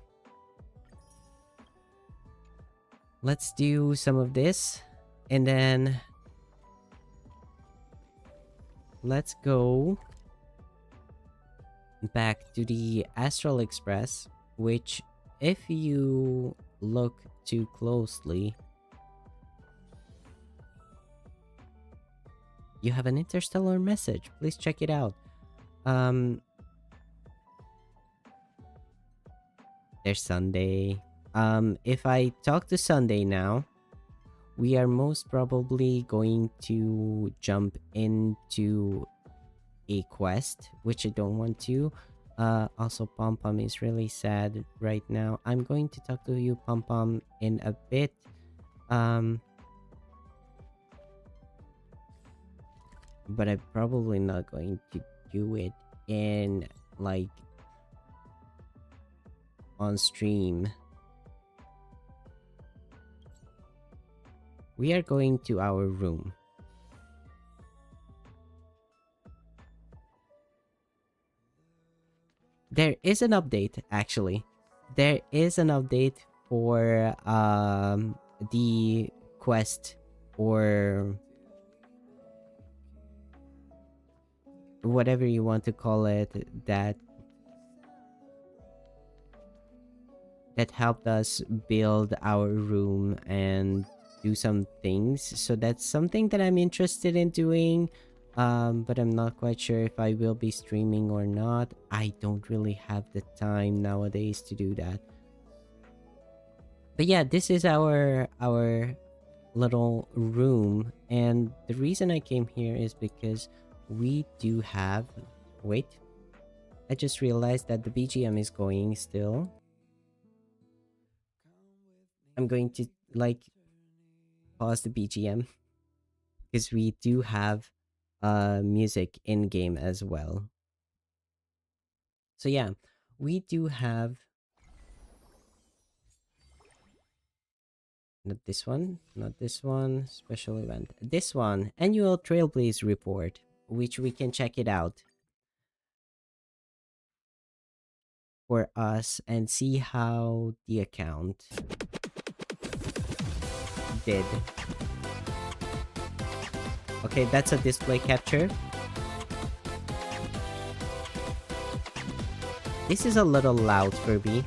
let's do some of this, and then let's go back to the Astral Express, which, if you look too closely, you have an interstellar message. Please check it out. Um, there's Sunday. If I talk to Sunday now, we are most probably going to jump into a quest, which I don't want to. Also, Pom Pom is really sad right now. I'm going to talk to you, Pom Pom, in a bit. But I'm probably not going to do it in like on stream. We are going to our room. There is an update, actually. There is an update for the quest, or whatever you want to call it, that helped us build our room and do some things. So that's something that I'm interested in doing. But I'm not quite sure if I will be streaming or not. I don't really have the time nowadays to do that. But yeah, this is our little room, and the reason I came here is because we do have, wait, I just realized that the BGM is going still. I'm going to like pause the BGM because we do have music in game as well. So yeah, we do have, not this one, not this one, special event, this one, annual Trailblaze report, which we can check it out for us and see how the account did. Okay, that's a display capture. This is a little loud for me,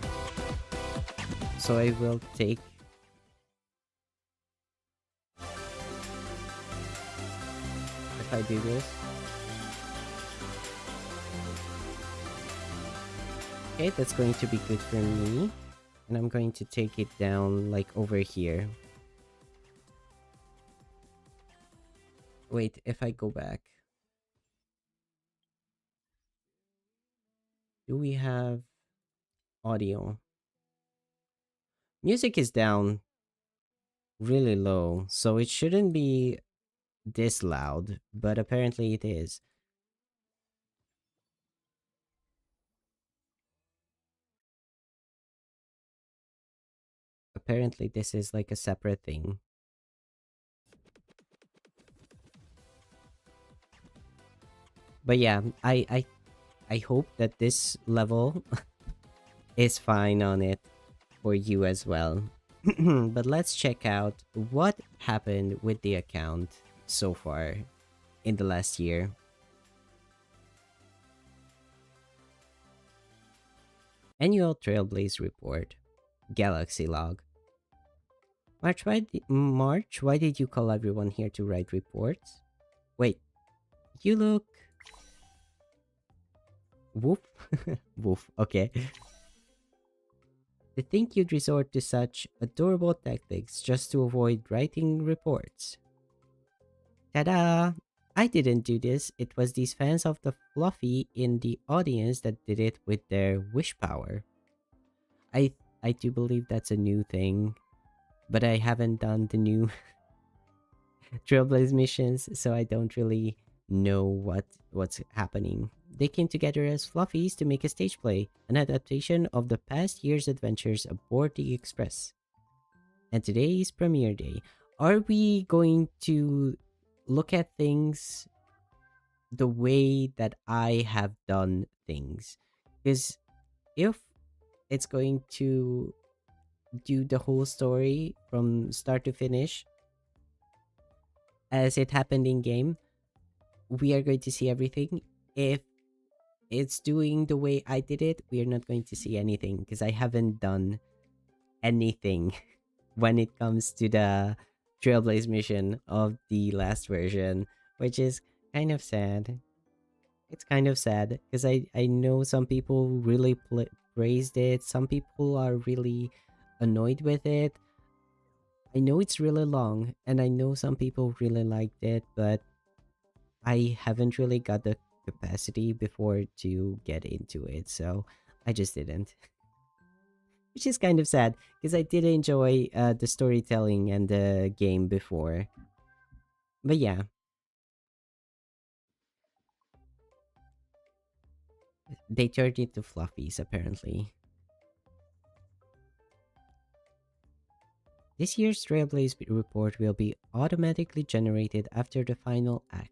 so I will take, if I do this. Okay, that's going to be good for me. And I'm going to take it down like over here. Wait, if I go back, do we have audio? Music is down really low, so it shouldn't be this loud, but apparently it is. Apparently this is like a separate thing. But yeah, I hope that this level is fine on it for you as well. But let's check out what happened with the account so far in the last year. Annual Trailblaze Report. Galaxy Log. March, why did you call everyone here to write reports? Wait, you look... Woof? Woof, okay. To think you'd resort to such adorable tactics just to avoid writing reports. Ta-da! I didn't do this. It was these fans of the Fluffy in the audience that did it with their wish power. I do believe that's a new thing, but I haven't done the new Trailblaze missions, so I don't really know what's happening. They came together as Fluffies to make a stage play, an adaptation of the past year's adventures aboard the Express. And today is premiere day. Are we going to look at things the way that I have done things. Because if it's going to do the whole story from start to finish as it happened in game, we are going to see everything. If it's doing the way I did it, we are not going to see anything because I haven't done anything when it comes to the Trailblaze mission of the last version, which is kind of sad. It's kind of sad because I know some people really praised it. Some people are really annoyed with it. I know it's really long, and I know some people really liked it, but I haven't really got the capacity before to get into it, so I just didn't. Which is kind of sad because I did enjoy the storytelling and the game before. But yeah, they turned into fluffies apparently. This year's Trailblaze report will be automatically generated after the final act.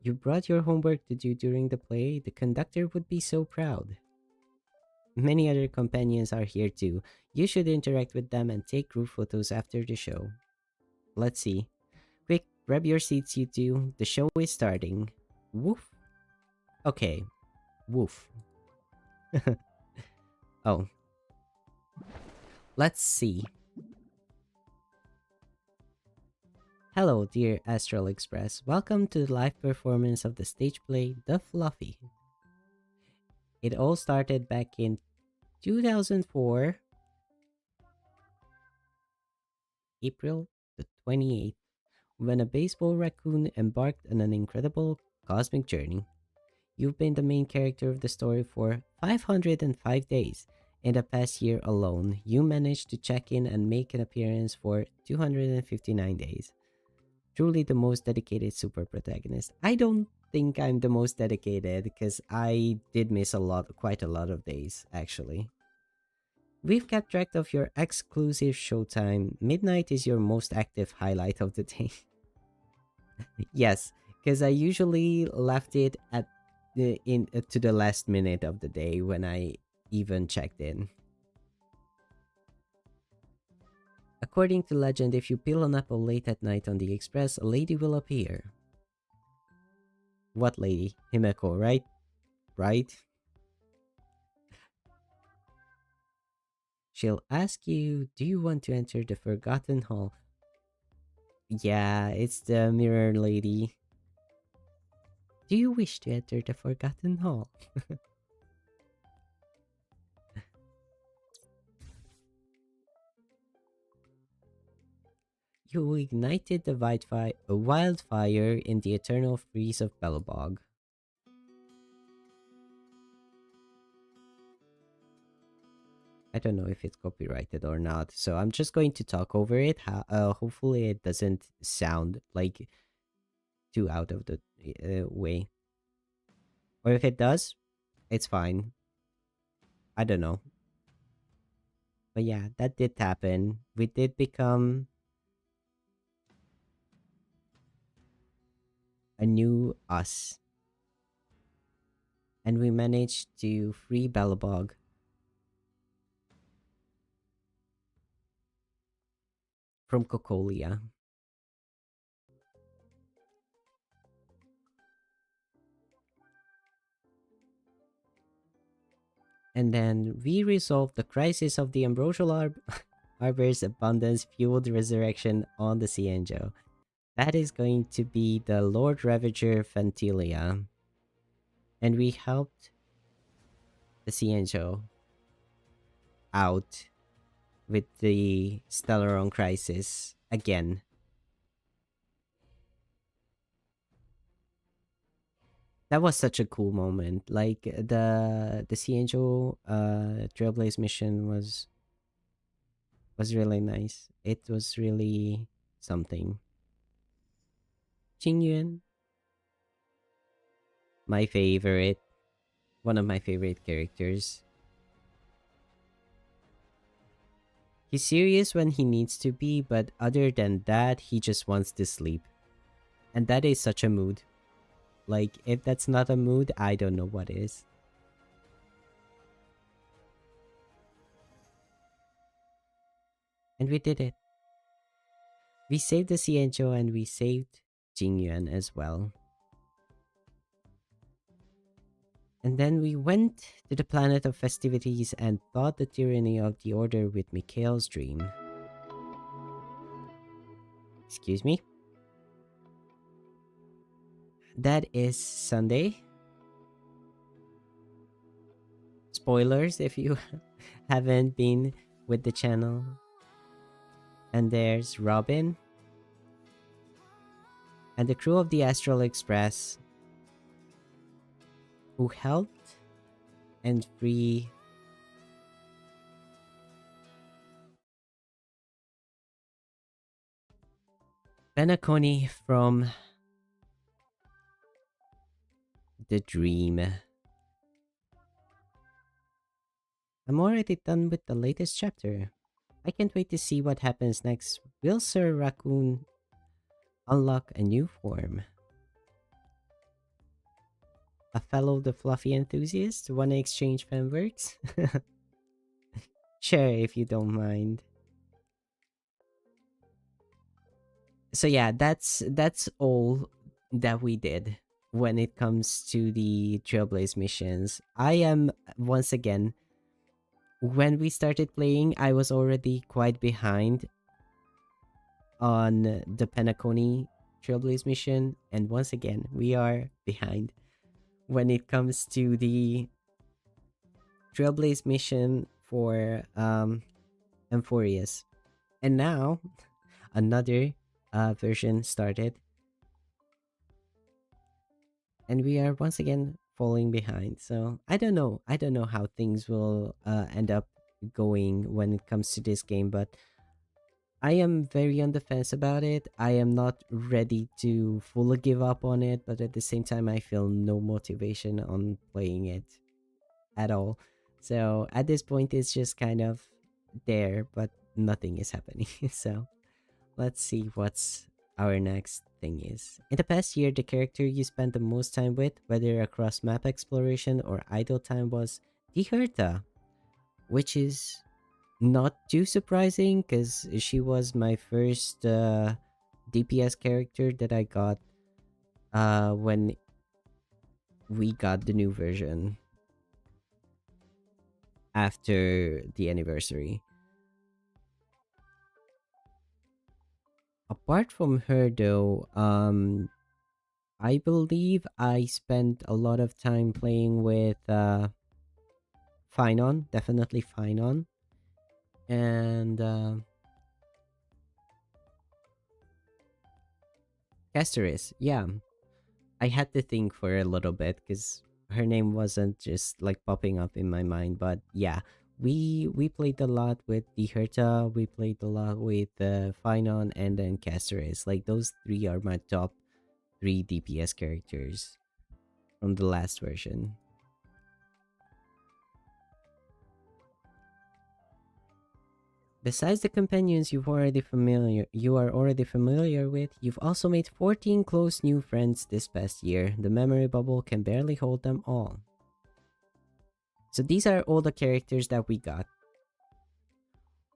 You brought your homework to do during the play, the conductor would be so proud. Many other companions are here too. You should interact with them and take group photos after the show. Let's see. Quick, grab your seats, you two. The show is starting. Woof. Okay, woof. Oh, let's see. Hello, dear Astral Express. Welcome to the live performance of the stage play The Fluffy. It all started back in 2004, April the 28th, when a baseball raccoon embarked on an incredible cosmic journey. You've been the main character of the story for 505 days. In the past year alone, you managed to check in and make an appearance for 259 days. Truly the most dedicated super protagonist. I don't think I'm the most dedicated because I did miss quite a lot of days, actually. We've kept track of your exclusive showtime. Midnight is your most active highlight of the day. Yes, because I usually left it at the in to the last minute of the day when I even checked in. According to legend, if you peel an apple late at night on the express, a lady will appear. What lady? Himeko, right? Right? She'll ask you, do you want to enter the Forgotten Hall? Yeah, it's the mirror lady. Do you wish to enter the Forgotten Hall? You ignited the wildfire in the eternal freeze of Belobog. I don't know if it's copyrighted or not, so I'm just going to talk over it. Hopefully, it doesn't sound like too out of the way. Or if it does, it's fine. I don't know. But yeah, that did happen. We did become a new us. And we managed to free Belobog from Cocolia. And then we resolved the crisis of the Ambrosial Arbor's abundance fueled resurrection on the Cienjo. That is going to be the Lord Ravager Fantilia. And we helped the Cienjo out with the Stellaron crisis again. That was such a cool moment. Like the Cienjo Trailblaze mission was really nice. It was really something. Jingyuan, my favorite, one of my favorite characters. He's serious when he needs to be, but other than that, he just wants to sleep. And that is such a mood. Like, if that's not a mood, I don't know what is. And we did it. We saved the Xianzhou and we saved Jingyuan as well. And then we went to the planet of festivities and thought the tyranny of the order with Mikhail's dream. Excuse me? That is Sunday. Spoilers if you haven't been with the channel. And there's Robin and the crew of the Astral Express who helped and free Benaconi from the dream. I'm already done with the latest chapter. I can't wait to see what happens next. Will Sir Raccoon unlock a new form? A fellow the fluffy enthusiast? Wanna exchange fanworks? Sure, if you don't mind. So yeah, that's all that we did when it comes to the Trailblaze missions. I am once again, when we started playing, I was already quite behind on the Penacony Trailblaze mission, and once again, we are behind when it comes to the Trailblaze mission for Amphorius. And now another version started, and we are once again falling behind. So I don't know. I don't know how things will end up going when it comes to this game, but I am very on the fence about it. I am not ready to fully give up on it, but at the same time, I feel no motivation on playing it at all. So at this point, it's just kind of there, but nothing is happening. So let's see what's our next thing is. In the past year, the character you spent the most time with, whether across map exploration or idle time, was Diherta, which is not too surprising because she was my first DPS character that I got when we got the new version after the anniversary. Apart from her though, I believe I spent a lot of time playing with Finon, definitely Finon, and Casteris. Yeah, I had to think for a little bit because her name wasn't just like popping up in my mind. But yeah, we played a lot with the Herta. We played a lot with Finon and then Casteris. Like those three are my top three DPS characters from the last version. Besides the companions you are already familiar with, you've also made 14 close new friends this past year. The memory bubble can barely hold them all. So these are all the characters that we got.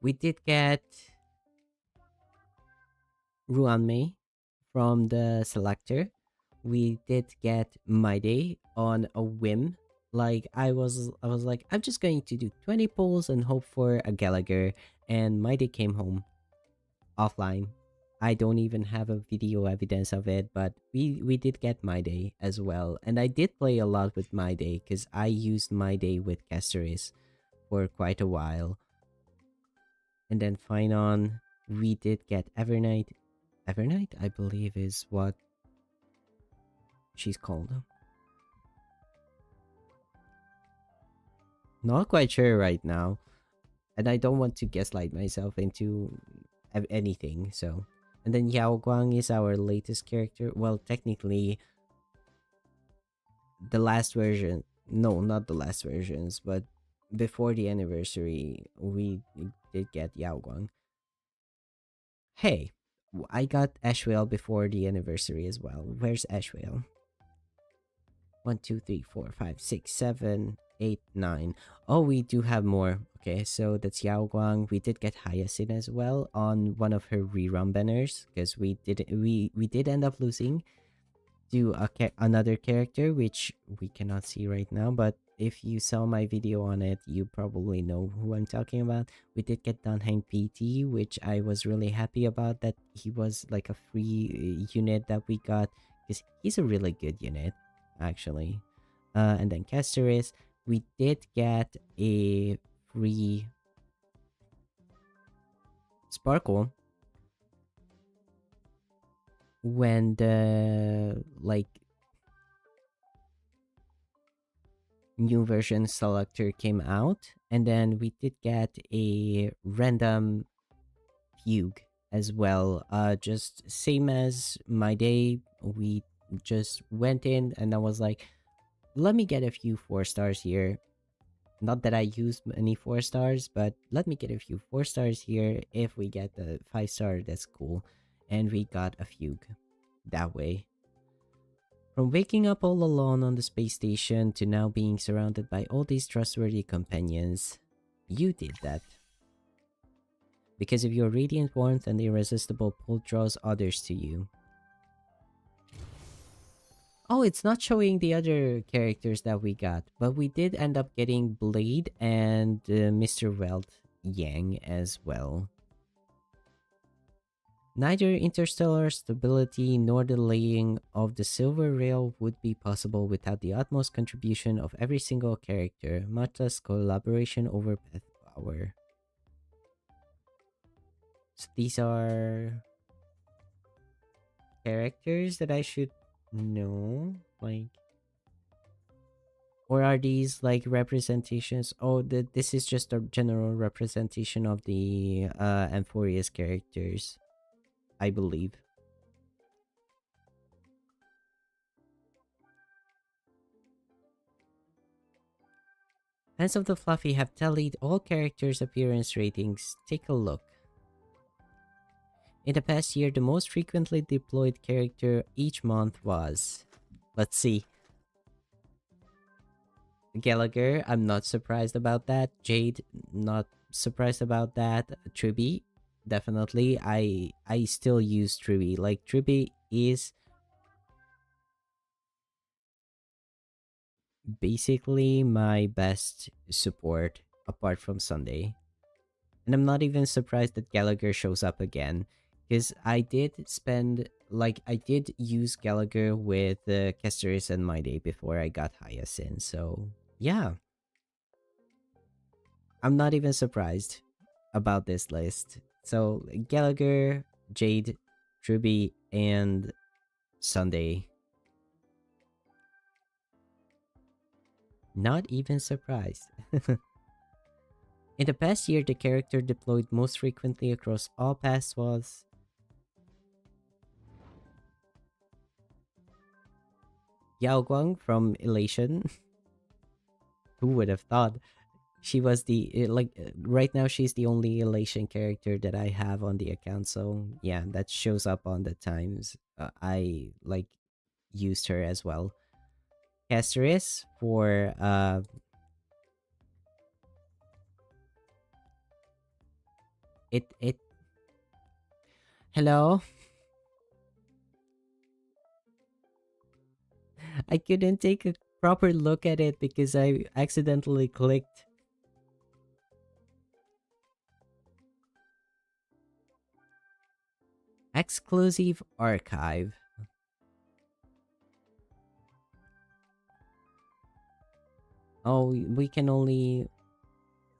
We did get Ruanmei from the selector. We did get My Day on a whim. Like I was like, I'm just going to do 20 pulls and hope for a Gallagher, and My Day came home offline. I don't even have a video evidence of it, but we did get My Day as well. And I did play a lot with My Day because I used My Day with Casteris for quite a while. And then Finon, we did get Evernight. Evernight, I believe, is what she's called. Not quite sure right now. And I don't want to gaslight myself into anything, so. And then Yao Guang is our latest character. Well, technically, the last version. No, not the last versions, but before the anniversary, we did get Yao Guang. Hey, I got Ashwell before the anniversary as well. Where's Ashwell? One, two, three, four, five, six, seven, eight, nine. Oh, we do have more. Okay, so that's Yao Guang. We did get Hyacinth as well on one of her rerun banners because we did end up losing to another character which we cannot see right now, but if you saw my video on it you probably know who I'm talking about. We did get Dunhang PT, which I was really happy about, that he was like a free unit that we got because he's a really good unit actually. And then Casteris, we did get a free Sparkle when the like new version selector came out, and then we did get a random fugue as well. Just same as my day, we just went in and I was like, let me get a few 4 stars here. Not that I use many 4 stars, but let me get a few 4 stars here. If we get the 5 star, that's cool. And we got a fugue that way. From waking up all alone on the space station to now being surrounded by all these trustworthy companions, you did that. Because of your radiant warmth and irresistible pull draws others to you. Oh, it's not showing the other characters that we got, but we did end up getting Blade and Mr. Welt Yang as well. Neither interstellar stability nor the laying of the silver rail would be possible without the utmost contribution of every single character, much less collaboration over path power. So these are characters that I should know, like, or are these like representations? Oh, this is just a general representation of the Amphorius characters, I believe. Fans of the Fluffy have tallied all characters' appearance ratings. Take a look. In the past year, the most frequently deployed character each month was... Let's see. Gallagher, I'm not surprised about that. Jade, not surprised about that. Triby, definitely. I still use Triby. Like, Triby is basically my best support apart from Sunday. And I'm not even surprised that Gallagher shows up again. Because I did use Gallagher with Casteris and My Day before I got Hyacinth. So, yeah. I'm not even surprised about this list. So, Gallagher, Jade, Truby, and Sunday. Not even surprised. In the past year, the character deployed most frequently across all paths was... Yao Guang from Elation. Who would have thought? She was the right now she's the only Elation character that I have on the account, so yeah, that shows up on the times I like used her as well. Casteris for it hello. I couldn't take a proper look at it because I accidentally clicked. Exclusive archive. Oh, we can only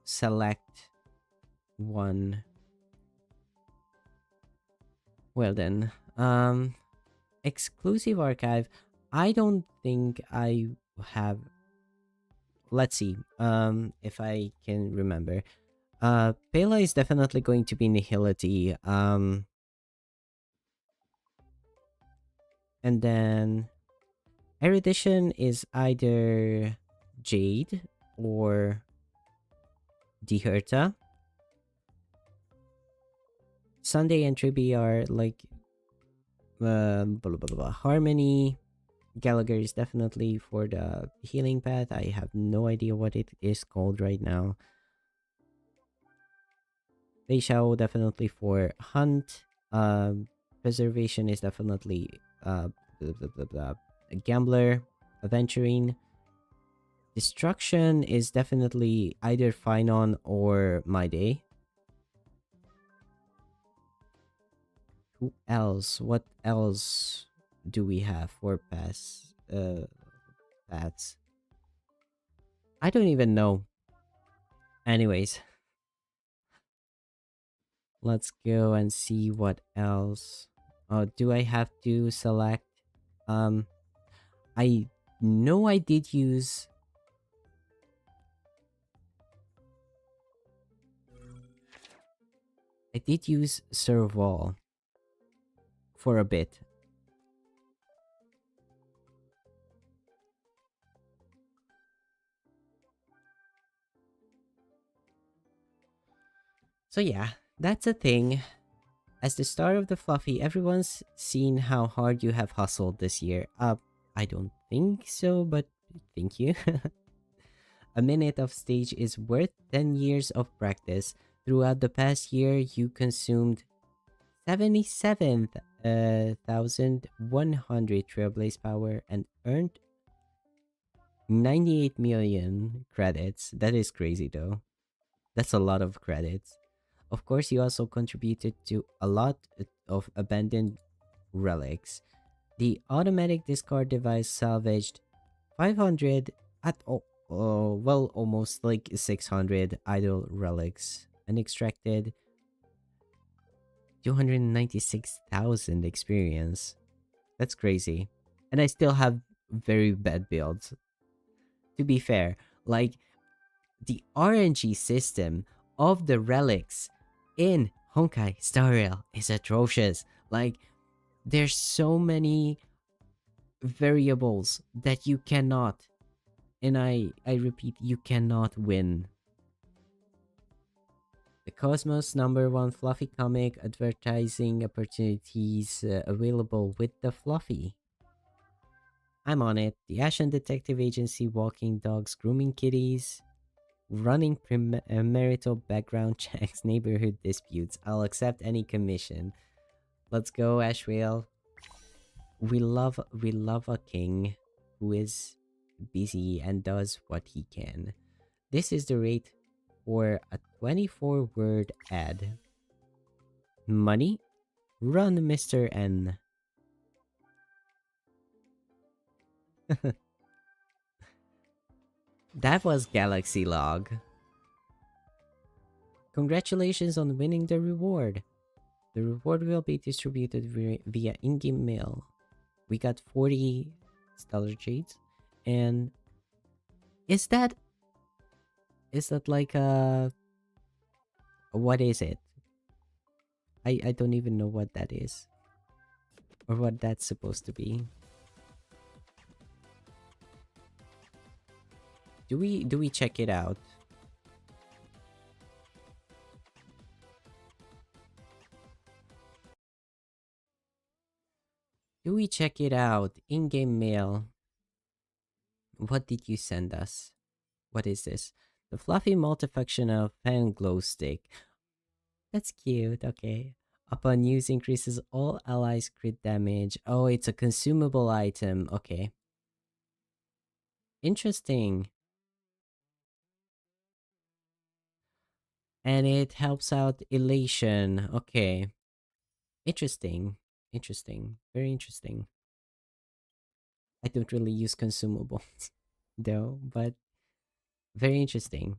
select one. Well then, exclusive archive. I don't think I have. Let's see. If I can remember. Pela is definitely going to be Nihility. And then Erudition is either Jade or Diherta. Sunday and Triby are like blah, blah, blah, blah. Harmony, Gallagher is definitely for the healing path. I have no idea what it is called right now. Fei Shao definitely for hunt. Preservation is definitely blah, blah, blah, blah. A gambler, aventuring. Destruction is definitely either Finon or My Day. Who else? What else do we have for paths? I don't even know. Anyways, let's go and see what else. Oh, do I have to select? Um, I know I did use. I did use Serval for a bit. So yeah, that's a thing. As the star of the Fluffy, everyone's seen how hard you have hustled this year. I don't think so, but thank you. A minute of stage is worth 10 years of practice. Throughout the past year, you consumed 77,100 Trailblaze power and earned 98 million credits. That is crazy though. That's a lot of credits. Of course, you also contributed to a lot of abandoned relics. The automatic discard device salvaged 500 well, almost like 600 idle relics and extracted 296,000 experience. That's crazy. And I still have very bad builds. To be fair, like the RNG system of the relics in Honkai Star Rail is atrocious. Like there's so many variables that you cannot, and I repeat, you cannot win. The Cosmos #1 Fluffy comic advertising opportunities available with the Fluffy. I'm on it. The Ashen Detective Agency, walking dogs, grooming kitties, running marital background checks, neighborhood disputes. I'll accept any commission. Let's go, Ashrael. We love a king who is busy and does what he can. This is the rate for a 24-word ad. Money? Run, Mr. N. That was Galaxy Log. Congratulations on winning the reward. The reward will be distributed via in-game mail. We got 40 stellar jades. And is that like a what is it? I don't even know what that is or what that's supposed to be. Do we check it out? Do we check it out? In-game mail. What did you send us? What is this? The fluffy multifunctional fan glow stick. That's cute. Okay. Upon use, increases all allies crit damage. Oh, it's a consumable item. Okay. Interesting. And it helps out elation. Okay. Interesting. Interesting. Very interesting. I don't really use consumables though, but very interesting.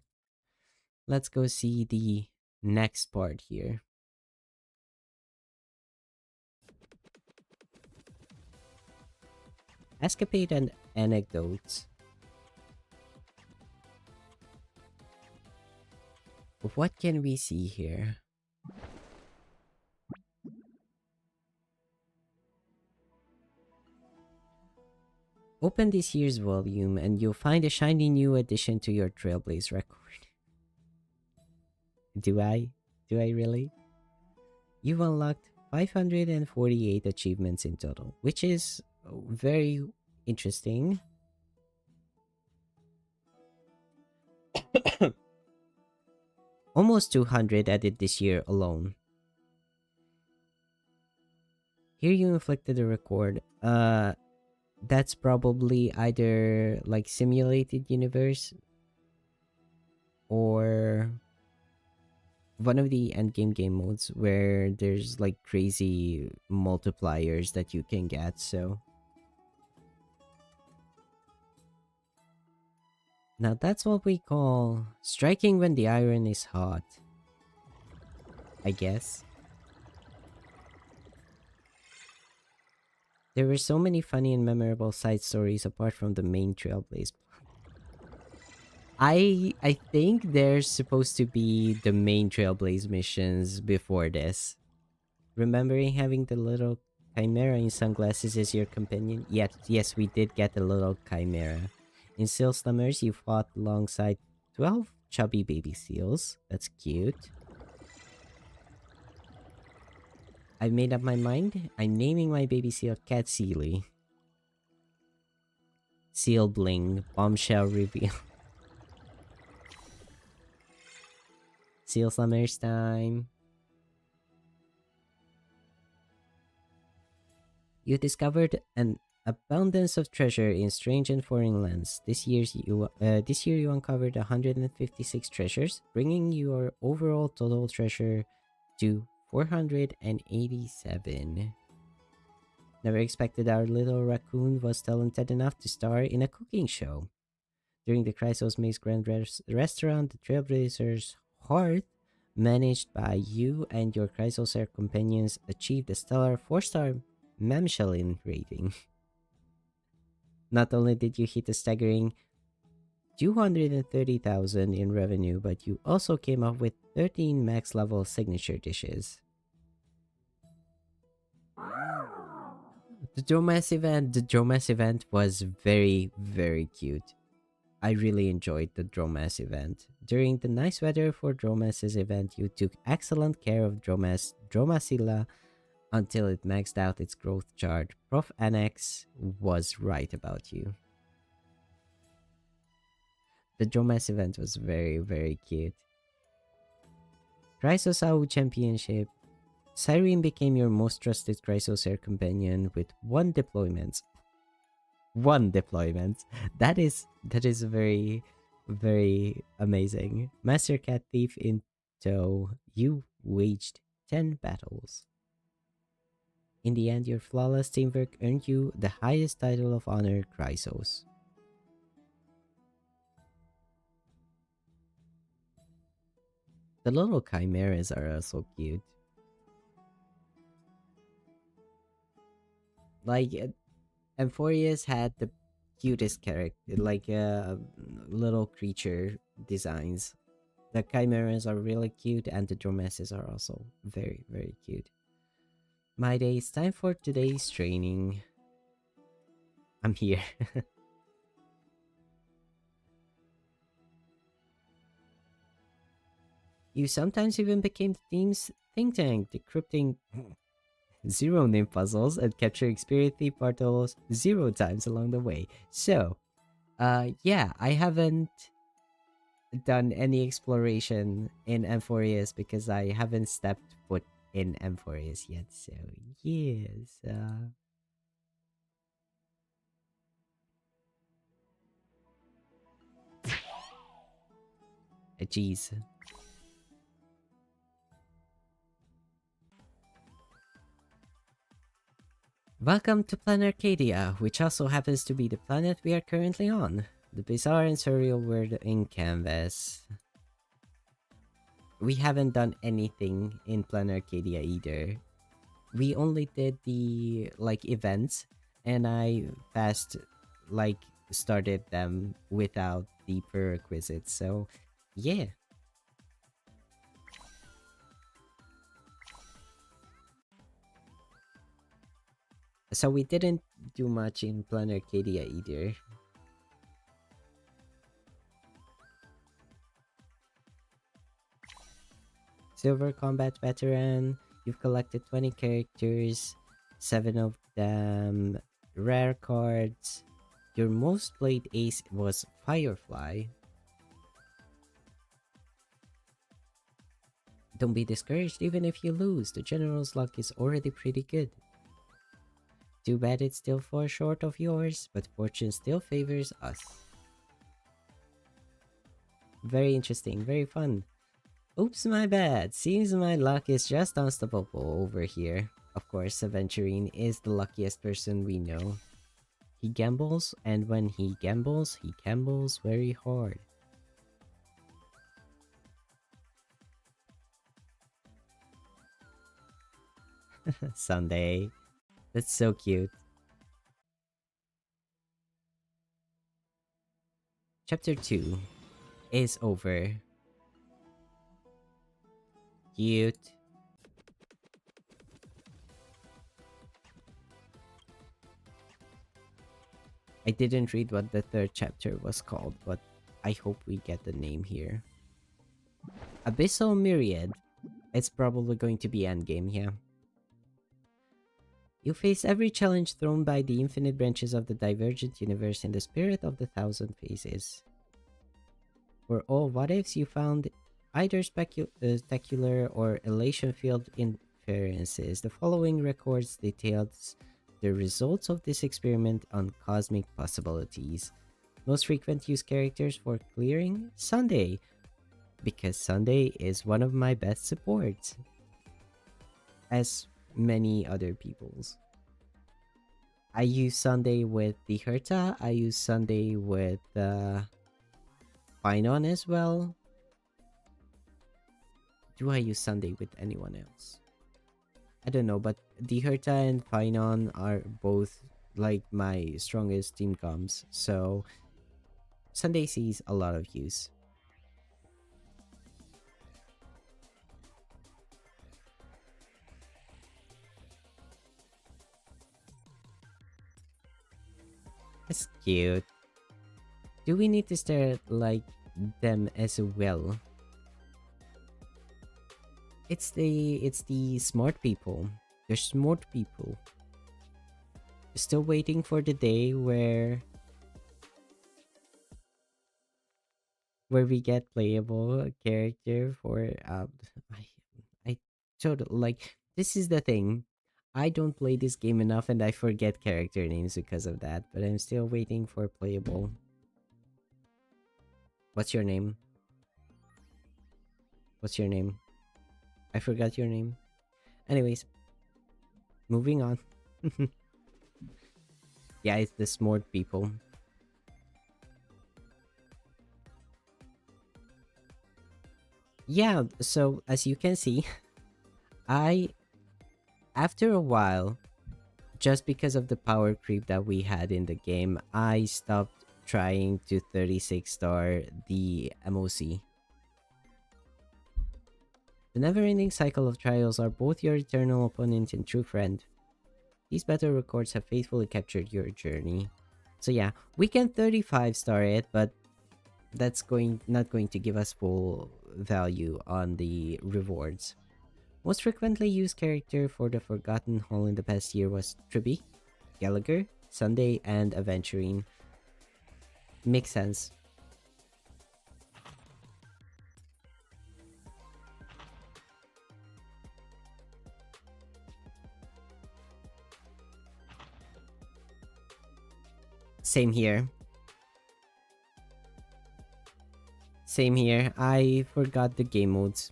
Let's go see the next part here. Escapade and anecdotes. What can we see here? Open this year's volume and you'll find a shiny new addition to your Trailblaze record. Do I? Do I really? You've unlocked 548 achievements in total, which is very Interesting. Almost 200 added this year alone. Here you inflicted a record. That's probably either like simulated universe or one of the endgame game modes where there's like crazy multipliers that you can get. So now that's what we call striking when the iron is hot, I guess. There were so many funny and memorable side stories apart from the main Trailblaze. I think there's supposed to be the main Trailblaze missions before this. Remembering having the little chimera in sunglasses as your companion? Yes, we did get a little chimera. In Seal Slummers, you fought alongside 12 chubby baby seals. That's cute. I've made up my mind. I'm naming my baby seal Cat Sealy. Seal Bling. Bombshell reveal. Seal Slummers time. You discovered an abundance of treasure in strange and foreign lands. This year you uncovered 156 treasures, bringing your overall total treasure to 487. Never expected our little raccoon was talented enough to star in a cooking show. During the Chrysos Maze Grand Restaurant, the Trailblazers' Hearth, managed by you and your Chrysos Air companions, achieved a stellar 4-star Michelin rating. Not only did you hit a staggering 230,000 in revenue, but you also came up with 13 max level signature dishes. The Dromass event was very, very cute. I really enjoyed the Dromass event. During the nice weather for Dromass's event, you took excellent care of Dromassilla until it maxed out its growth chart. Prof. Annex was right about you. The Dromass event was very, very cute. Chrysosau Championship. Cyrene became your most trusted Chrysosaur companion with 1 deployment. 1 deployment. That is very, very amazing. Master Cat Thief in tow. You waged 10 battles. In the end, your flawless teamwork earned you the highest title of honor, Chrysos. The little chimeras are also cute. Like, Amphorius had the cutest character, like little creature designs. The chimeras are really cute, and the Dromasses are also very, very cute. My day, it's time for today's training. I'm here. You sometimes even became the team's think tank, decrypting 0 name puzzles and capturing Spirit Thief portals 0 times along the way. So, yeah, I haven't done any exploration in Amphorius because I haven't stepped foot in Amphorius yet. So, yes. Jeez. Welcome to Planet Arcadia, which also happens to be the planet we are currently on. The bizarre and surreal world in Canvas. We haven't done anything in Planet Arcadia either. We only did the like events, and I started them without the prerequisites. So, yeah. So we didn't do much in Planet Arcadia either. Silver Combat Veteran. You've collected 20 characters, 7 of them rare cards. Your most played ace was Firefly. Don't be discouraged even if you lose. The general's luck is already pretty good. Too bad it's still far short of yours, but fortune still favors us. Very interesting, very fun. Oops, my bad. Seems my luck is just unstoppable over here. Of course, Aventurine is the luckiest person we know. He gambles, and when he gambles very hard. Sunday. That's so cute. Chapter 2 is over. Cute. I didn't read what the third chapter was called, but I hope we get the name here. Abyssal Myriad. It's probably going to be endgame, yeah. You face every challenge thrown by the infinite branches of the divergent universe in the spirit of the thousand faces. For all what ifs, you found either spectacular or elation-filled inferences. The following records details the results of this experiment on cosmic possibilities. Most frequent use characters for clearing? Sunday, because Sunday is one of my best supports, as many other people's. I use Sunday with the Herta, I use Sunday with Finon as well. Do I use Sunday with anyone else? I don't know, but the Herta and Finon are both like my strongest team comps, so Sunday sees a lot of use. That's cute. Do we need to stare at like them as well? It's the smart people. They're smart people. Still waiting for the day where we get playable character for I totally like, this is the thing. I don't play this game enough and I forget character names because of that, but I'm still waiting for playable. What's your name? What's your name? I forgot your name. Anyways, moving on. Yeah, it's the smart people. Yeah, so as you can see, I, after a while, just because of the power creep that we had in the game, I stopped trying to 36 star the MOC. The never-ending cycle of trials are both your eternal opponent and true friend. These battle records have faithfully captured your journey. So yeah, we can 35 star it, but that's not going to give us full value on the rewards. Most frequently used character for the Forgotten Hall in the past year was Tribby, Gallagher, Sunday, and Aventurine. Makes sense. Same here. Same here. I forgot the game mode's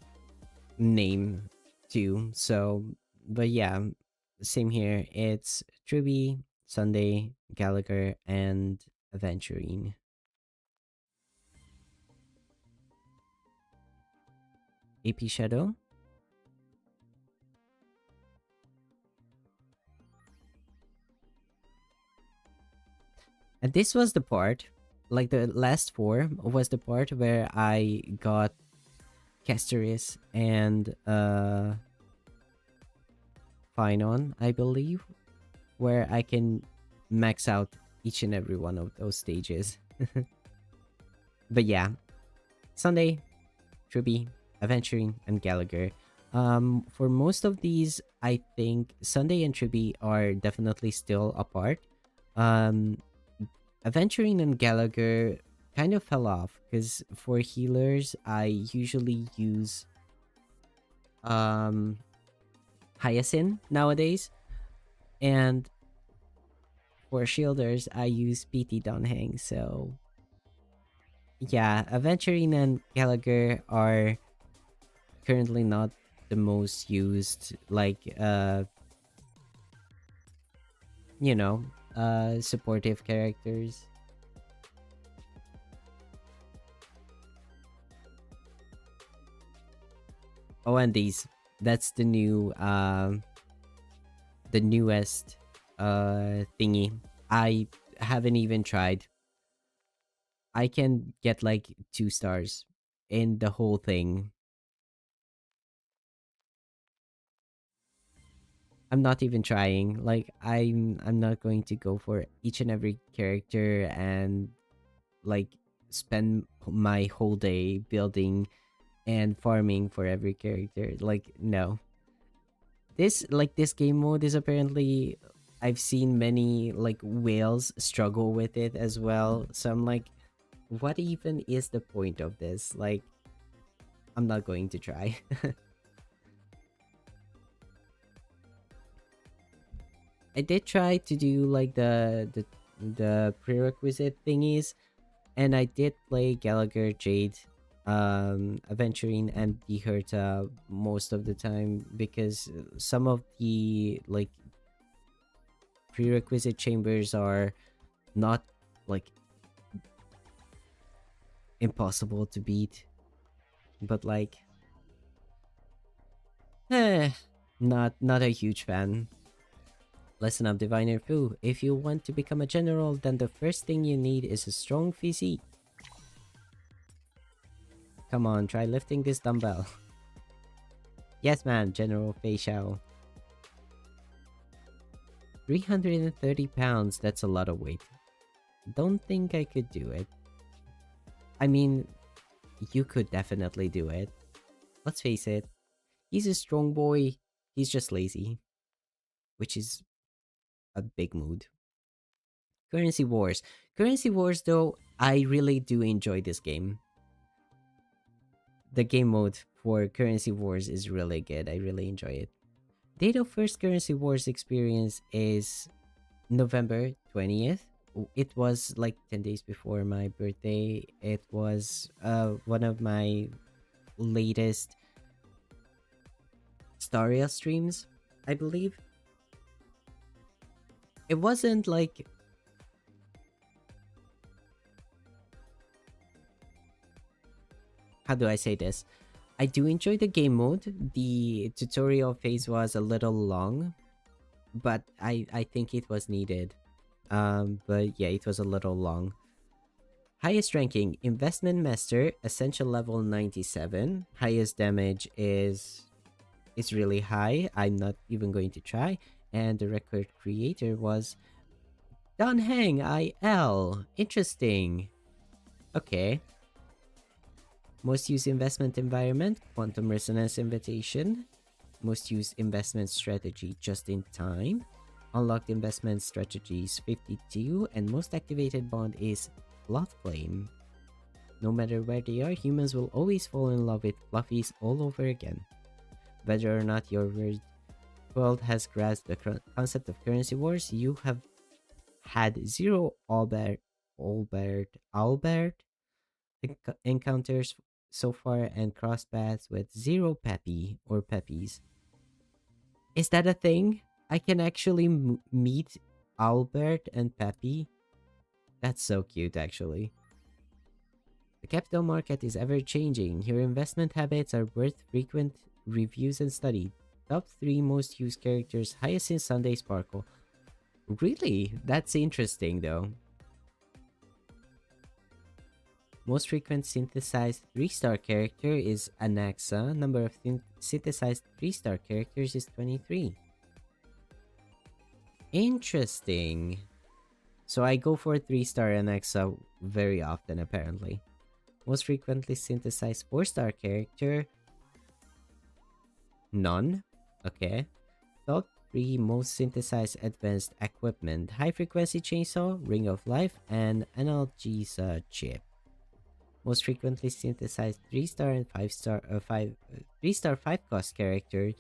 name too. So, but yeah, same here. It's Tribby, Sunday, Gallagher, and Aventurine. AP Shadow. And this was the part, like the last four was the part where I got Castoris and Finon, I believe, where I can max out each and every one of those stages. But yeah, Sunday, Tribby, Aventurine, and Gallagher. For most of these, I think Sunday and Tribby are definitely still apart. Um, Aventurine and Gallagher kind of fell off because for healers I usually use um Hyacinth nowadays, and for shielders I use PT Donhang. So yeah, Aventurine and Gallagher are currently not the most used, like you know, supportive characters. Oh, and these, that's the newest thingy. I haven't even tried. I can get like 2 stars in the whole thing. I'm not even trying. Like I'm not going to go for each and every character and like spend my whole day building and farming for every character. Like no. This game mode is apparently, I've seen many like whales struggle with it as well. So I'm like, what even is the point of this? Like, I'm not going to try. I did try to do like the prerequisite thingies, and I did play Gallagher, Jade, Aventurine, and Beherta most of the time because some of the like prerequisite chambers are not like impossible to beat, but like, eh, not a huge fan. Listen up, Diviner Fu. If you want to become a general, then the first thing you need is a strong physique. Come on, try lifting this dumbbell. Yes, man, General Fei Xiao. 330 pounds, that's a lot of weight. Don't think I could do it. I mean, you could definitely do it. Let's face it, he's a strong boy, he's just lazy, which is a big mood. Currency Wars. Currency Wars, though, I really do enjoy this game. The game mode for Currency Wars is really good. I really enjoy it. Date of first Currency Wars experience is November 20th. It was like 10 days before my birthday. It was one of my latest Staria streams, I believe. It wasn't like, how do I say this? I do enjoy the game mode. The tutorial phase was a little long, but I think it was needed. But yeah, it was a little long. Highest ranking, Investment Master, Essential level 97. Highest damage is really high. I'm not even going to try. And the record creator was Don Hang IL. Interesting. Okay. Most used investment environment, Quantum Resonance Invitation. Most used investment strategy, Just in Time. Unlocked investment strategies 52, and most activated bond is Blood Flame. No matter where they are, humans will always fall in love with fluffies all over again. Whether or not your world has grasped the concept of currency wars, you have had zero Albert encounters so far and crossed paths with zero Peppy or Peppies. Is that a thing? I can actually meet Albert and Peppy? That's so cute, actually. The capital market is ever changing. Your investment habits are worth frequent reviews and study. Top 3 most used characters, Hyacinth Sunday Sparkle. Really? That's interesting, though. Most frequent synthesized 3-star character is Anaxa. Number of synthesized 3-star characters is 23. Interesting. So I go for 3-star Anaxa very often, apparently. Most frequently synthesized 4-star character, none. Okay. Top 3 most synthesized advanced equipment: high frequency chainsaw, ring of life, and analgesia chip. Most frequently synthesized 3-star and 5-star 3-star 5 cost character,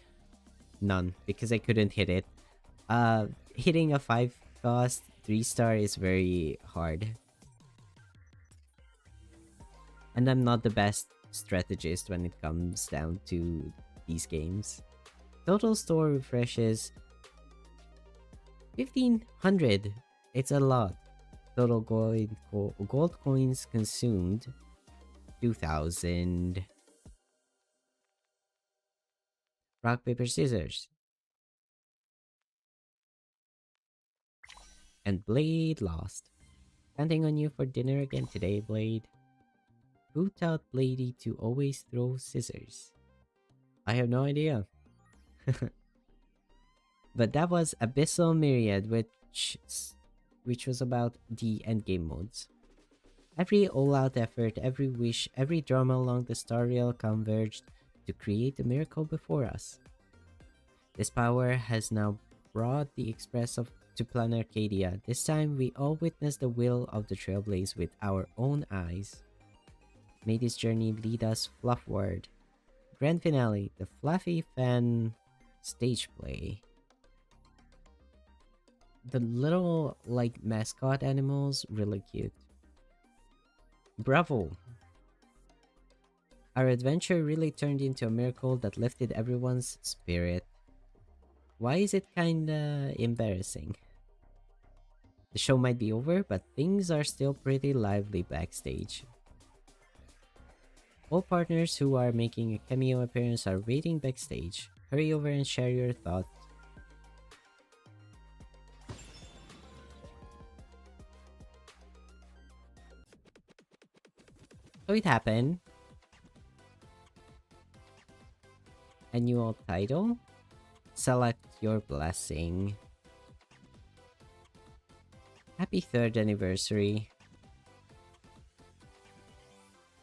none, because I couldn't hit it. Hitting a 5 cost 3-star is very hard. And I'm not the best strategist when it comes down to these games. Total store refreshes 1500. It's a lot. Total gold coins consumed 2000. Rock, paper, scissors. And Blade lost. Counting on you for dinner again today, Blade. Who taught Bladey to always throw scissors? I have no idea. But that was Abyssal Myriad, which was about the endgame modes. Every all-out effort, every wish, every drama along the star rail converged to create the miracle before us. This power has now brought the express to Plan Arcadia. This time we all witness the will of the Trailblaze with our own eyes. May this journey lead us fluffward. Grand finale, the Fluffy Fan stage play. The little, like, mascot animals, really cute. Bravo! Our adventure really turned into a miracle that lifted everyone's spirit. Why is it kinda embarrassing? The show might be over, but things are still pretty lively backstage. All partners who are making a cameo appearance are waiting backstage. Hurry over and share your thoughts. So it happened. Annual title? Select your blessing. Happy 3rd anniversary.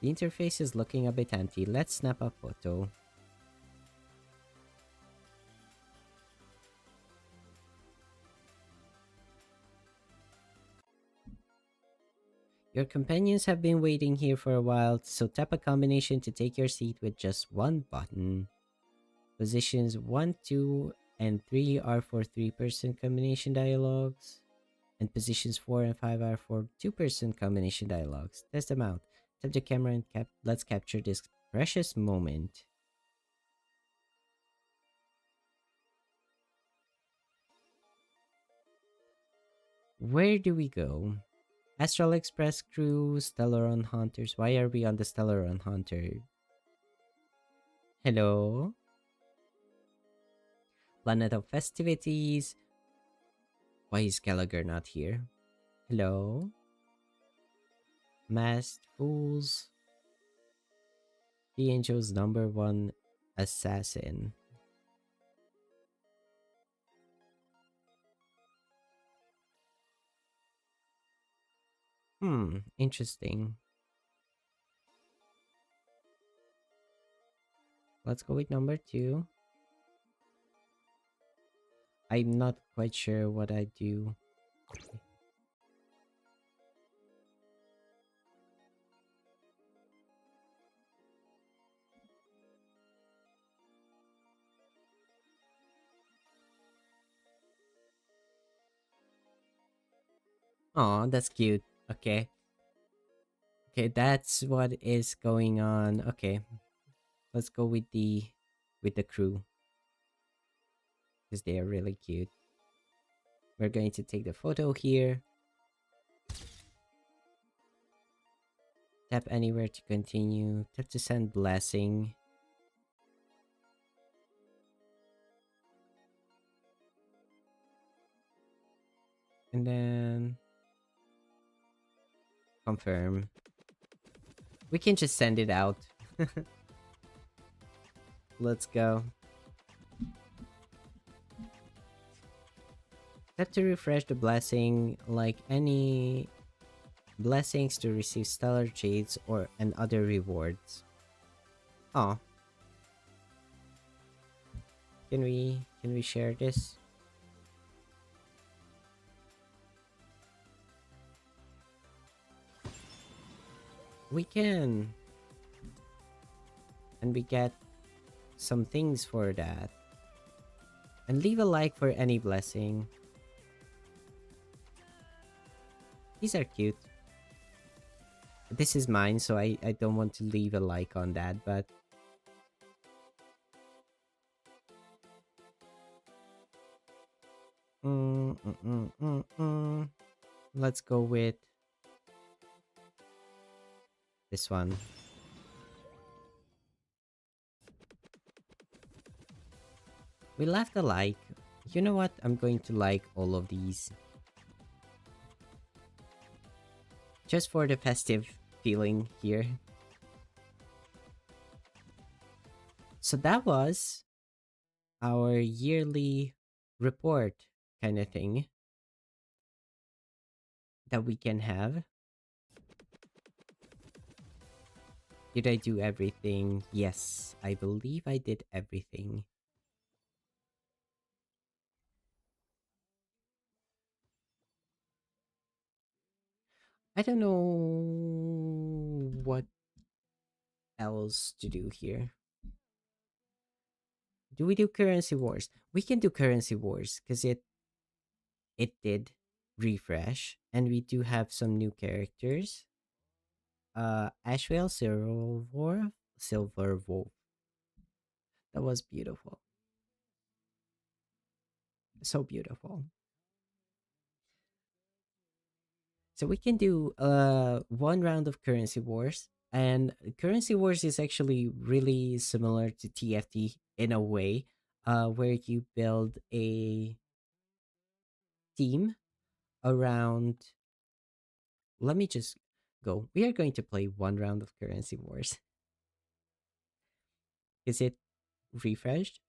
The interface is looking a bit empty. Let's snap a photo. Your companions have been waiting here for a while, so tap a combination to take your seat with just one button. Positions 1, 2, and 3 are for 3-person combination dialogues, and positions 4 and 5 are for 2-person combination dialogues. Test them out. Tap the camera and let's capture this precious moment. Where do we go? Astral Express crew, Stellaron Hunters. Why are we on the Stellaron Hunter? Hello? Planet of Festivities. Why is Gallagher not here? Hello? Masked Fools. The Angel's #1 assassin. Interesting. Let's go with number 2. I'm not quite sure what I do. Oh, that's cute. Okay. Okay, that's what is going on. Okay. Let's go with the crew. Because they are really cute. We're going to take the photo here. Tap anywhere to continue. Tap to send blessing. And then confirm. We can just send it out. Let's go. Tap to refresh the blessing, like any blessings to receive stellar jades or and other rewards. Oh. Can we share this? We can. And we get some things for that. And leave a like for any blessing. These are cute. This is mine, so I don't want to leave a like on that, but mm, mm, mm, mm, mm. Let's go with this one. We left a like. You know what? I'm going to like all of these just for the festive feeling here. So that was our yearly report kind of thing that we can have. Did I do everything? Yes, I believe I did everything. I don't know what else to do here. Do we do currency wars? We can do currency wars because it did refresh and we do have some new characters. Ashwell Silver Wolf. That was beautiful. So beautiful. So we can do one round of currency wars. And currency wars is actually really similar to TFT in a way, where you build a team around. Let me just go. We are going to play one round of currency wars. Is it refreshed?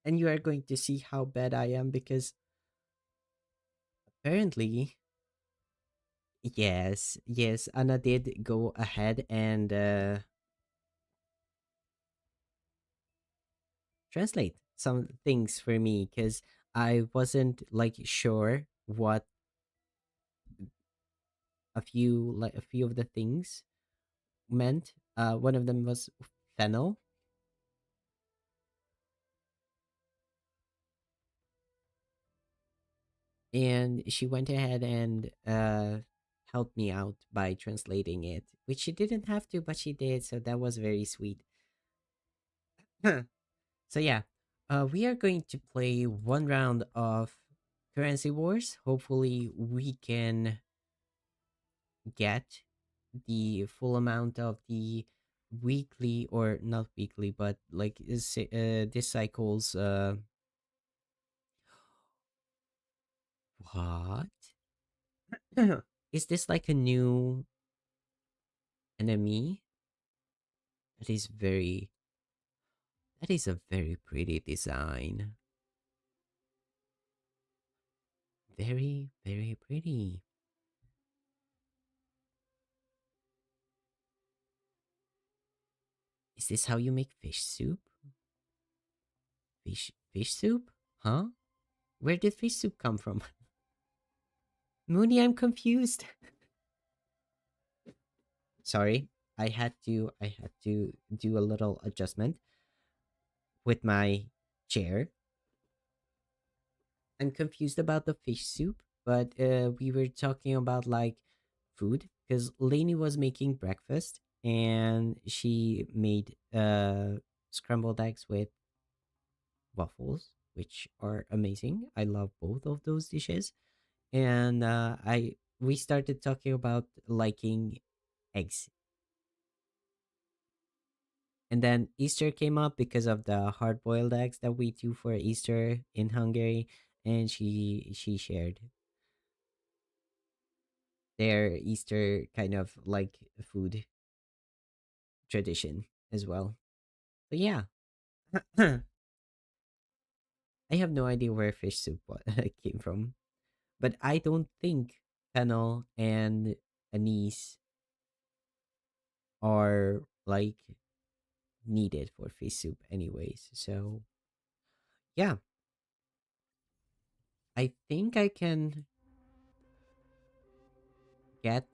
And you are going to see how bad I am because apparently, yes, Anna did go ahead and translate some things for me because I wasn't like sure what a few of the things meant. One of them was fennel, and she went ahead and helped me out by translating it, which she didn't have to, but she did, so that was very sweet. So yeah, we are going to play one round of currency wars. Hopefully, we can get the full amount of the weekly, or not weekly, but like this cycle's what? Is this like a new enemy? That is very that is a very pretty design. Very, very pretty. Is this how you make fish soup? Fish soup? Huh? Where did fish soup come from? Mooney, I'm confused. Sorry. I had to do a little adjustment with my chair. I'm confused about the fish soup, but we were talking about like food because Lainey was making breakfast and she made scrambled eggs with waffles, which are amazing. I love both of those dishes. And I we started talking about liking eggs. And then Easter came up because of the hard boiled eggs that we do for Easter in Hungary, and she shared their Easter kind of like food tradition as well. So yeah, I have no idea where fish soup came from, but I don't think fennel and anise are like needed for fish soup anyways. So yeah, I think I can get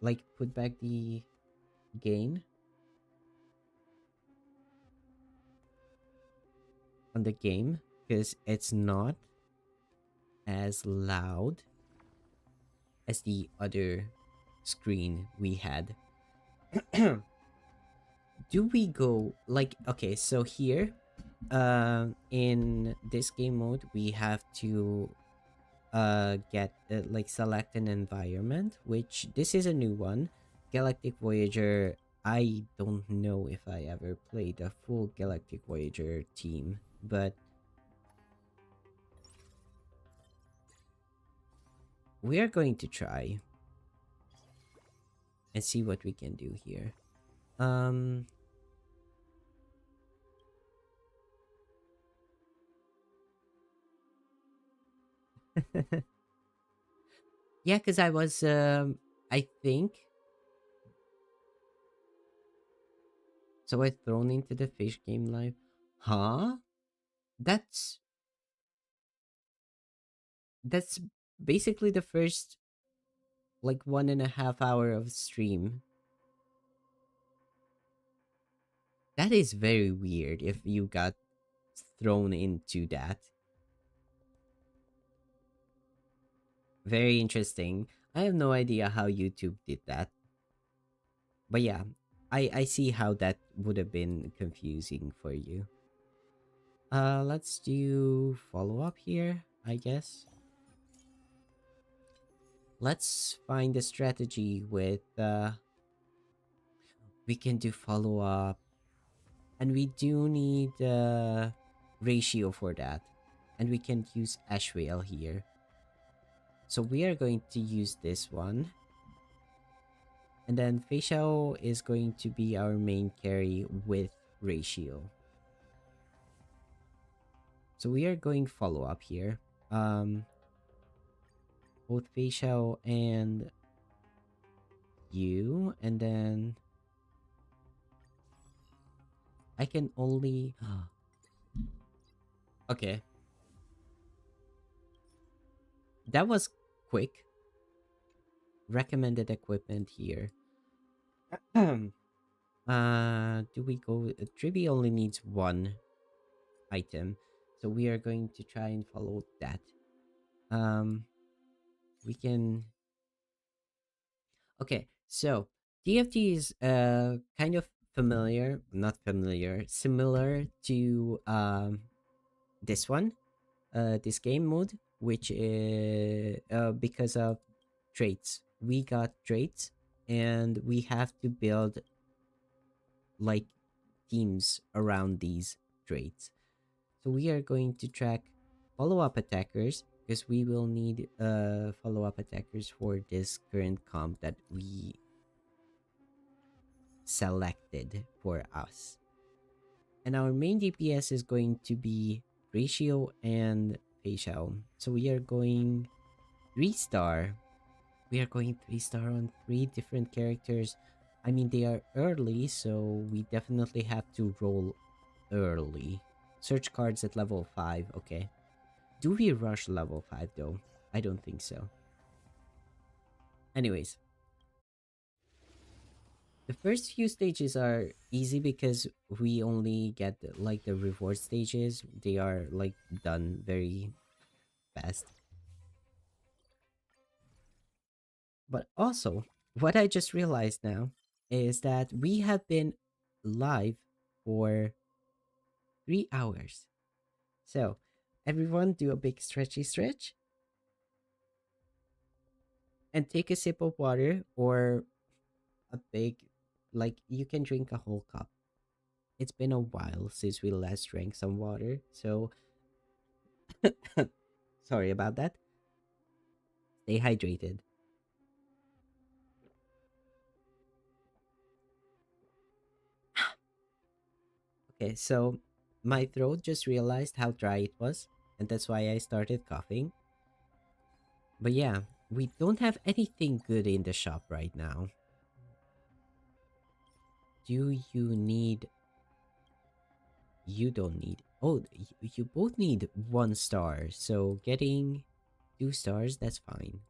like put back the gain on the game because it's not as loud as the other screen we had. Do we go like, okay, so here in this game mode we have to get like select an environment, which this is a new one, Galactic Voyager. I don't know if I ever played a full Galactic Voyager team, but we are going to try and see what we can do here. um yeah, because I was I think so I thrown into the fish game live. Huh? That's that's basically the first like 1.5 hour of stream. That is very weird if you got thrown into that. Very interesting. I have no idea how YouTube did that. But yeah, I see how that would have been confusing for you. Let's do follow up here, I guess. Let's find a strategy with we can do follow up, and we do need ratio for that, and we can use Ashwale here. So we are going to use this one, and then Facial is going to be our main carry with ratio. So we are going follow up here. Both Facial and you, and then I can only okay. That was quick. Recommended equipment here. Do we go? Trivi only needs one item, so we are going to try and follow that. We can. Okay, so DFT is kind of familiar, not familiar, similar to this one, this game mode, which is because of traits. We got traits, and we have to build like teams around these traits. So we are going to track follow-up attackers because we will need follow-up attackers for this current comp that we selected for us. And our main DPS is going to be ratio and facial. So we are going 3-star. We are going 3-star on 3 different characters. I mean, they are early, so we definitely have to roll early. Search cards at level 5, okay. Do we rush level 5 though? I don't think so. Anyways, the first few stages are easy because we only get like the reward stages. They are like done very fast. But also, what I just realized now is that we have been live for 3 hours. So, everyone do a big stretchy stretch and take a sip of water, or a big, like, you can drink a whole cup. It's been a while since we last drank some water, so sorry about that. Stay hydrated. Okay, so my throat just realized how dry it was, and that's why I started coughing. But yeah, we don't have anything good in the shop right now. Do you need... You don't need... Oh, you both need 1 star, so getting 2 stars, that's fine.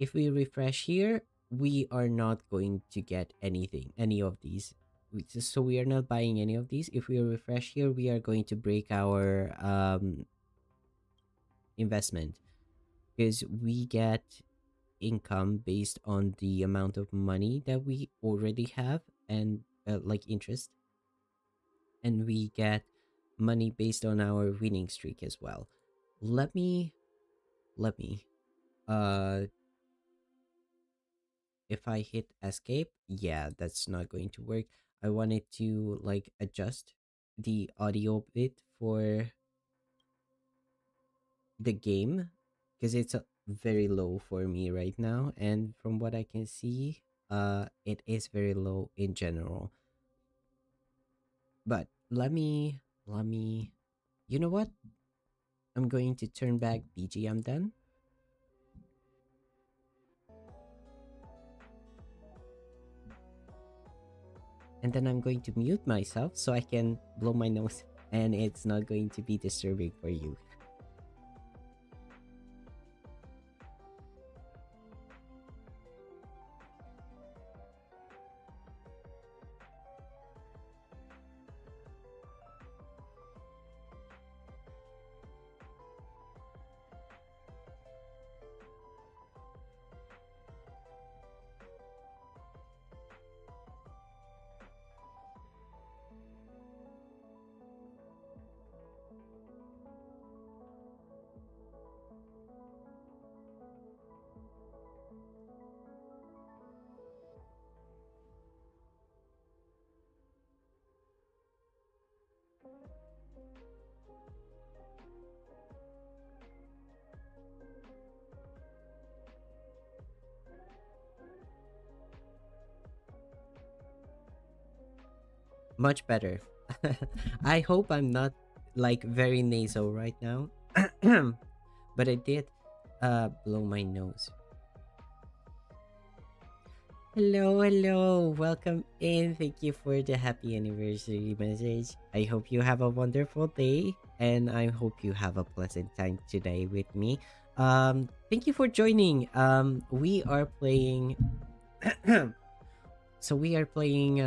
if we refresh here, we are not going to get anything, any of these. So we are not buying any of these. If we refresh here, we are going to break our investment, because we get income based on the amount of money that we already have, and like interest, and we get money based on our winning streak as well. Let me uh if I hit escape, yeah, that's not going to work. I wanted to like adjust the audio bit for the game, because it's very low for me right now, and from what I can see, it is very low in general. But let me you know what, I'm going to turn back BGM then, and then I'm going to mute myself so I can blow my nose and it's not going to be disturbing for you. Much better. I hope I'm not like very nasal right now. But I did blow my nose. Hello, hello. Welcome in. Thank you for the happy anniversary message. I hope you have a wonderful day and I hope you have a pleasant time today with me. Thank you for joining. We are playing so we are playing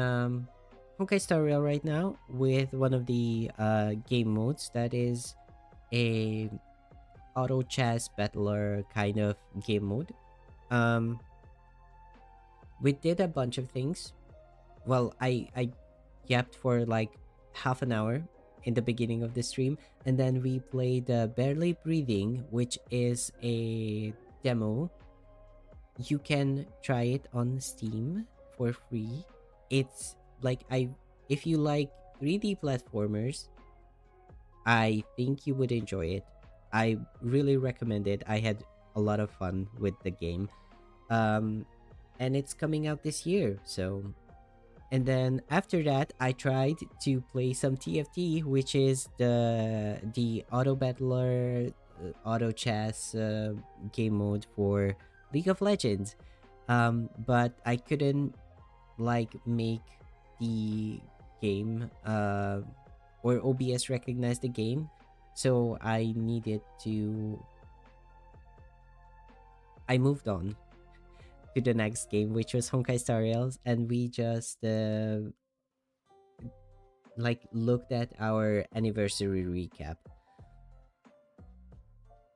Honkai Star Rail right now with one of the game modes that is a auto chess battler kind of game mode. Um, we did a bunch of things. Well, I yapped for like half an hour in the beginning of the stream, and then we played Barely Breathing, which is a demo. You can try it on Steam for free. It's like if you like 3D platformers, I think you would enjoy it. I really recommend it. I had a lot of fun with the game. Um and it's coming out this year. So, and then after that, I tried to play some TFT, which is the auto battler, auto chess game mode for League of Legends. But I couldn't like make the game or OBS recognize the game, so I moved on to the next game, which was Honkai Star Rails, and we just like looked at our anniversary recap,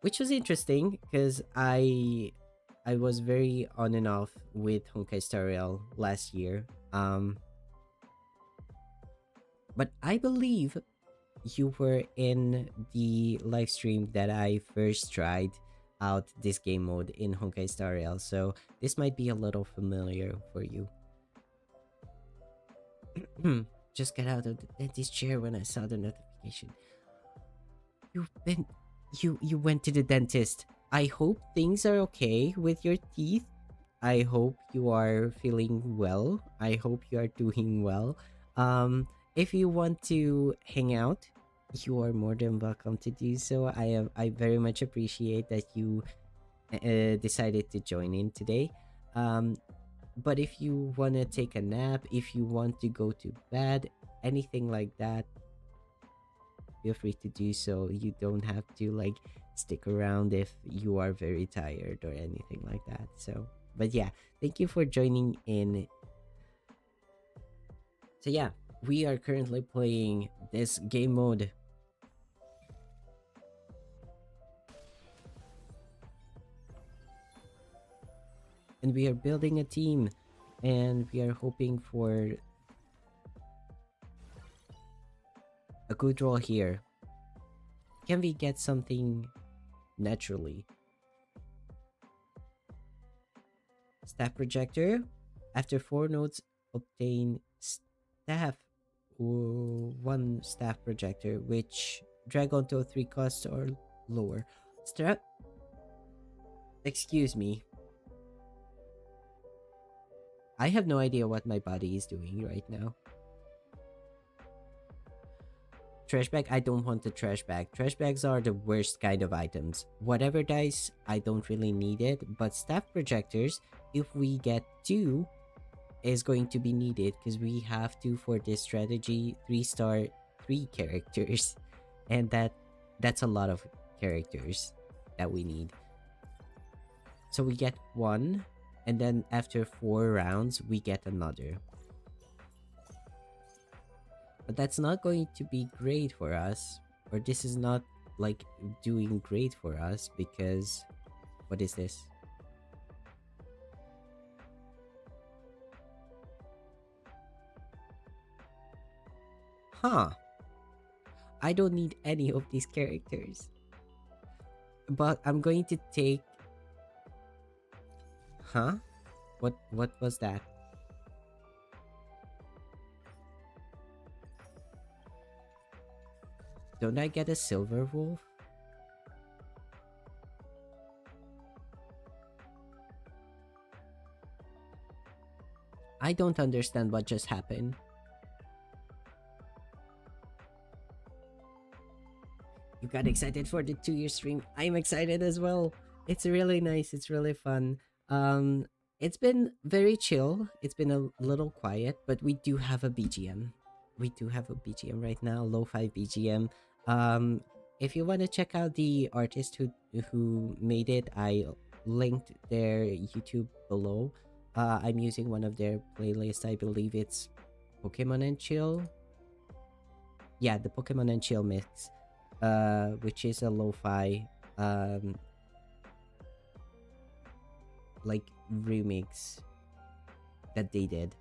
which was interesting because I was very on and off with Honkai Star Rail last year. But I believe you were in the live stream that I first tried out this game mode in Honkai Star Rail, so this might be a little familiar for you. Just got out of the dentist chair when I saw the notification. You've been you went to the dentist. I hope things are okay with your teeth. I hope you are feeling well. I hope you are doing well. If you want to hang out, you are more than welcome to do so. I very much appreciate that you decided to join in today. But if you want to take a nap, if you want to go to bed, anything like that, feel free to do so. You don't have to like stick around if you are very tired or anything like that. So, but yeah, thank you for joining in. So yeah, we are currently playing this game mode. And we are building a team, and we are hoping for a good roll here. Can we get something naturally? Staff projector. After 4 nodes, obtain staff. One staff projector, which drag onto 3 costs or lower. Strap. Excuse me. I have no idea what my body is doing right now. Trash bag, I don't want the trash bag. Trash bags are the worst kind of items. Whatever dice, I don't really need it. But staff projectors, if we get 2, is going to be needed because we have to, for this strategy, 3-star 3 characters. And that's a lot of characters that we need. So we get 1, and then after 4 rounds, we get another. But that's not going to be great for us, or this is not like doing great for us because what is this? Huh. I don't need any of these characters. But I'm going to take... Huh? What was that? Don't I get a silver wolf? I don't understand what just happened. You got excited for the 2-year stream. I'm excited as well. It's really nice. It's really fun. It's been very chill. It's been a little quiet, but we do have a BGM. We do have a BGM right now, lo-fi BGM. If you want to check out the artist who made it, I linked their YouTube below. I'm using one of their playlists. I believe it's Pokemon and Chill. Yeah, the Pokemon and Chill mix, which is a lo-fi like remix that they did.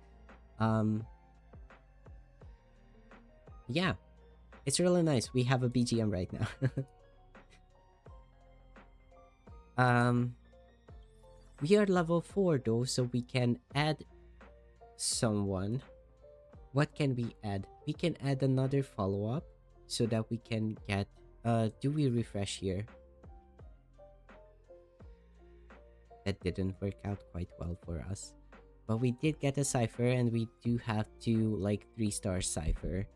Yeah, it's really nice. We have a BGM right now. We are level 4 though, so we can add someone. What can we add? We can add another follow-up so that we can get... do we refresh here? That didn't work out quite well for us. But we did get a cipher, and we do have to like 3-star cipher.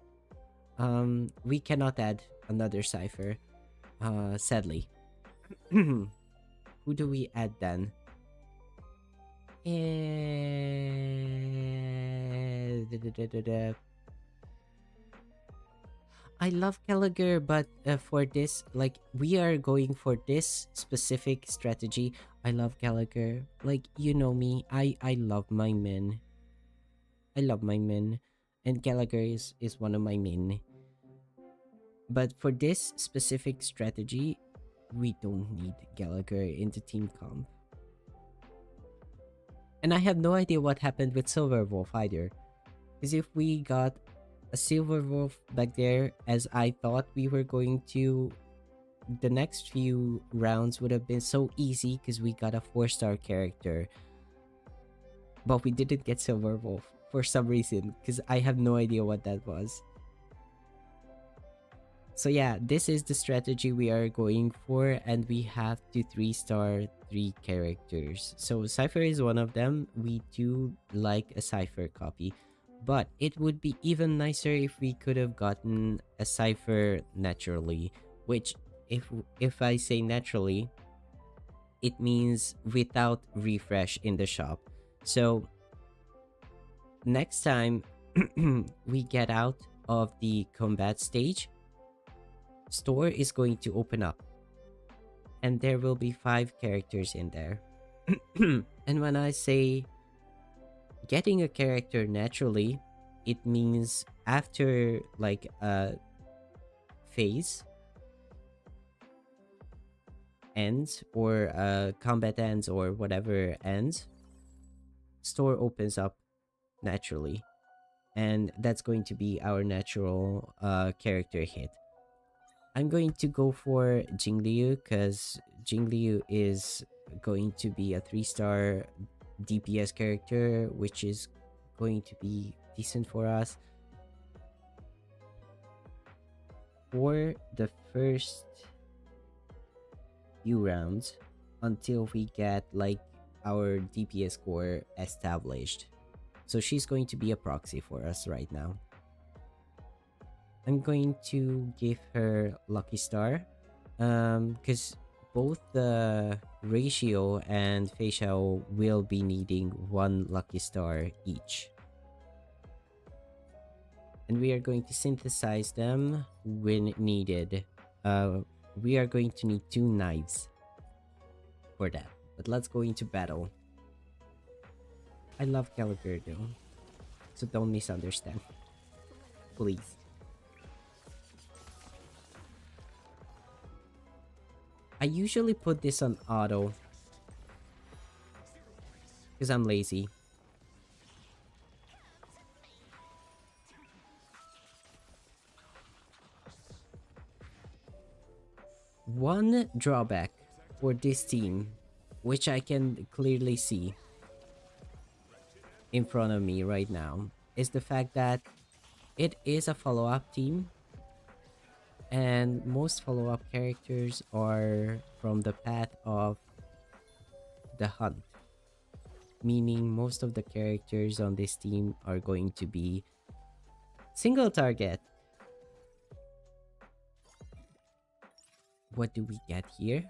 We cannot add another cipher, sadly. Who do we add then? I love Gallagher, but for this, like, we are going for this specific strategy. I love Gallagher. Like, you know me, I love my men. I love my men, and Gallagher is one of my men. But for this specific strategy, we don't need Gallagher in the team comp. And I have no idea what happened with Silver Wolf either. Because if we got a Silver Wolf back there, as I thought we were going to, the next few rounds would have been so easy because we got a 4-star character. But we didn't get Silver Wolf for some reason, because I have no idea what that was. So yeah, this is the strategy we are going for, and we have to 3-star 3 characters. So Cypher is one of them. We do like a Cypher copy, but it would be even nicer if we could have gotten a Cypher naturally, which if I say naturally, it means without refresh in the shop. So next time we get out of the combat stage, store is going to open up, and there will be 5 characters in there. And when I say getting a character naturally, it means after like a phase ends, or combat ends, or whatever ends, store opens up naturally, and that's going to be our natural character hit. I'm going to go for Jingliu because Jingliu is going to be a 3-star DPS character, which is going to be decent for us. For the first few rounds, until we get like our DPS score established. So she's going to be a proxy for us right now. I'm going to give her Lucky Star, because both the Ratio and Fei Xiao will be needing 1 Lucky Star each. And we are going to synthesize them when needed. We are going to need 2 knives for that. But let's go into battle. I love Caliber though, so don't misunderstand, please. I usually put this on auto because I'm lazy. One drawback for this team, which I can clearly see in front of me right now, is the fact that it is a follow-up team, and most follow-up characters are from the path of the hunt, meaning most of the characters on this team are going to be single target. What do we get here?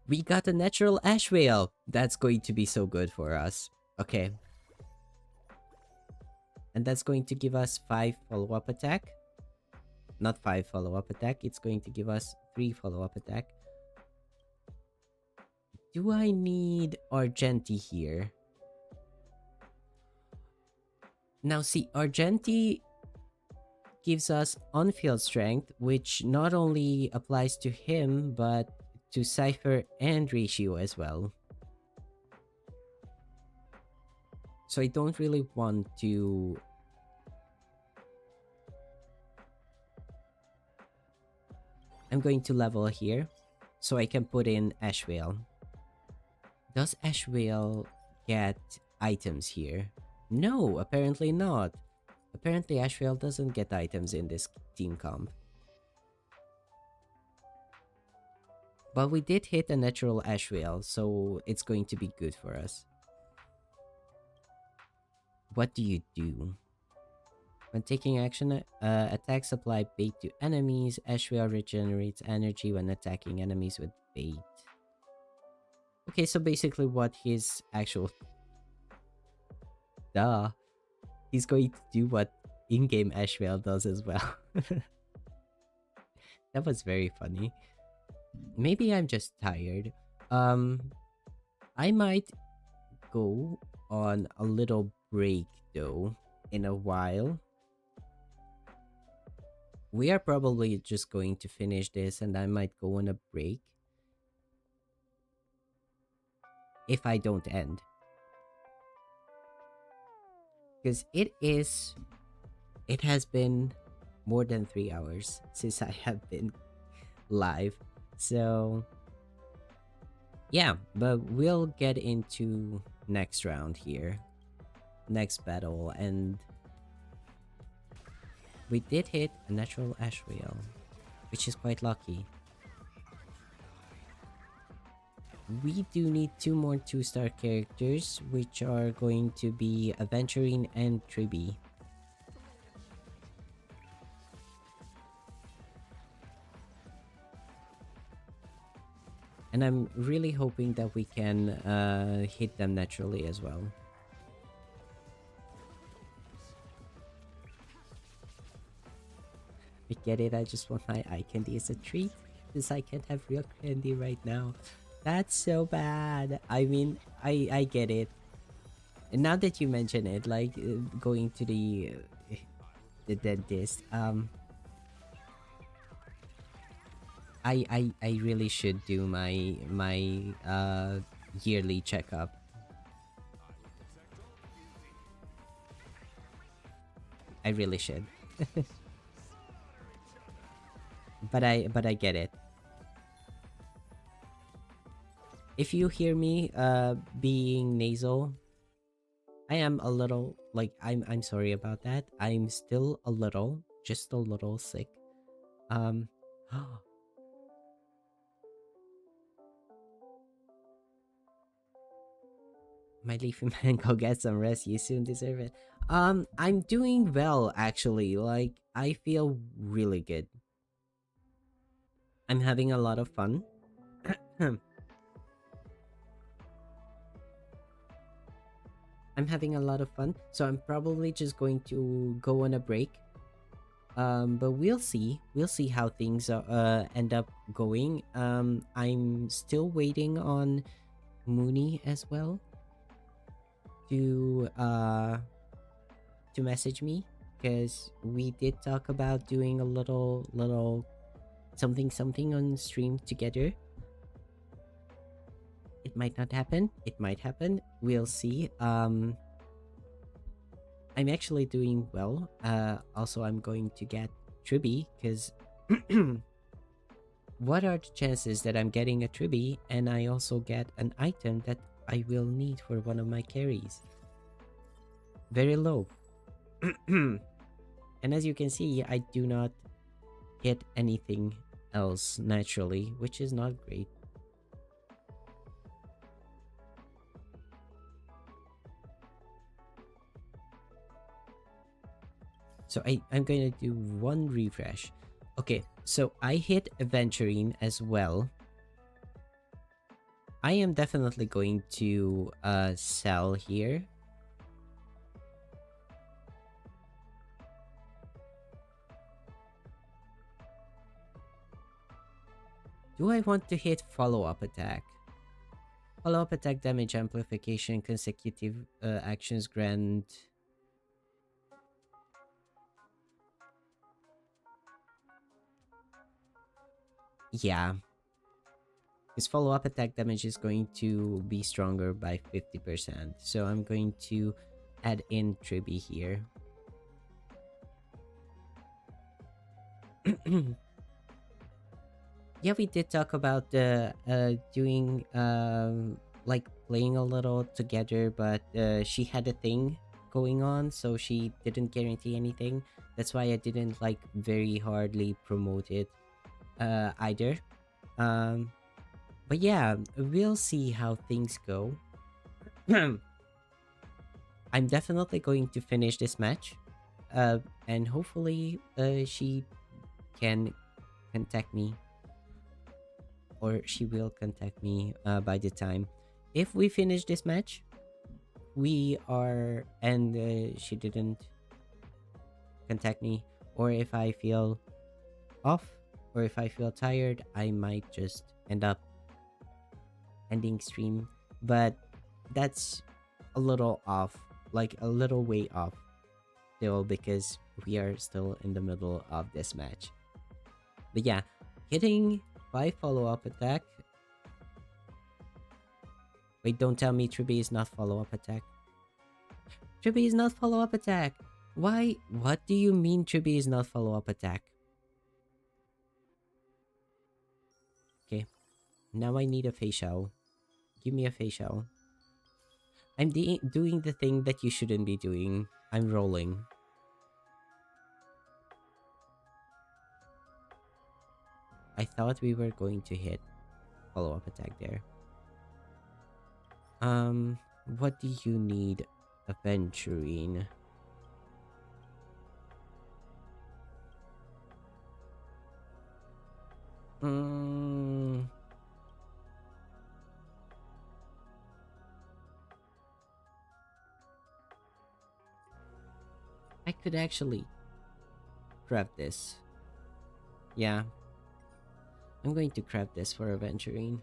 We got a natural ash whale. That's going to be so good for us. Okay. And that's going to give us 5 follow-up attack. Not 5 follow-up attack. It's going to give us 3 follow-up attack. Do I need Argenti here? Now see, Argenti gives us on-field strength, which not only applies to him, but to Cypher and Ratio as well. So I don't really want to... I'm going to level here, so I can put in Ash Whale. Does Ash Whale get items here? No, apparently not. Apparently Ash Whale doesn't get items in this team comp. But we did hit a natural Ash Whale, so it's going to be good for us. What do you do? When taking action, attacks apply bait to enemies. Ash Whale regenerates energy when attacking enemies with bait. Okay, so basically what his actual... Duh. He's going to do what in-game Ash Whale does as well. That was very funny. Maybe I'm just tired. I might go on a little break though in a while. We are probably just going to finish this and I might go on a break if I don't end. Because it has been more than 3 hours since I have been live. So yeah, but we'll get into next round here. Next battle, and we did hit a natural Ash Whale, which is quite lucky. We do need 2 more 2-star characters, which are going to be Aventurine and Triby. And I'm really hoping that we can hit them naturally as well. I get it. I just want my eye candy as a treat since I can't have real candy right now. That's so bad. I mean, I get it. And now that you mention it, like going to the dentist, I really should do my yearly checkup. I really should. But I get it. If you hear me being nasal, I am a little like I'm sorry about that. I'm still a little, just a little sick. Um my leafy man, go get some rest. You soon deserve it. I'm doing well actually. Like I feel really good. I'm having a lot of fun. I'm having a lot of fun. So I'm probably just going to go on a break. But we'll see. We'll see how things end up going. I'm still waiting on Mooney as well to message me because we did talk about doing a little something on stream together. It might not happen. It might happen. We'll see. I'm actually doing well. Also, I'm going to get Tribby because what are the chances that I'm getting a Tribby and I also get an item that I will need for one of my carries? Very low. And as you can see, I do not hit anything else naturally, which is not great. So I'm going to do one refresh. Okay, so I hit Aventurine as well. I am definitely going to sell here. Do I want to hit follow-up attack? Follow-up attack damage amplification, consecutive actions grant. Yeah. His follow-up attack damage is going to be stronger by 50%. So I'm going to add in Tribby here. Yeah, we did talk about doing like playing a little together, but she had a thing going on, so she didn't guarantee anything. That's why I didn't like very hardly promote it either. But yeah, we'll see how things go. I'm definitely going to finish this match, and hopefully she can contact me, or she will contact me by the time. If we finish this match, we are, and she didn't contact me, or if I feel off, or if I feel tired, I might just end up ending stream. But that's a little off, like a little way off still, because we are still in the middle of this match. But yeah, hitting 5 follow-up attack. Wait, don't tell me Tribby is not follow-up attack. Tribby is not follow-up attack. Why? What do you mean Tribby is not follow-up attack? Okay, now I need a facial. Give me a facial. I'm doing the thing that you shouldn't be doing. I'm rolling. I thought we were going to hit follow-up attack there. What do you need, Aventurine? I could actually grab this. Yeah, I'm going to grab this for aventurine.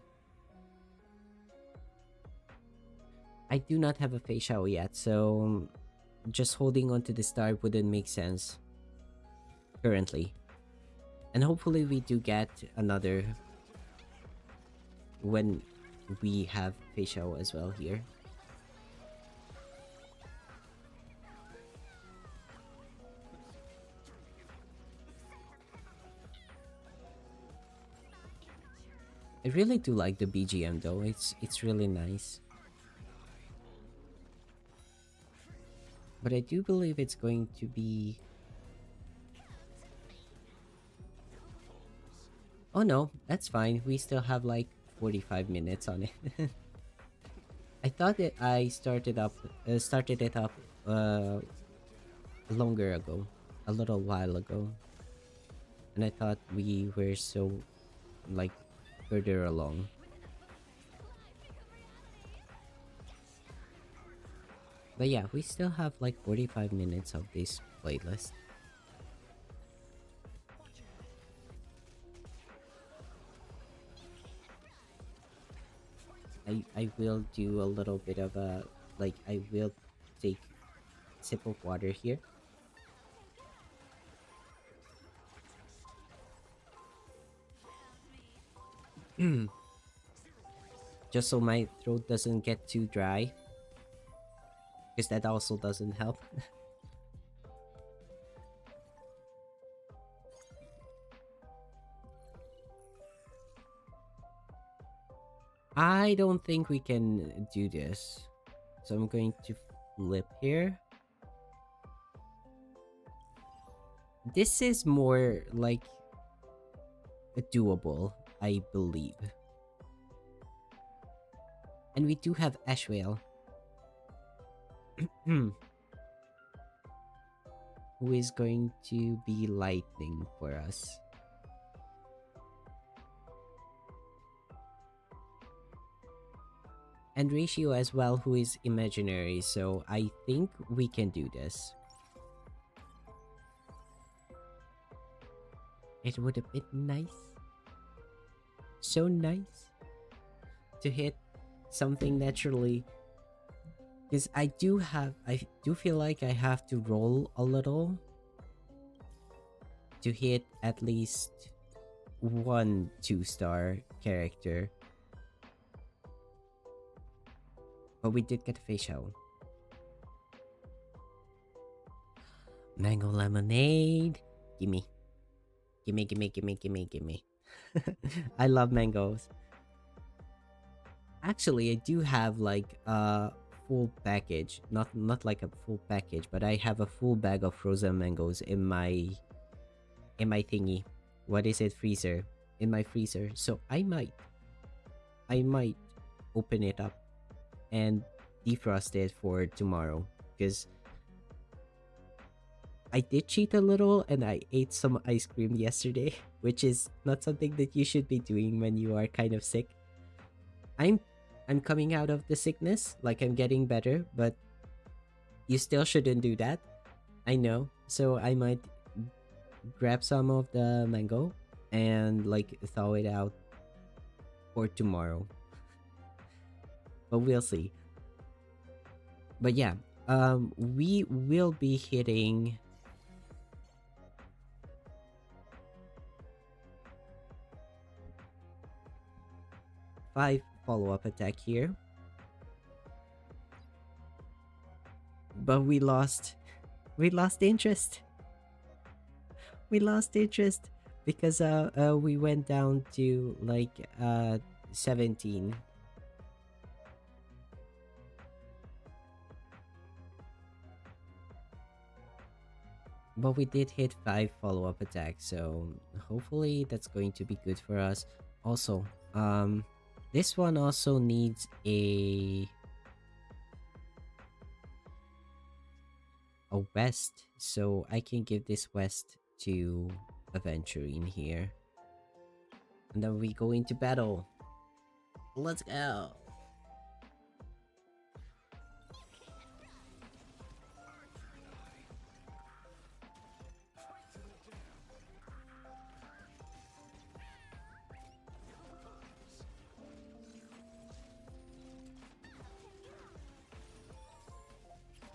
I do not have a facial yet, so just holding on to the star wouldn't make sense currently. And hopefully we do get another when we have facial as well here. I really do like the BGM though. It's really nice. But I do believe it's going to be... Oh no, that's fine. We still have like 45 minutes on it. I thought that I started it up longer ago, a little while ago. And I thought we were so like further along. But yeah, we still have like 45 minutes of this playlist. I will do a little bit of a like I will take a sip of water here. Just so my throat doesn't get too dry, because that also doesn't help. I don't think we can do this, so I'm going to flip here. This is more like doable, I believe. And we do have Ashwale. Who is going to be lightning for us. And Ratio as well, who is imaginary, so I think we can do this. It would have been nice. So nice to hit something naturally. Because I do feel like I have to roll a little to hit at least one 2-star character. But we did get a facial. Mango lemonade. Gimme. Gimme, gimme, gimme, gimme, gimme. I love mangoes. Actually, I do have like a full package. Not like a full package, but I have a full bag of frozen mangoes in my thingy. What is it? Freezer. In my freezer. So I might open it up and defrost it for tomorrow, because I did cheat a little and I ate some ice cream yesterday, which is not something that you should be doing when you are kind of sick. I'm coming out of the sickness, like I'm getting better, but you still shouldn't do that. I know. So I might grab some of the mango and like thaw it out for tomorrow. But we'll see. But yeah, we will be hitting 5 follow-up attack here. But we lost interest. We lost interest because we went down to like 17. But we did hit 5 follow-up attacks, so hopefully that's going to be good for us. Also, this one also needs a west, so I can give this west to Aventurine here. And then we go into battle. Let's go.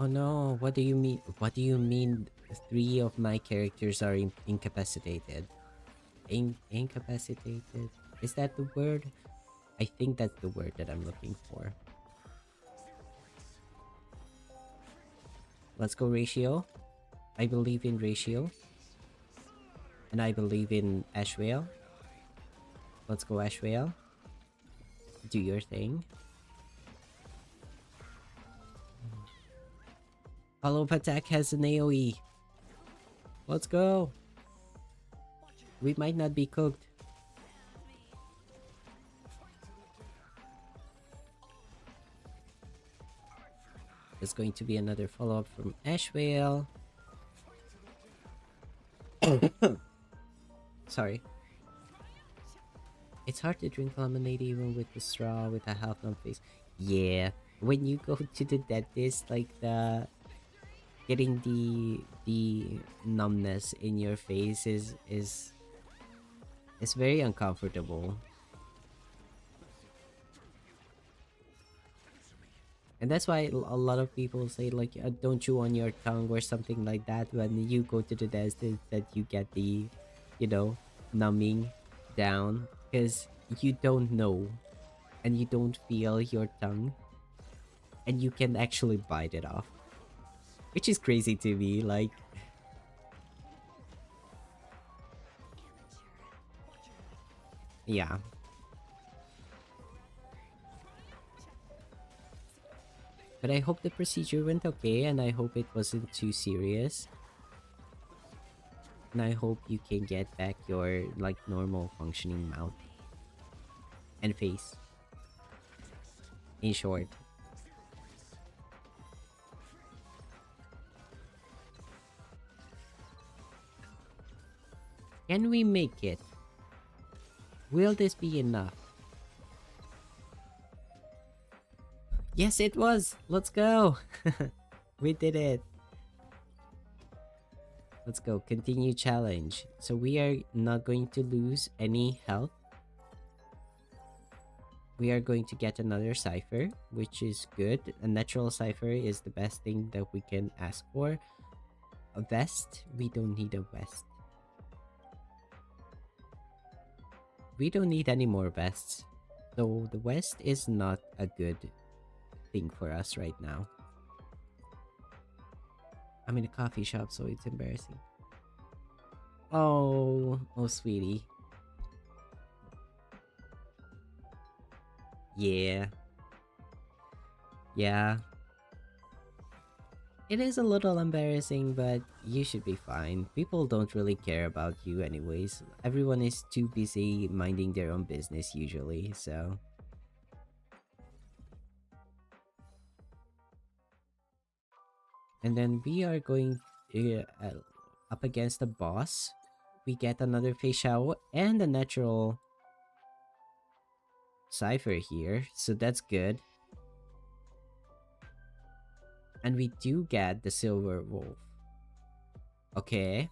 Oh no, what do you mean? What do you mean 3 of my characters are incapacitated? Incapacitated? Is that the word? I think that's the word that I'm looking for. Let's go ratio. I believe in ratio. And I believe in Ashwale. Let's go Ashwale. Do your thing. Follow-up attack has an AoE. Let's go. We might not be cooked. There's going to be another follow-up from Ashwale. Sorry. It's hard to drink lemonade even with the straw with a half numb face. Yeah. When you go to the dentist, like the getting the numbness in your face is very uncomfortable. And that's why a lot of people say like don't chew on your tongue or something like that when you go to the dentist, that you get the, you know, numbing down, because you don't know and you don't feel your tongue and you can actually bite it off, which is crazy to me. Like, yeah. But I hope the procedure went okay, and I hope it wasn't too serious. And I hope you can get back your like normal functioning mouth and face. In short. Can we make it? Will this be enough? Yes, it was! Let's go! We did it! Let's go. Continue challenge. So we are not going to lose any health. We are going to get another cipher, which is good. A natural cipher is the best thing that we can ask for. A vest? We don't need a vest. We don't need any more vests. So the vest is not a good thing for us right now. I'm in a coffee shop, so it's embarrassing. Oh, sweetie. Yeah. Yeah. It is a little embarrassing, but you should be fine. People don't really care about you anyways. Everyone is too busy minding their own business usually, so... And then we are going up against the boss. We get another Fei and a natural cipher here, so that's good. And we do get the silver wolf. Okay.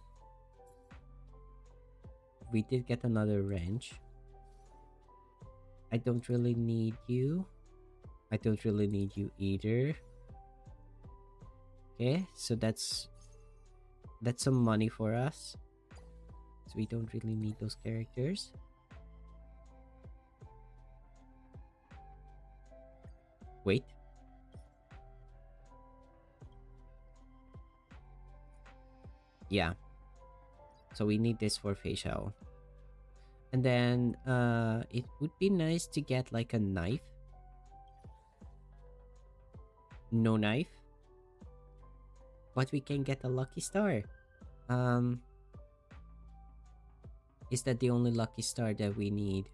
We did get another wrench. I don't really need you. I don't really need you either. Okay, so that's some money for us. So we don't really need those characters. Wait. Yeah. So we need this for facial. And then it would be nice to get like a knife. No knife. But we can get a lucky star. Is that the only lucky star that we need?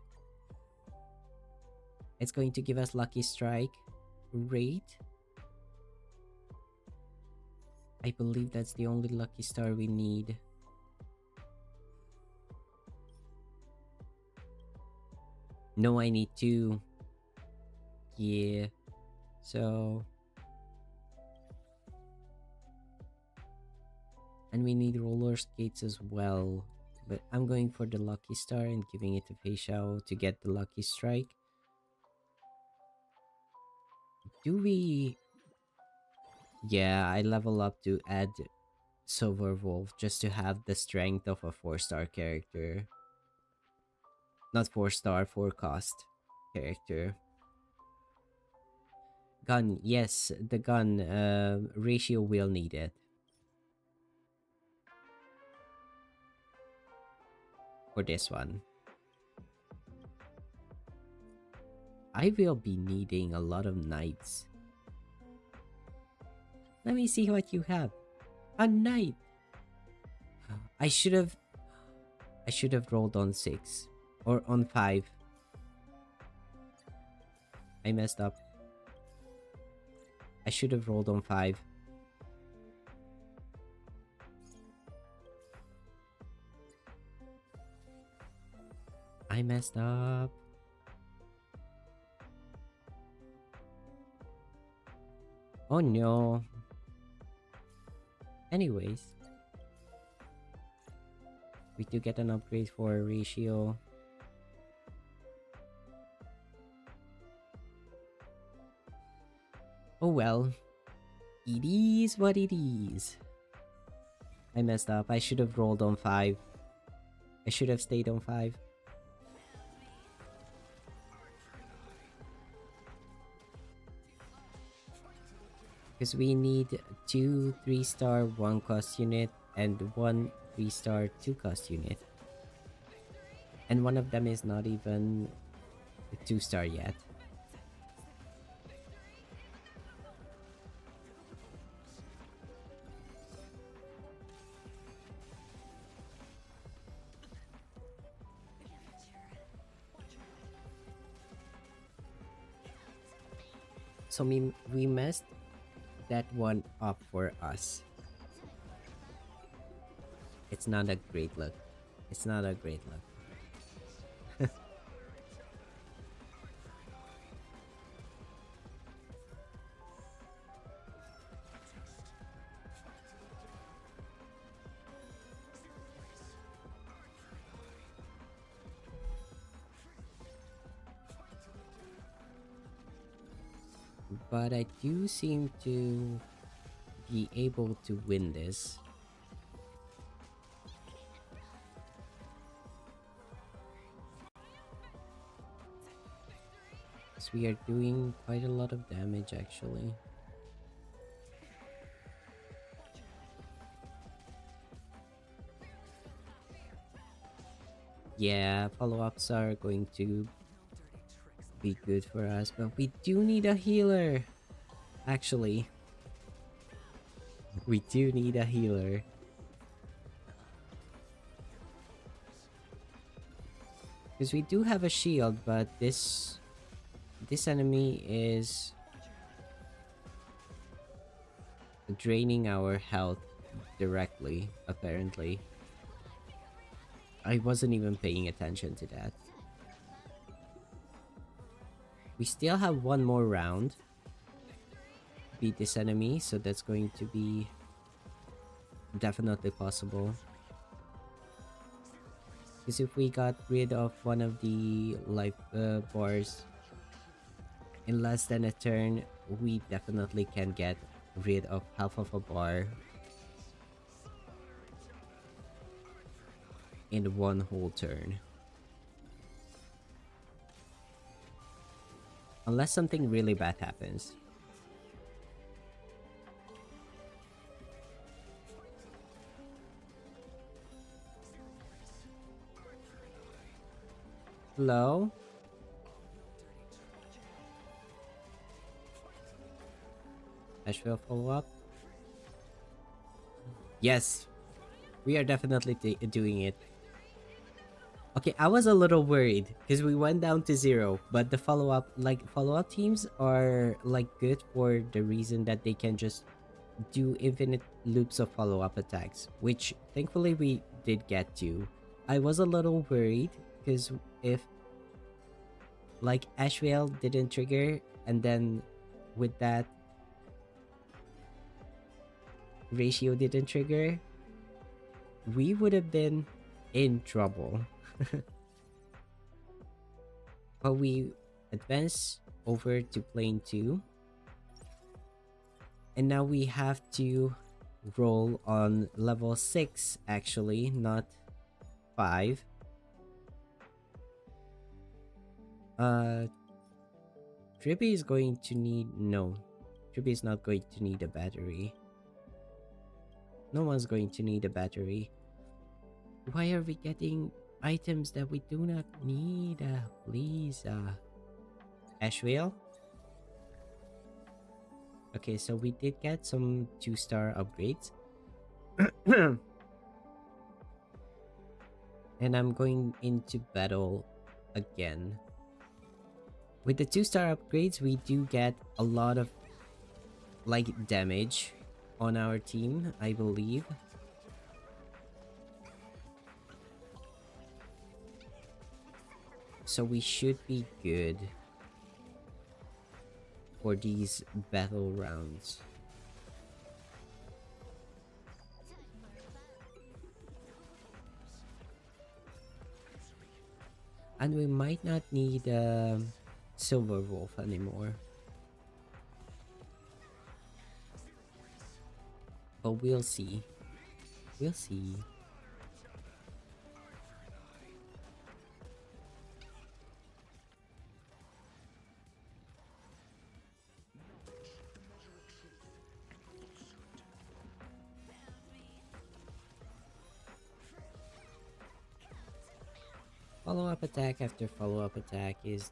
It's going to give us lucky strike rate. I believe that's the only lucky star we need. No, I need two. Yeah. So... And we need roller skates as well. But I'm going for the lucky star and giving it to Fei Xiao to get the lucky strike. Do we... Yeah, I level up to add Silver Wolf just to have the strength of a 4-star character. Not 4-star, 4 cost character. Gun, yes, the gun ratio will need it for this one. I will be needing a lot of knights. Let me see what you have. A knight. I should have rolled on 6 or on 5. I messed up. I should have rolled on 5. I messed up. Oh no. Anyways, we do get an upgrade for ratio. Oh well. It is what it is. I messed up. I should have rolled on 5. I should have stayed on 5. Because we need 2 3-star 1-cost unit and 1 3-star 2-cost unit. And one of them is not even a 2-star yet. So we messed that one up for us. It's not a great look. It's not a great look. But I do seem to be able to win this. Because we are doing quite a lot of damage actually. Yeah, follow-ups are going to be good for us, but we do need a healer. Actually, we do need a healer. Because we do have a shield, but this enemy is draining our health directly, apparently. I wasn't even paying attention to that. We still have one more round to beat this enemy, so that's going to be definitely possible. Because if we got rid of one of the life bars in less than a turn, we definitely can get rid of half of a bar in one whole turn. Unless something really bad happens. Hello? Asheville follow up? Yes! We are definitely doing it. Okay, I was a little worried because we went down to 0, but the follow-up teams are like good for the reason that they can just do infinite loops of follow-up attacks, which thankfully we did get to. I was a little worried because if like Asheville didn't trigger and then with that ratio didn't trigger, we would have been in trouble. But we advance over to plane 2 And now we have to roll on level 6 actually, not 5. Trippy is going to need... No. Trippy is not going to need a battery. No one's going to need a battery. Why are we getting items that we do not need? Please. Ash wheel? Okay, so we did get some 2-star upgrades. And I'm going into battle again. With the 2-star upgrades, we do get a lot of like damage on our team, I believe. So we should be good for these battle rounds. And we might not need Silver Wolf anymore. But we'll see. We'll see. Follow-up attack after follow-up attack is...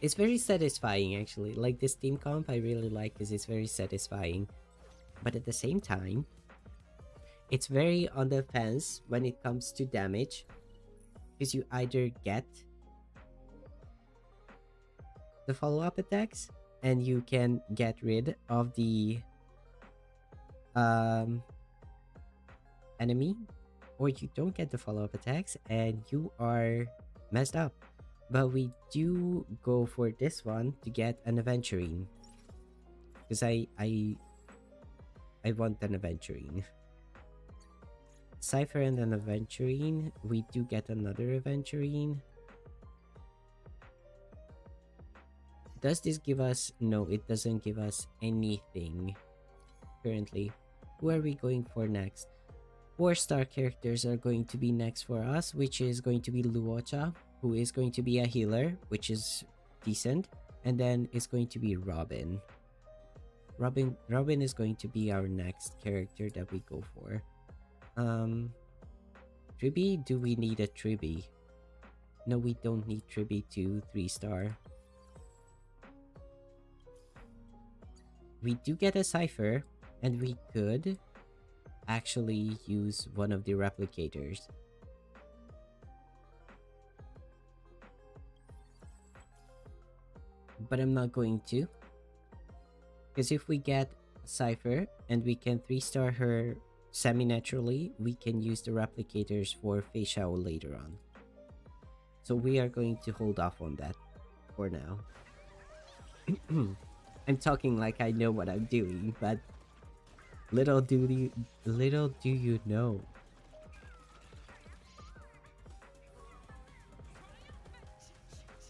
It's very satisfying actually. Like this team comp I really like because it's very satisfying. But at the same time, it's very on the fence when it comes to damage. Because you either get the follow-up attacks and you can get rid of the enemy, or you don't get the follow-up attacks and you are messed up. But we do go for this one to get an Aventurine. Because I want an Aventurine. Cypher and an Aventurine. We do get another Aventurine. Does this give us... No, it doesn't give us anything currently. Who are we going for next? 4-star characters are going to be next for us, which is going to be Luocha, who is going to be a healer, which is decent. And then it's going to be Robin. Robin is going to be our next character that we go for. Tribby? Do we need a Tribby? No, we don't need Tribby to 3-star. We do get a Cypher, and we could actually use one of the replicators. But I'm not going to. Because if we get Cypher and we can 3-star her semi-naturally, we can use the replicators for Fei Xiao later on. So we are going to hold off on that for now. I'm talking like I know what I'm doing, but little do you know.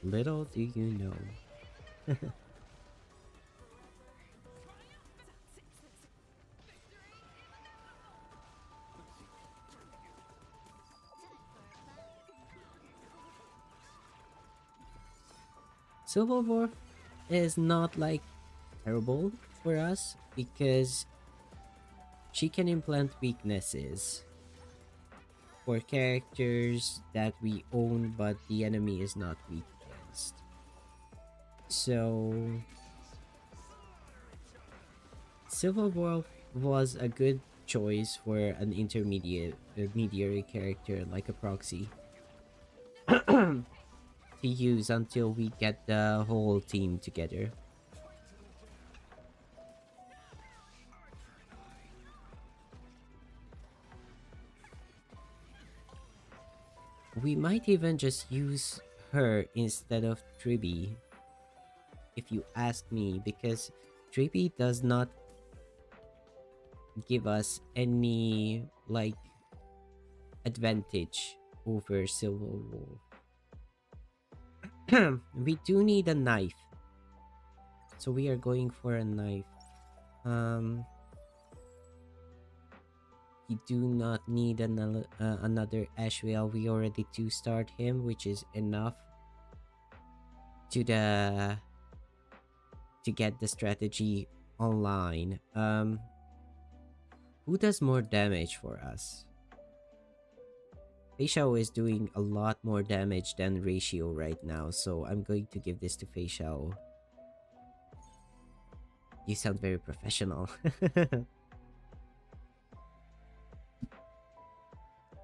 Little do you know. Silver Wolf is not like terrible for us because she can implant weaknesses for characters that we own but the enemy is not weak against. So Silver Wolf was a good choice for an intermediary character like a proxy to use until we get the whole team together. We might even just use her instead of Tribby, if you ask me, because Tribby does not give us any like advantage over Silver Wolf. We do need a knife, so we are going for a knife. Um, you do not need another Ashwell. We already two-starred him, which is enough to the to get the strategy online. Who does more damage for us? Fei is doing a lot more damage than Ratio right now, so I'm going to give this to Fei. You sound very professional.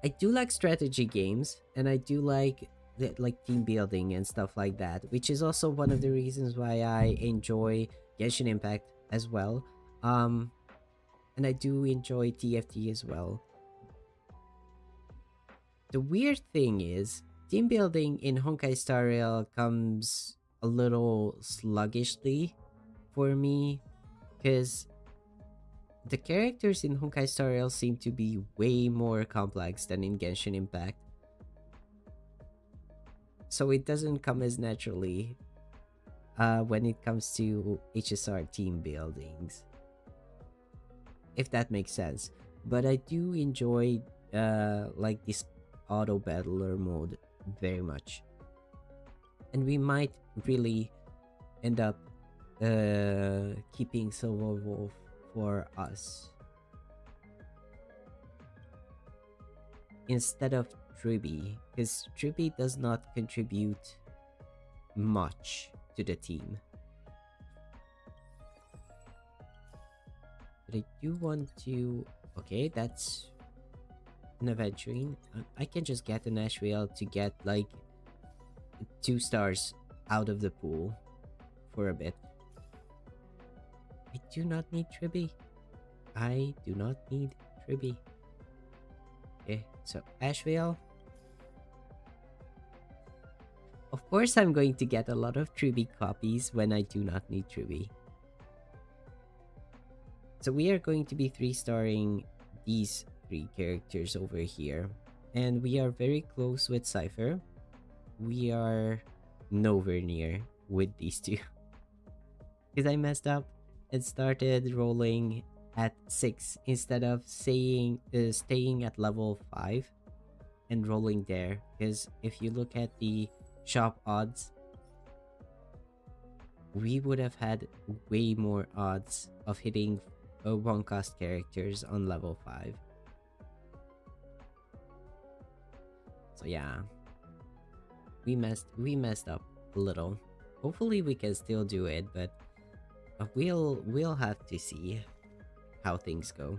I do like strategy games, and I do like team building and stuff like that, which is also one of the reasons why I enjoy Genshin Impact as well. And I do enjoy TFT as well. The weird thing is, team building in Honkai Star Rail comes a little sluggishly for me, because the characters in Honkai Star Rail seem to be way more complex than in Genshin Impact. So it doesn't come as naturally when it comes to HSR team buildings, if that makes sense. But I do enjoy like this auto battler mode very much, and we might really end up keeping Silver Wolf for us instead of Truby, because Truby does not contribute much to the team. But I do want to... Okay, that's an aventurine. I can just get an Ashwell to get like 2 stars out of the pool for a bit. I do not need Tribby. I do not need Tribby. Okay, so Ashvale. Of course I'm going to get a lot of Tribby copies when I do not need Tribby. So we are going to be 3-starring these 3 characters over here. And we are very close with Cypher. We are nowhere near with these 2. Because I messed up and started rolling at 6 instead of staying at level 5 and rolling there. Because if you look at the shop odds, we would have had way more odds of hitting 1-cost characters on level 5. So yeah, we messed up a little. Hopefully we can still do it, but we'll have to see how things go.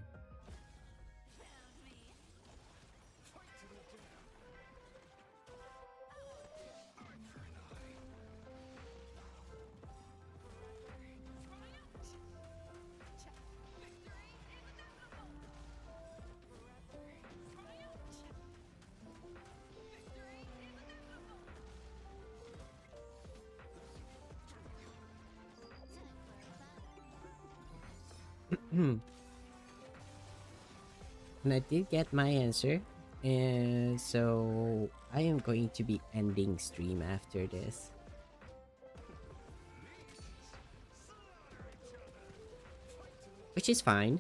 And I did get my answer, and so I am going to be ending stream after this. Which is fine.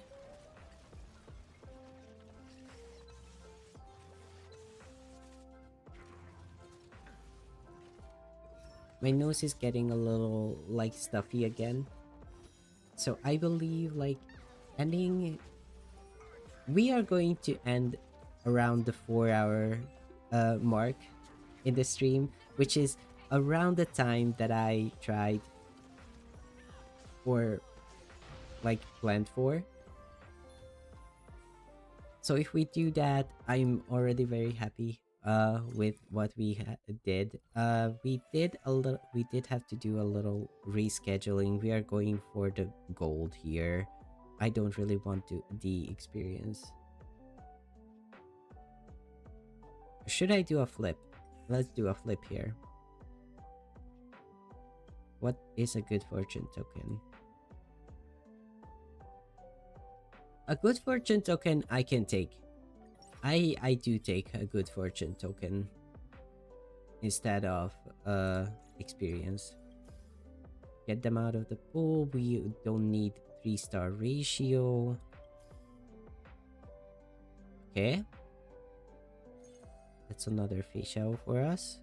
My nose is getting a little like stuffy again. So I believe like ending... We are going to end around the 4-hour mark in the stream, which is around the time that I tried or like planned for. So if we do that, I'm already very happy with what we did. We did have to do a little rescheduling. We are going for the gold here. I don't really want the experience. Should I do a flip? Let's do a flip here. What is a good fortune token? A good fortune token I can take. I do take a good fortune token instead of experience. Get them out of the pool. We don't need 3-star ratio. Okay. That's another facial for us.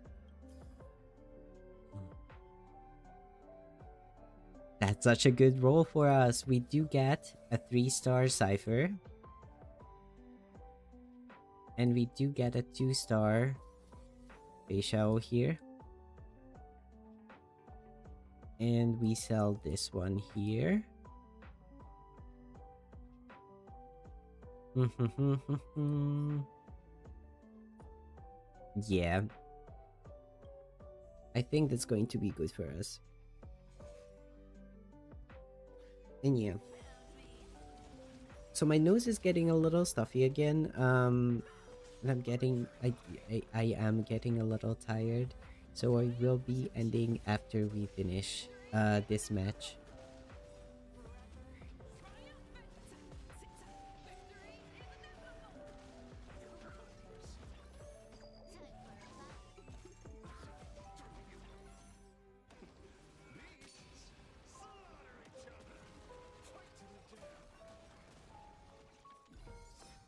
That's such a good roll for us. We do get a 3-star cipher. And we do get a 2-star facial here. And we sell this one here. Yeah. I think that's going to be good for us. And yeah. So my nose is getting a little stuffy again. And I am getting a little tired. So I will be ending after we finish this match.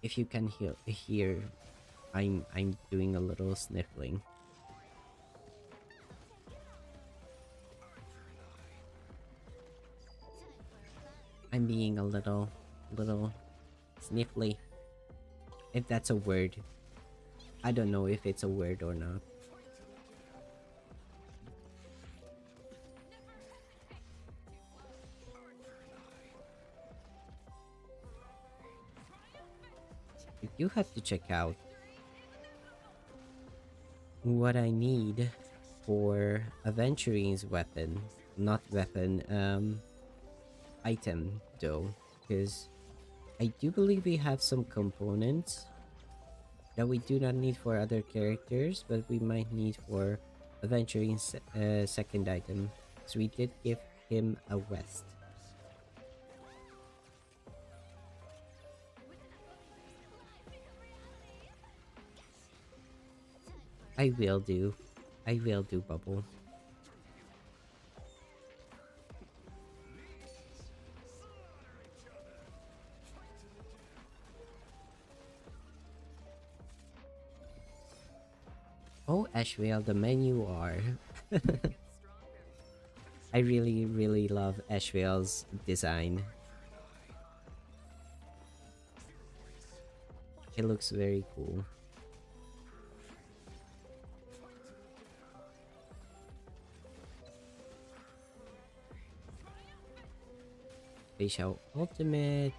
If you can hear, I'm doing a little sniffling. I'm being a little sniffly. If that's a word. I don't know if it's a word or not. You have to check out what I need for Aventurine's weapon. Not weapon, item though. Because I do believe we have some components that we do not need for other characters, but we might need for Aventurine's second item. So we did give him a vest. I will do, Bubble. Oh, Ashvale, the menu are. I really love Ashvale's design. It looks very cool. Facial ultimate.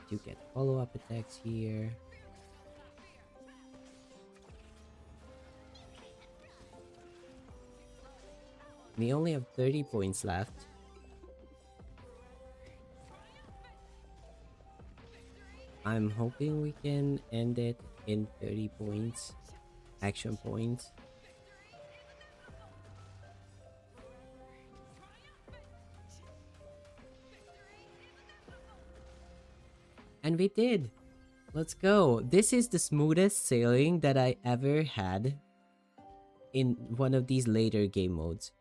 You get follow-up attacks here. We only have 30 points left. I'm hoping we can end it in 30 points. Action points. And we did! Let's go! This is the smoothest sailing that I ever had in one of these later game modes.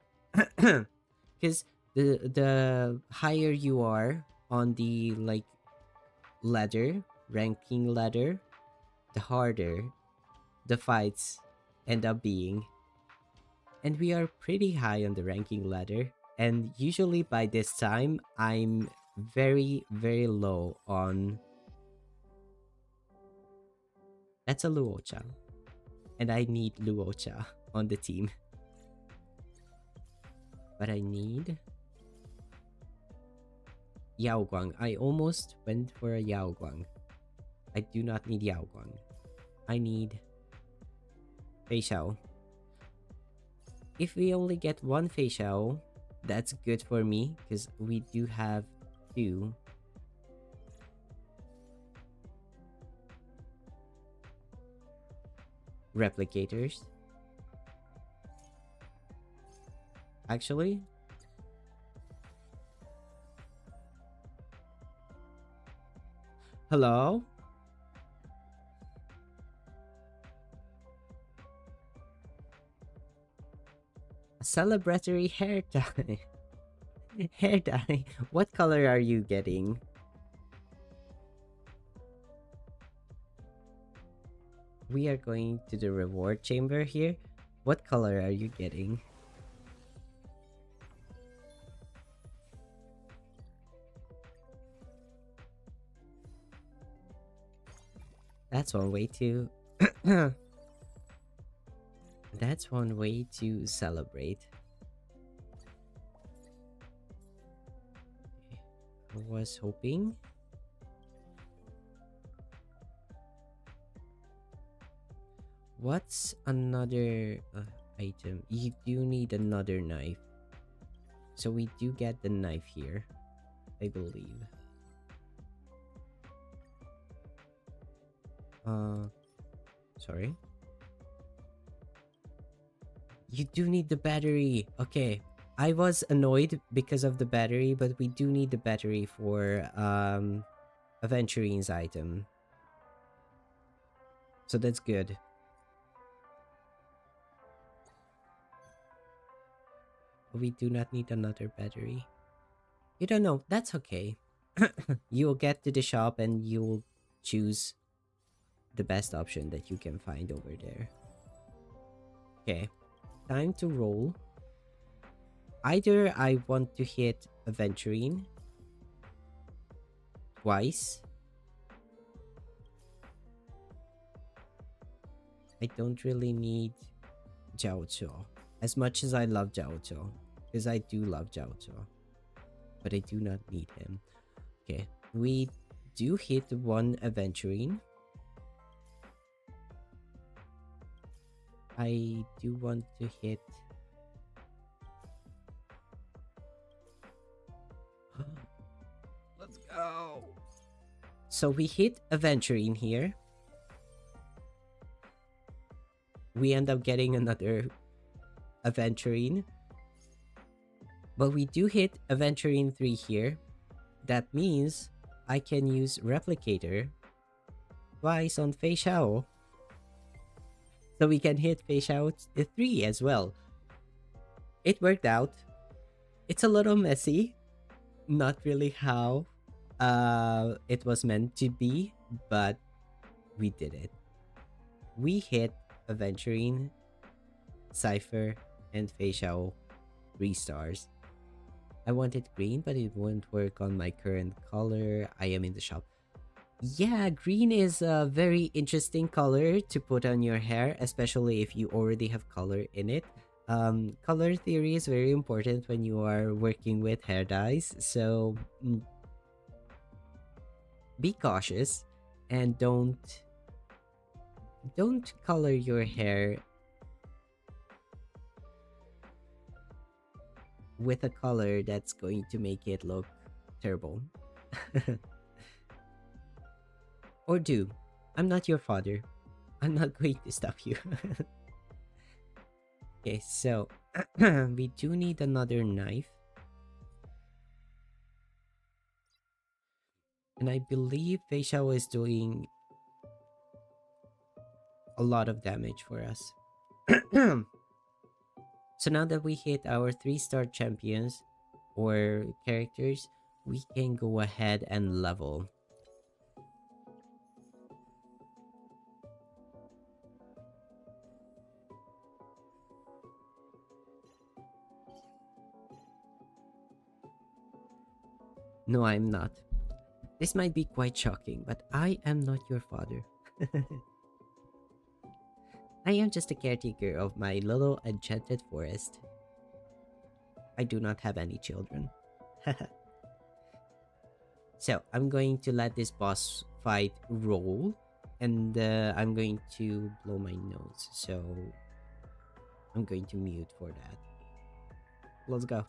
Because the higher you are on the like ranking ladder, the harder the fights end up being. And we are pretty high on the ranking ladder. And usually by this time, I'm very low on... That's a Luocha. And I need Luocha on the team. But I need... Yao Guang. I almost went for a Yao Guang. I do not need Yao Guang. I need... Fei Xiao. If we only get one Fei Xiao, that's good for me, because we do have 2. Replicators. Actually, hello? Celebratory hair dye. Hair dye. What color are you getting? We are going to the reward chamber here. What color are you getting? That's one way to that's one way to celebrate. I was hoping. What's another item? You do need another knife. So we do get the knife here, I believe. Sorry. You do need the battery. Okay. I was annoyed because of the battery, but we do need the battery for Aventurine's item. So that's good. We do not need another battery. You don't know. That's okay. You'll get to the shop and you'll choose the best option that you can find over there. Okay. Time to roll. Either I want to hit Aventurine twice. I don't really need Jiao Zhou. As much as I love Jiao Zhou. Because I do love Jiao Zhou. But I do not need him. Okay. We do hit one Aventurine. I do want to hit... Let's go! So we hit Aventurine here. We end up getting another Aventurine. But we do hit Aventurine 3 here. That means I can use Replicator twice on Fei Xiao. So we can hit Fei Xiao 3 as well. It worked out. It's a little messy. Not really how it was meant to be, but we did it. We hit Aventurine, Cypher, and Fei Xiao 3 stars. I wanted green, but it won't work on my current color. I am in the shop. Yeah, green is a very interesting color to put on your hair, especially if you already have color in it. Color theory is very important when you are working with hair dyes, so be cautious and don't color your hair with a color that's going to make it look terrible. Or do. I'm not your father. I'm not going to stop you. Okay, so we do need another knife. And I believe Fei Xiao is doing a lot of damage for us. So now that we hit our 3-star champions or characters, we can go ahead and level. No, I'm not. This might be quite shocking, but I am not your father. I am just a caretaker of my little enchanted forest. I do not have any children. So, I'm going to let this boss fight roll. And I'm going to blow my nose. So, I'm going to mute for that. Let's go.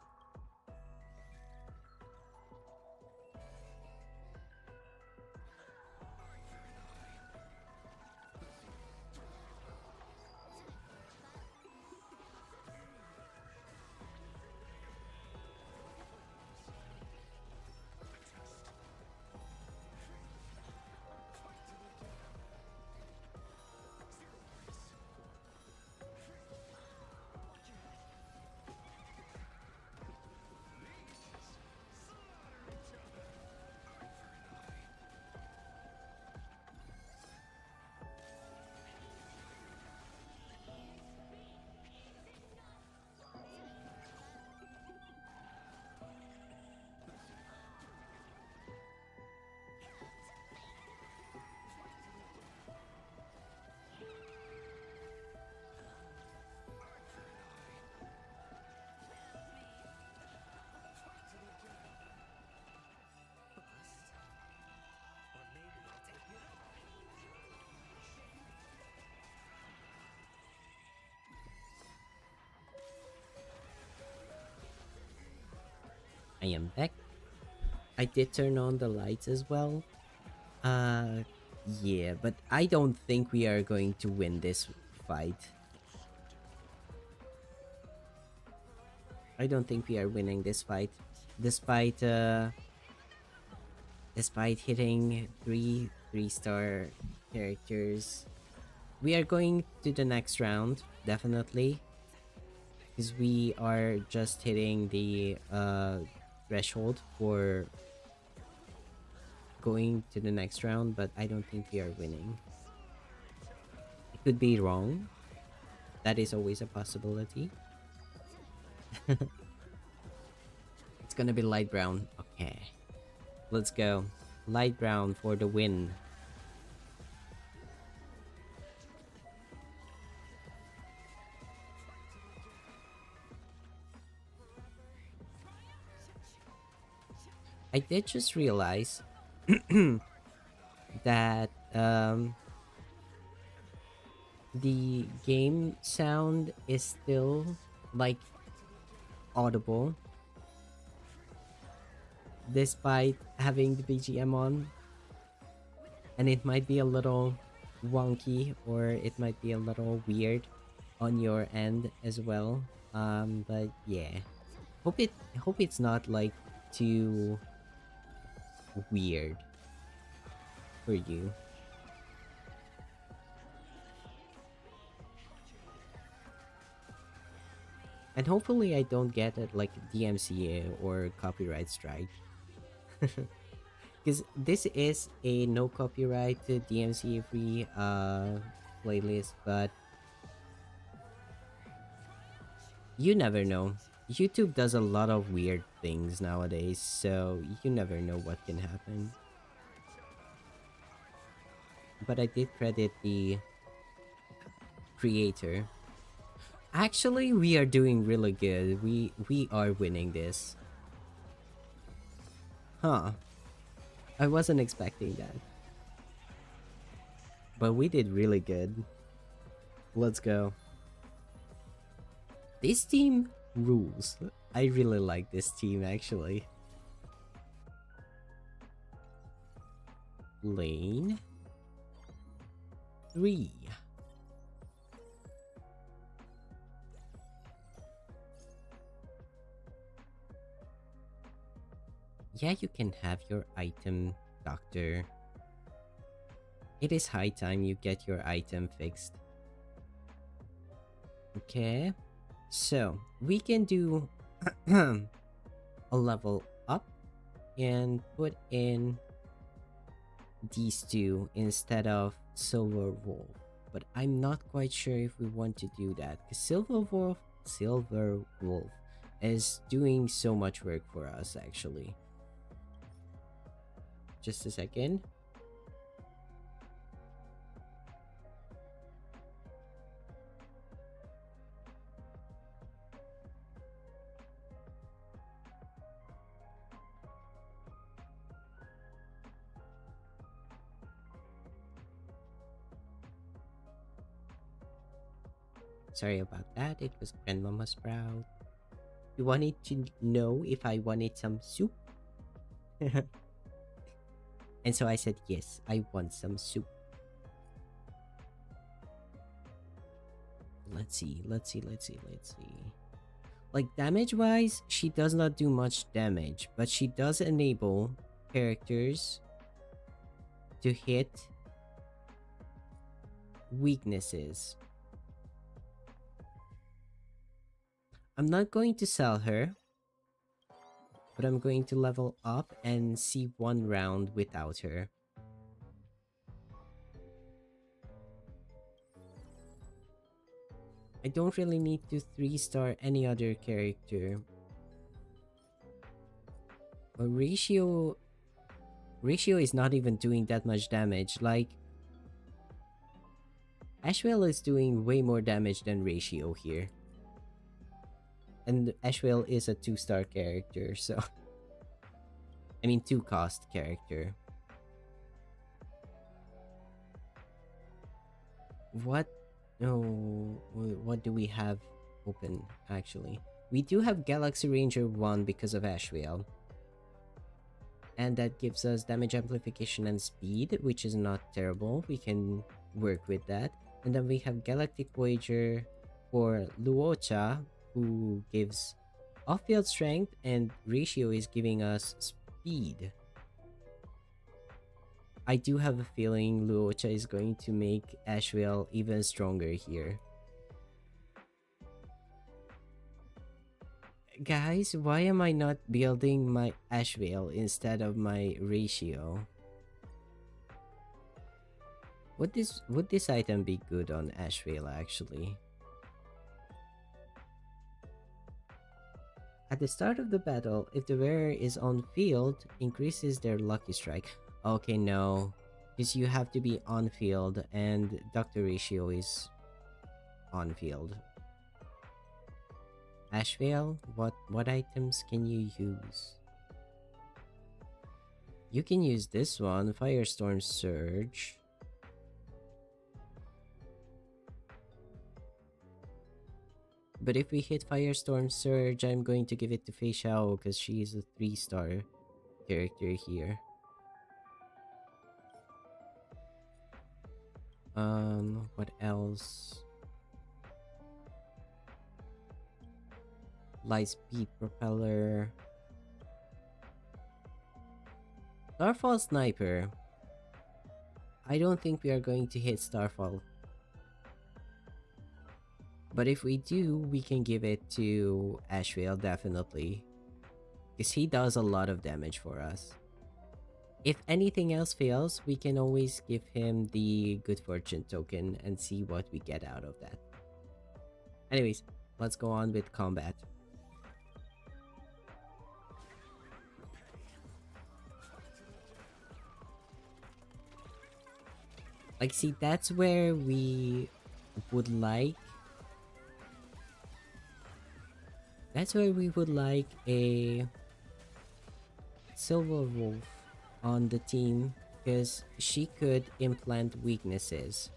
I am back. I did turn on the lights as well. Uh, yeah, but I don't think we are going to win this fight. I don't think we are winning this fight, despite despite hitting three-star characters. We are going to the next round, definitely, because we are just hitting the threshold for going to the next round, but I don't think we are winning. It could be wrong. That is always a possibility. It's gonna be light brown. Okay. Let's go. Light brown for the win. I did just realize that the game sound is still like audible despite having the BGM on, and it might be a little wonky or it might be a little weird on your end as well. But yeah, hope it's not like too weird for you. And hopefully I don't get it like DMCA or copyright strike. Because this is a no copyright DMCA free playlist, but you never know. YouTube does a lot of weird things nowadays, so you never know what can happen. But I did credit the creator. Actually, we are doing really good. We are winning this. Huh. I wasn't expecting that. But we did really good. Let's go. This team rules. I really like this team actually. Lane 3. Yeah, you can have your item, doctor. It is high time you get your item fixed. Okay. So, we can do a level up and put in these two instead of Silver Wolf. But I'm not quite sure if we want to do that because Silver Wolf is doing so much work for us actually. Just a second. Sorry about that. It was Grandmama Sprout. You wanted to know if I wanted some soup? And so I said, yes, I want some soup. Let's see. Like, damage-wise, she does not do much damage, but she does enable characters to hit weaknesses. I'm not going to sell her, but I'm going to level up and see one round without her. I don't really need to 3-star any other character. But ratio is not even doing that much damage. Like, Ashwell is doing way more damage than Ratio here. And Ashwell is a 2-star character, so... I mean, 2-cost character. What? No, what do we have open, actually? We do have Galaxy Ranger 1 because of Ashwell. And that gives us damage amplification and speed, which is not terrible. We can work with that. And then we have Galactic Voyager for Luocha, who gives off-field strength, and Ratio is giving us speed. I do have a feeling Luocha is going to make Ashwell even stronger here. Guys, why am I not building my Ashvale instead of my Ratio? Would this item be good on Ashvale actually? At the start of the battle, if the wearer is on field, increases their lucky strike. Okay, no. Because you have to be on field and Dr. Ratio is on field. Ashvale, what items can you use? You can use this one, Firestorm Surge. But if we hit Firestorm Surge, I'm going to give it to Fei Xiao because she is a 3-star character here. What else? Light Speed Propeller. Starfall Sniper. I don't think we are going to hit Starfall. But if we do, we can give it to Ashvale definitely. Because he does a lot of damage for us. If anything else fails, we can always give him the Good Fortune token and see what we get out of that. Anyways, let's go on with combat. Like, see, that's where we would like... That's where we would like a Silver Wolf on the team, because she could implant weaknesses.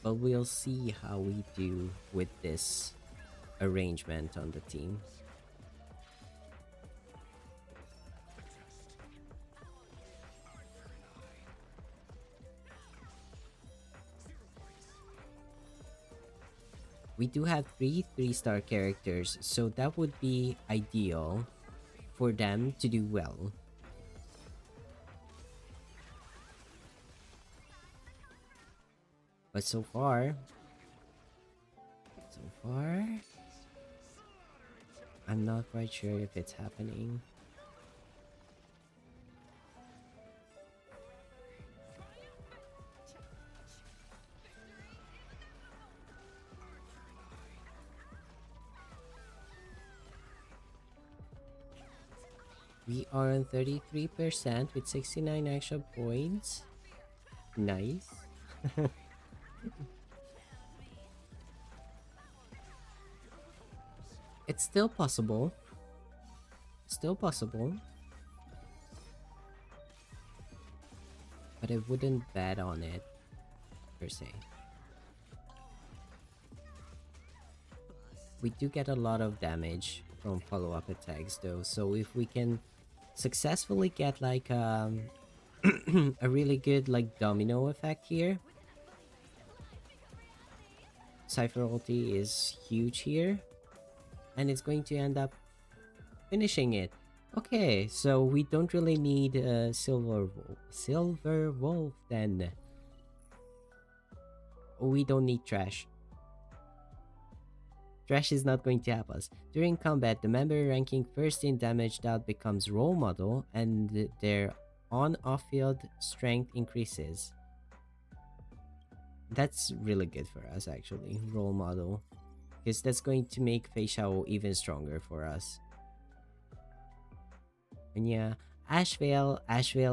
But we'll see how we do with this arrangement on the team. We do have 3-star characters, so that would be ideal for them to do well. But so far, I'm not quite sure if it's happening. We are on 33% with 69 extra points. Nice. It's still possible. Still possible. But I wouldn't bet on it, per se. We do get a lot of damage from follow-up attacks though, so if we can successfully get like a really good like domino effect here. Cypher ulti is huge here, and it's going to end up finishing it. Okay, so we don't really need a Silver Wolf then. We don't need Trash. Trash is not going to help us. During combat, the member ranking first in damage dealt becomes role model, and their on-off-field strength increases. That's really good for us actually, role model. Because that's going to make Fei Xiao even stronger for us. And yeah, Ashvale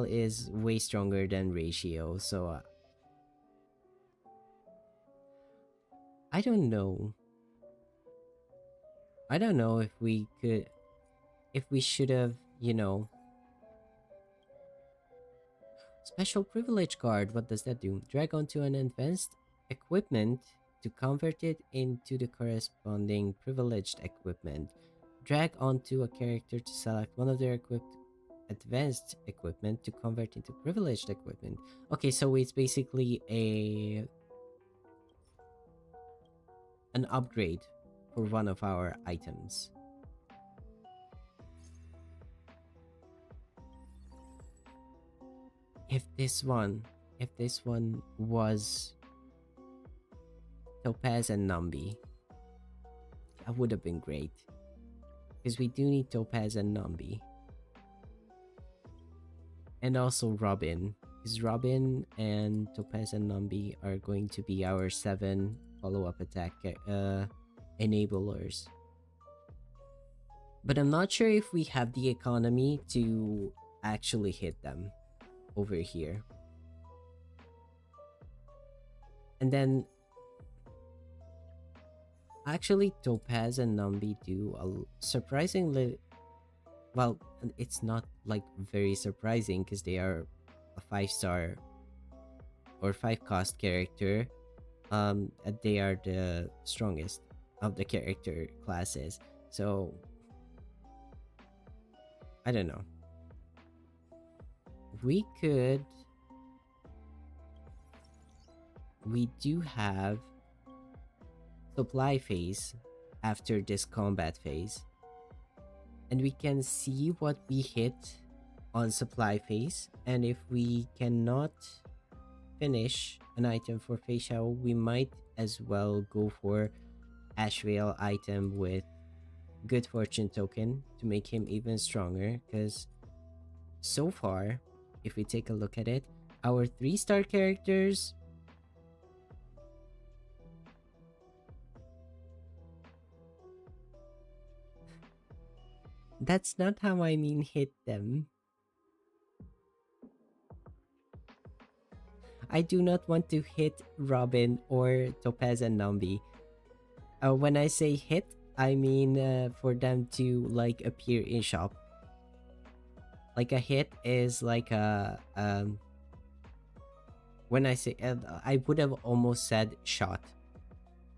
is way stronger than Ratio, so I don't know. I don't know if we should have, you know. Special privilege card. What does that do? Drag onto an advanced equipment to convert it into the corresponding privileged equipment. Drag onto a character to select one of their equipped advanced equipment to convert into privileged equipment. Okay, so it's basically an upgrade for one of our items. If this one was Topaz and Nambi, that would have been great. Because we do need Topaz and Nambi. And also Robin. Because Robin and Topaz and Nambi are going to be our 7 follow-up attack enablers. But I'm not sure if we have the economy to actually hit them over here. And then actually Topaz and Nambi do a surprisingly well, it's not like very surprising because they are a 5-star or 5-cost character. They are the strongest of the character classes. So I don't know. We do have supply phase after this combat phase, and we can see what we hit on supply phase, and if we cannot finish an item for facial, we might as well go for Ashvale item with good fortune token to make him even stronger, because so far, if we take a look at it, our 3-star characters that's not how I mean hit them. I do not want to hit Robin or Topaz and Nambi. When I say hit, I mean for them to like appear in shop. Like a hit is like a when I say I would have almost said shot,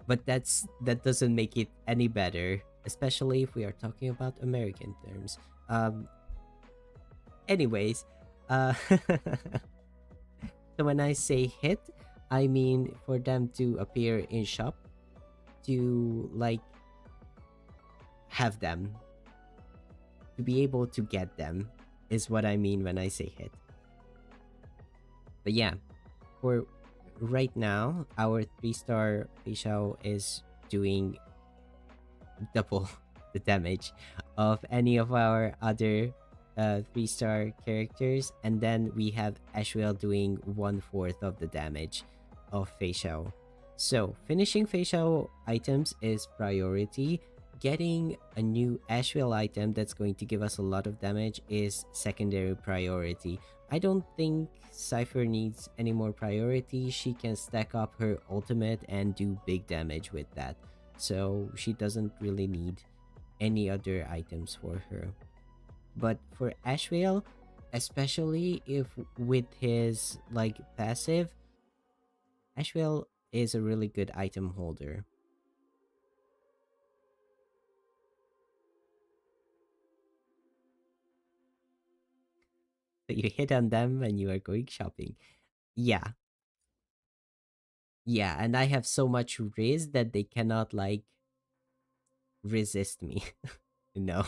but that doesn't make it any better, especially if we are talking about American terms. Anyways, so when I say hit, I mean for them to appear in shop, to like have them, to be able to get them is what I mean when I say hit. But yeah, for right now, our 3-star Feishao is doing double the damage of any of our other 3-star characters, and then we have Ashwell doing 1/4 of the damage of Feishao. So finishing Feishao items is priority. Getting a new Ashwell item that's going to give us a lot of damage is secondary priority. I don't think Cypher needs any more priority. She can stack up her ultimate and do big damage with that. So she doesn't really need any other items for her. But for Ashwell, especially if with his like passive, Ashwell is a really good item holder. So you hit on them and you are going shopping. Yeah. Yeah, and I have so much riz that they cannot like resist me. No.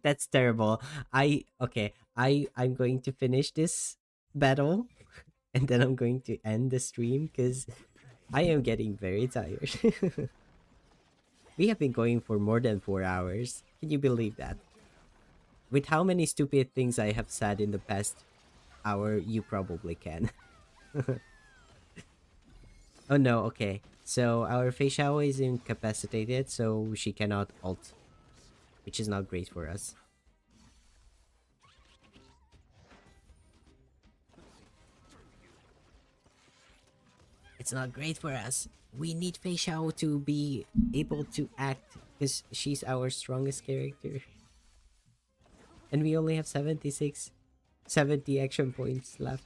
That's terrible. I'm going to finish this battle and then I'm going to end the stream because I am getting very tired. We have been going for more than 4 hours. Can you believe that? With how many stupid things I have said in the past hour, you probably can. Oh no, okay. So our Feishao is incapacitated, so she cannot ult, which is not great for us. It's not great for us. We need Feishao to be able to act because she's our strongest character. And we only have 76 70 action points left.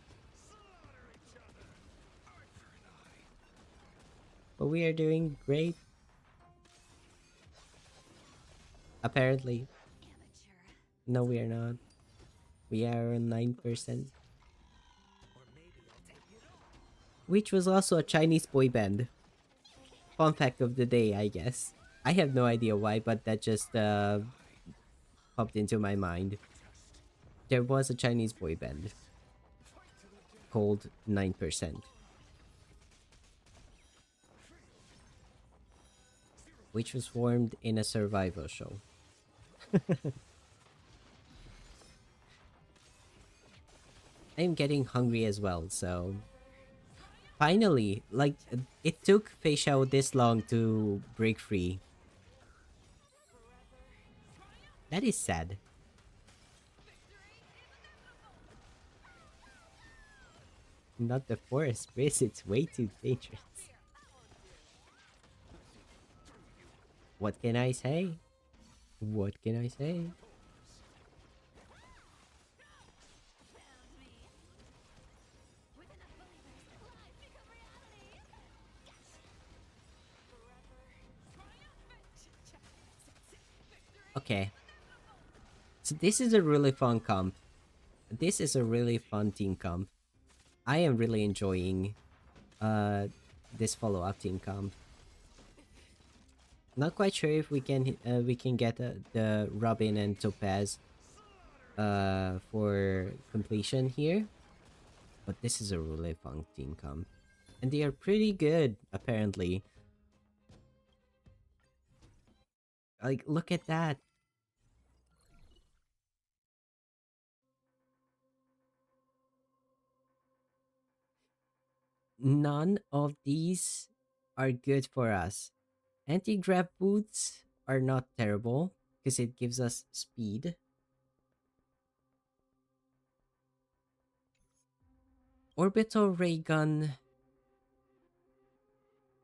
But we are doing great, apparently. No, we are not. We are on 9%. Which was also a Chinese boy band. Fun fact of the day, I guess. I have no idea why, but that just popped into my mind. There was a Chinese boy band called 9%, which was formed in a survival show. I'm getting hungry as well, so finally, like, it took Fei Xiao this long to break free. That is sad. Not the forest, Chris. It's way too dangerous. What can I say? What can I say? Okay. So this is a really fun comp. This is a really fun team comp. I am really enjoying this follow-up team comp. Not quite sure if we can get the Robin and Topaz for completion here, but this is a really fun team comp, and they are pretty good apparently. Like, look at that. None of these are good for us. Anti-grav boots are not terrible because it gives us speed. Orbital ray gun.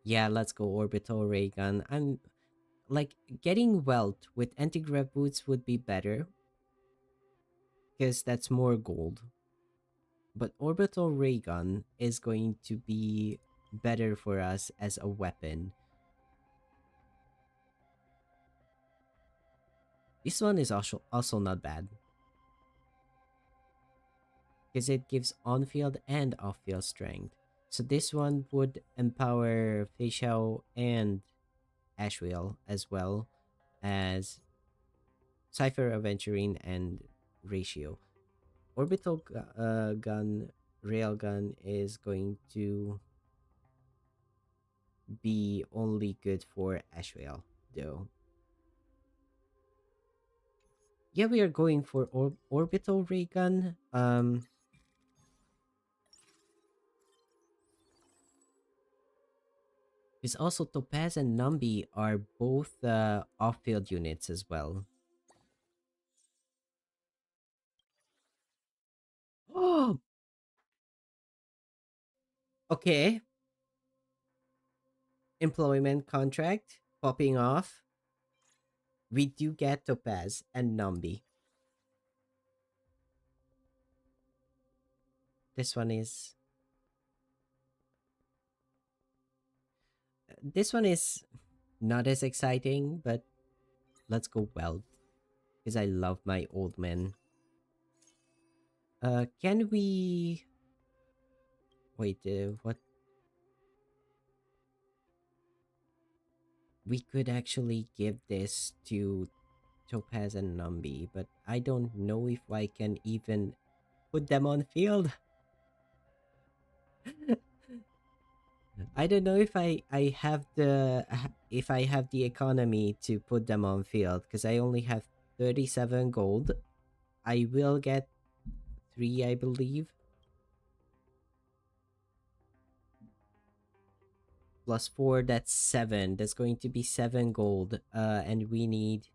Yeah, let's go orbital ray gun. I'm like, getting welt with anti-grav boots would be better because that's more gold. But orbital ray gun is going to be better for us as a weapon. This one is also not bad because it gives on-field and off-field strength. So this one would empower Fei Xiao and Ashwheel as well as Cypher, Aventurine, and Ratio. Orbital gun, railgun is going to be only good for Ashwheel, though. Yeah, we are going for orbital ray gun. Because also Topaz and Numbi are both off-field units as well. Oh, okay. Employment contract popping off. We do get Topaz and Numbi. This one is not as exciting, but let's go Weld because I love my old men. Can we wait? What? We could actually give this to Topaz and Numbi, but I don't know if I can even put them on field. I don't know if I have the if I have the economy to put them on field because I only have 37 gold. I will get 3, I believe. Plus 4, that's 7. That's going to be 7 gold. And we need,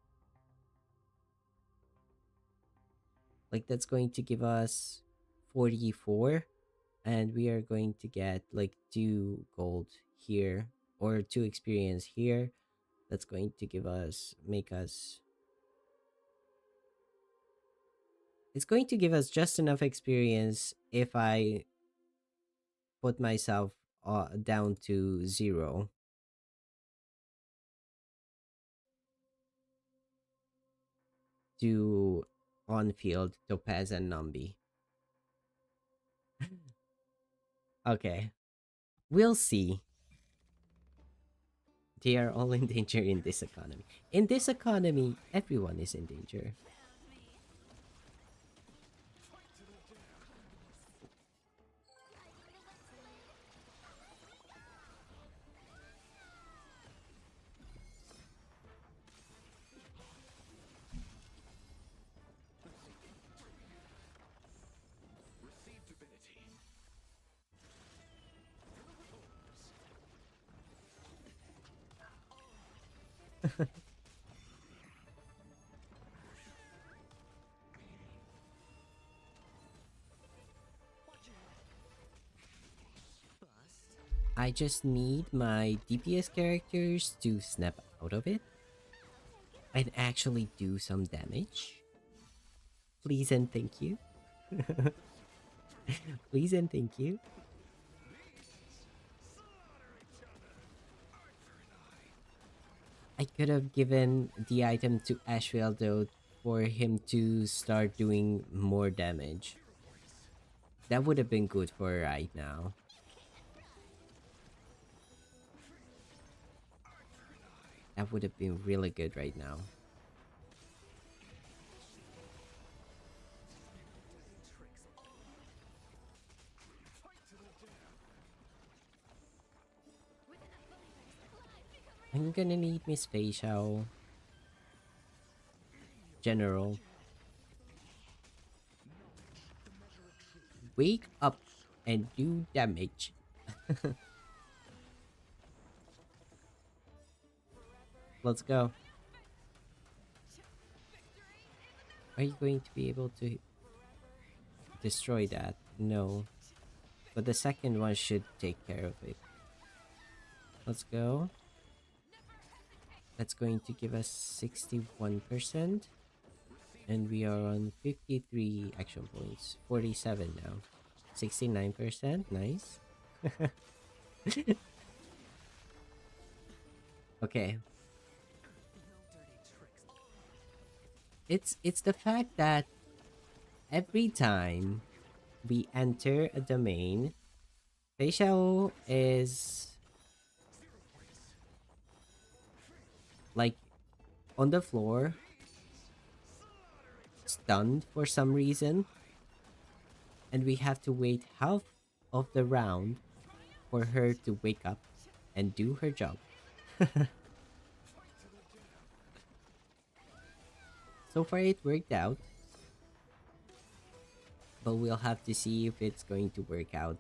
like, that's going to give us 44, and we are going to get like 2 gold here or 2 experience here. That's going to give us, make us, It's going to give us just enough experience if I put myself down to 0 to on field Topaz and Nambi. Okay, we'll see. They are all in danger in this economy. In this economy, everyone is in danger. I just need my DPS characters to snap out of it and actually do some damage. Please and thank you. Please and thank you. I could have given the item to Ashwell though for him to start doing more damage. That would have been good for right now. That would have been really good right now. I'm gonna need Miss Facial. General. Wake up and do damage. Let's go. Are you going to be able to destroy that? No. But the second one should take care of it. Let's go. That's going to give us 61%. And we are on 53 action points. 47 now. 69%. Nice. Okay. It's the fact that every time we enter a domain, Fei Xiao is like on the floor, stunned for some reason, and we have to wait half of the round for her to wake up and do her job. So far it worked out, but we'll have to see if it's going to work out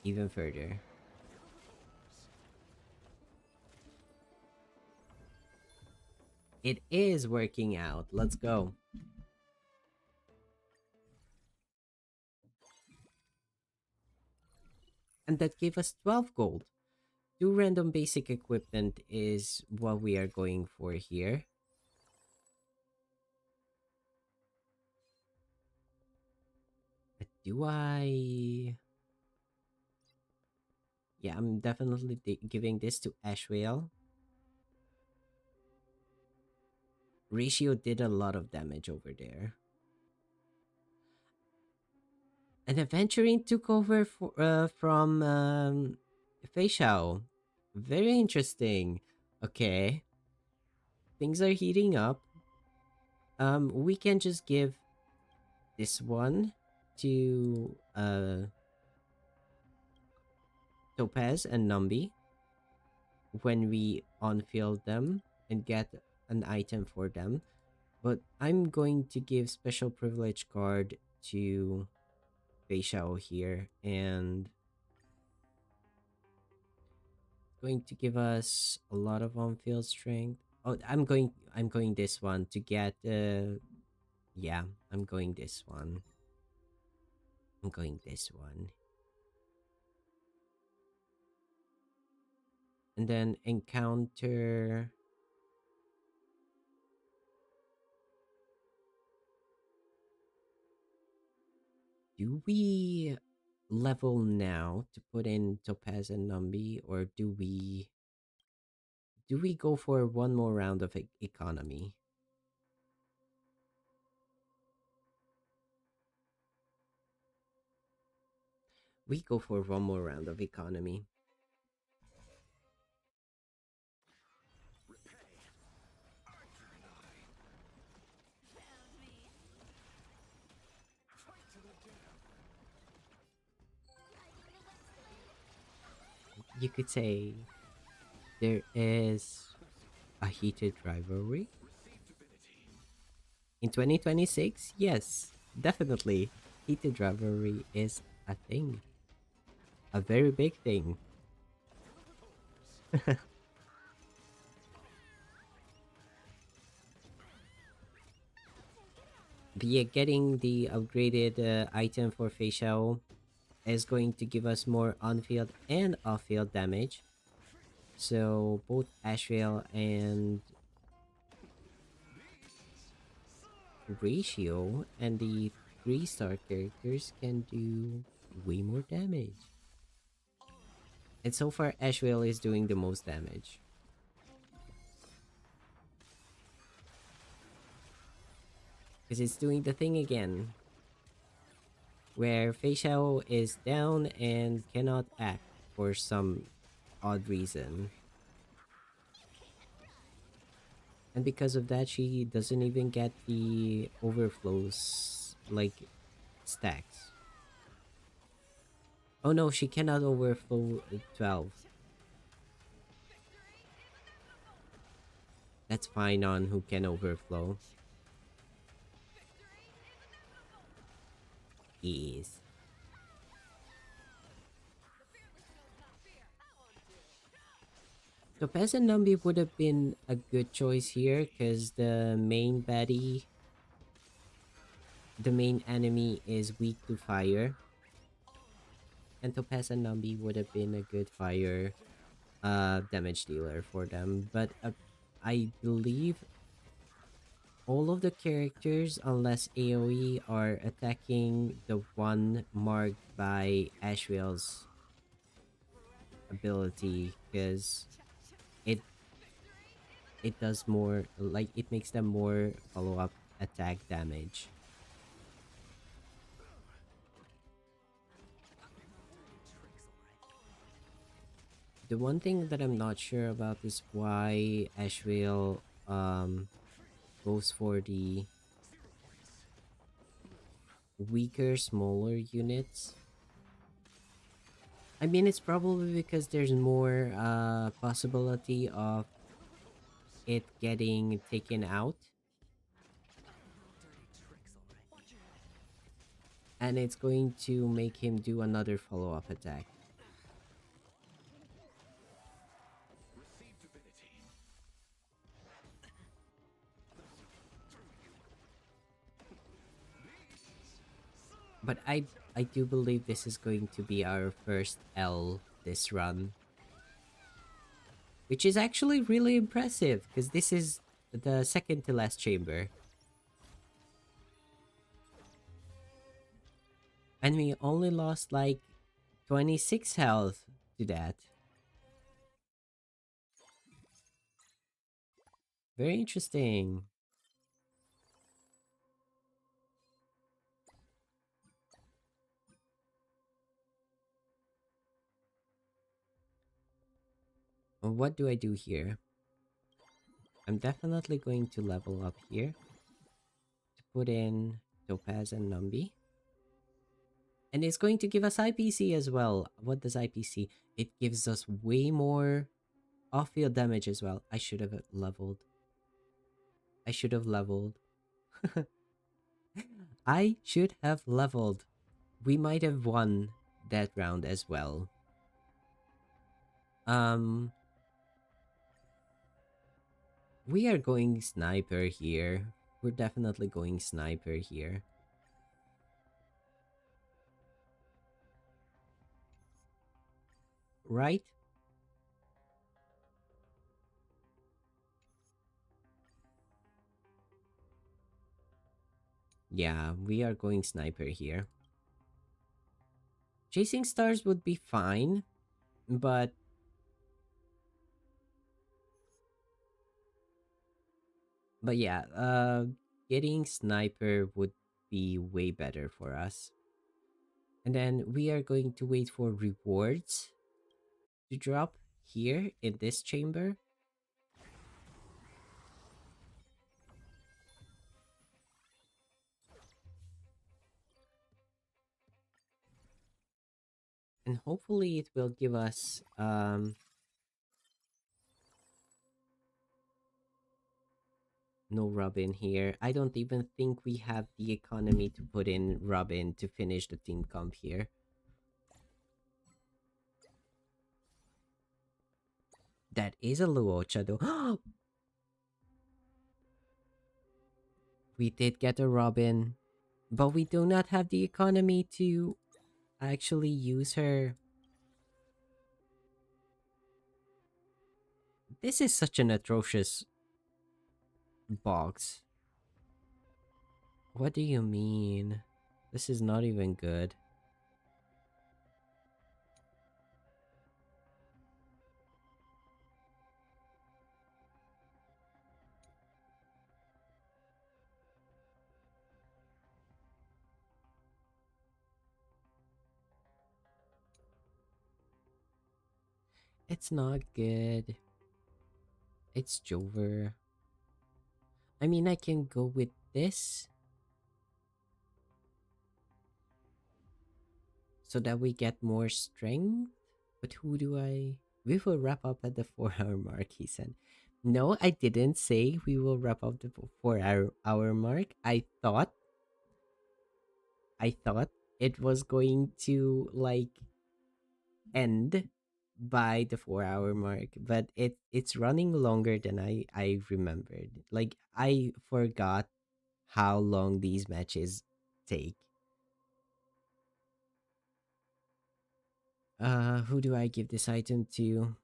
even further. It is working out. Let's go. And that gave us 12 gold. 2 random basic equipment is what we are going for here. But do I... Yeah, I'm definitely giving this to Ashwale. Ratio did a lot of damage over there. And Aventurine took over from Fei Xiao. Very interesting. Okay. Things are heating up. We can just give this one to Topaz and Numbi when we on-field them and get an item for them. But I'm going to give special privilege card to Fei Xiao here, and going to give us a lot of on-field strength. Oh, I'm going this one to get yeah, I'm going this one. I'm going this one. And then encounter Do we level now to put in Topaz and Numbi, or do we go for one more round of economy? We go for one more round of economy. You could say there is a heated rivalry in 2026. Yes, definitely. Heated rivalry is a thing, a very big thing. Getting the upgraded item for facial is going to give us more on-field and off-field damage. So both Ashrael and Ratio and the 3-star characters can do way more damage. And so far, Ashrael is doing the most damage. Because it's doing the thing again, where Fei Xiao is down and cannot act for some odd reason. And because of that, she doesn't even get the overflows, like, stacks. Oh no, she cannot overflow 12. That's fine on who can overflow. Yes. So Peasant Numbi would have been a good choice here because the main enemy is weak to fire. And Topaz and Numbi would have been a good fire damage dealer for them. But I believe all of the characters, unless AoE, are attacking the one marked by Ashrael's ability because it it does more, like, it makes them more follow-up attack damage. The one thing that I'm not sure about is why Ashrael goes for the weaker, smaller units. I mean, it's probably because there's more possibility of it getting taken out, and it's going to make him do another follow-up attack. But I do believe this is going to be our first L this run, which is actually really impressive because this is the second to last chamber. And we only lost like 26 health to that. Very interesting. What do I do here? I'm definitely going to level up here to put in Topaz and Numbi. And it's going to give us IPC as well. What does IPC? It gives us way more off-field damage as well. I should have leveled. I should have leveled. I should have leveled. We might have won that round as well. We are going sniper here. We're definitely going sniper here. Right? Yeah, we are going sniper here. Chasing stars would be fine, but yeah, getting sniper would be way better for us. And then we are going to wait for rewards to drop here in this chamber. And hopefully it will give us no Robin here. I don't even think we have the economy to put in Robin to finish the team comp here. That is a Luocha though. We did get a Robin, but we do not have the economy to actually use her. This is such an atrocious box. What do you mean? This is not even good. It's not good. It's Jover. I mean, I can go with this so that we get more strength. But who do I? We will wrap up at the 4 hour mark, he said. No, I didn't say we will wrap up the 4 hour mark. I thought it was going to like end by the 4 hour mark, but it's running longer than I remembered. Like I forgot how long these matches take. Who do I give this item to?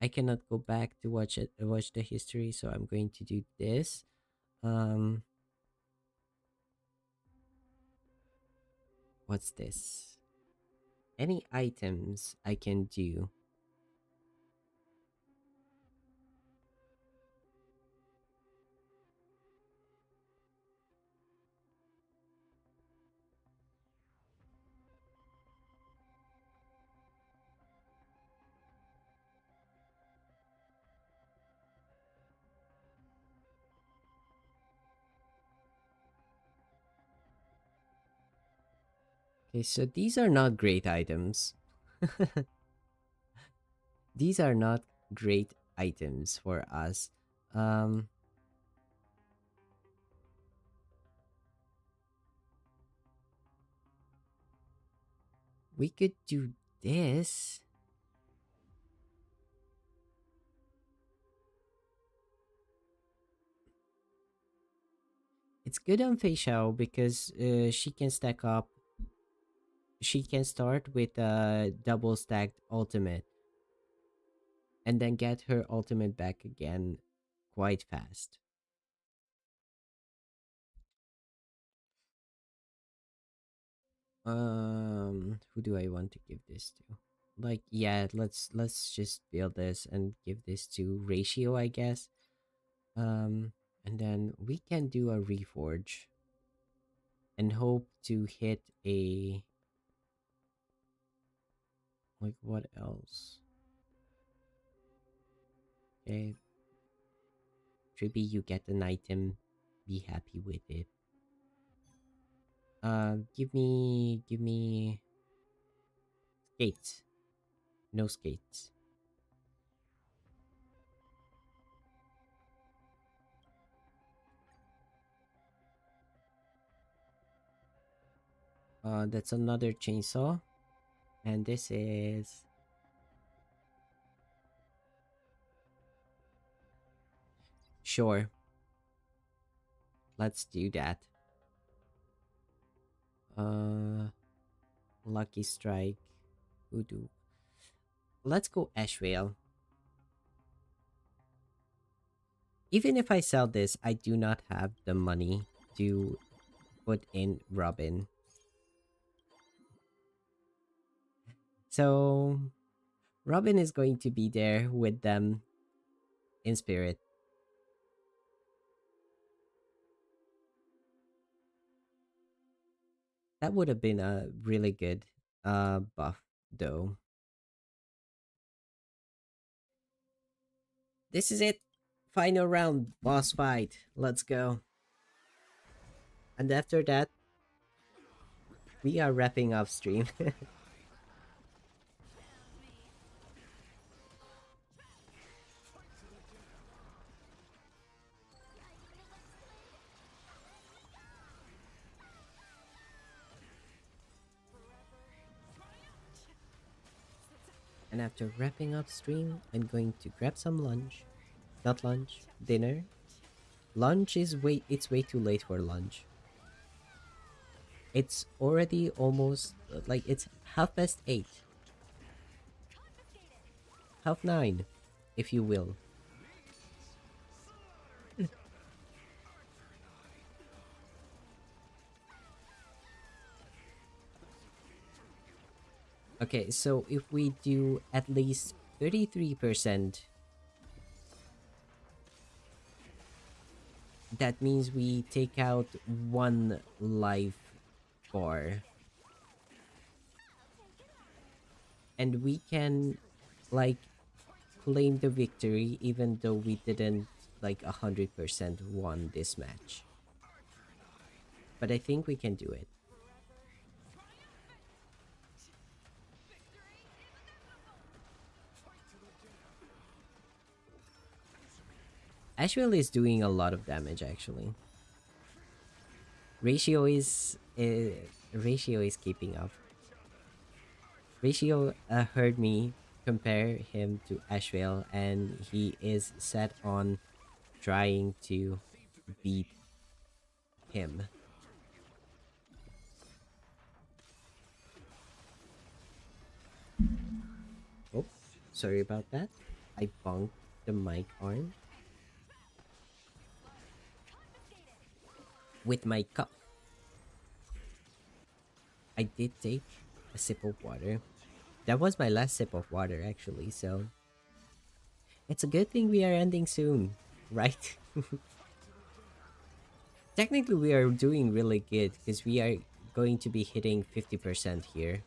I cannot go back to watch the history, so I'm going to do this. Um what's this? Any items I can do. Okay, so these are not great items. These are not great items for us. Um we could do this. It's good on Fei Xiao because she can stack up. She can start with a double stacked ultimate and then get her ultimate back again quite fast. Who do I want to give this to? Like, yeah, let's just build this and give this to Ratio, I guess. And then we can do a reforge and hope to hit a like what else? Okay, Trippy, you get an item. Be happy with it. Give me skates. No skates. That's another chainsaw, and this is sure. Let's do that. Uh, Lucky Strike. Voodoo. Let's go Ashvale. Even if I sell this, I do not have the money to put in Robin. So Robin is going to be there with them in spirit. That would have been a really good buff though. This is it. Final round, boss fight. Let's go. And after that, we are wrapping up stream. And after wrapping up stream, I'm going to grab some lunch. Not lunch, dinner. Lunch is it's way too late for lunch. It's already almost like it's 8:30. 9:30, if you will. Okay, so if we do at least 33%, that means we take out one life bar. And we can, like, claim the victory even though we didn't, like, 100% won this match. But I think we can do it. Ashwell is doing a lot of damage actually. Ratio is keeping up. Ratio heard me compare him to Ashwell, and he is set on trying to beat him. Oh, sorry about that. I bumped the mic arm with my cup. I did take a sip of water. That was my last sip of water actually, so it's a good thing we are ending soon, right? Technically we are doing really good because we are going to be hitting 50% here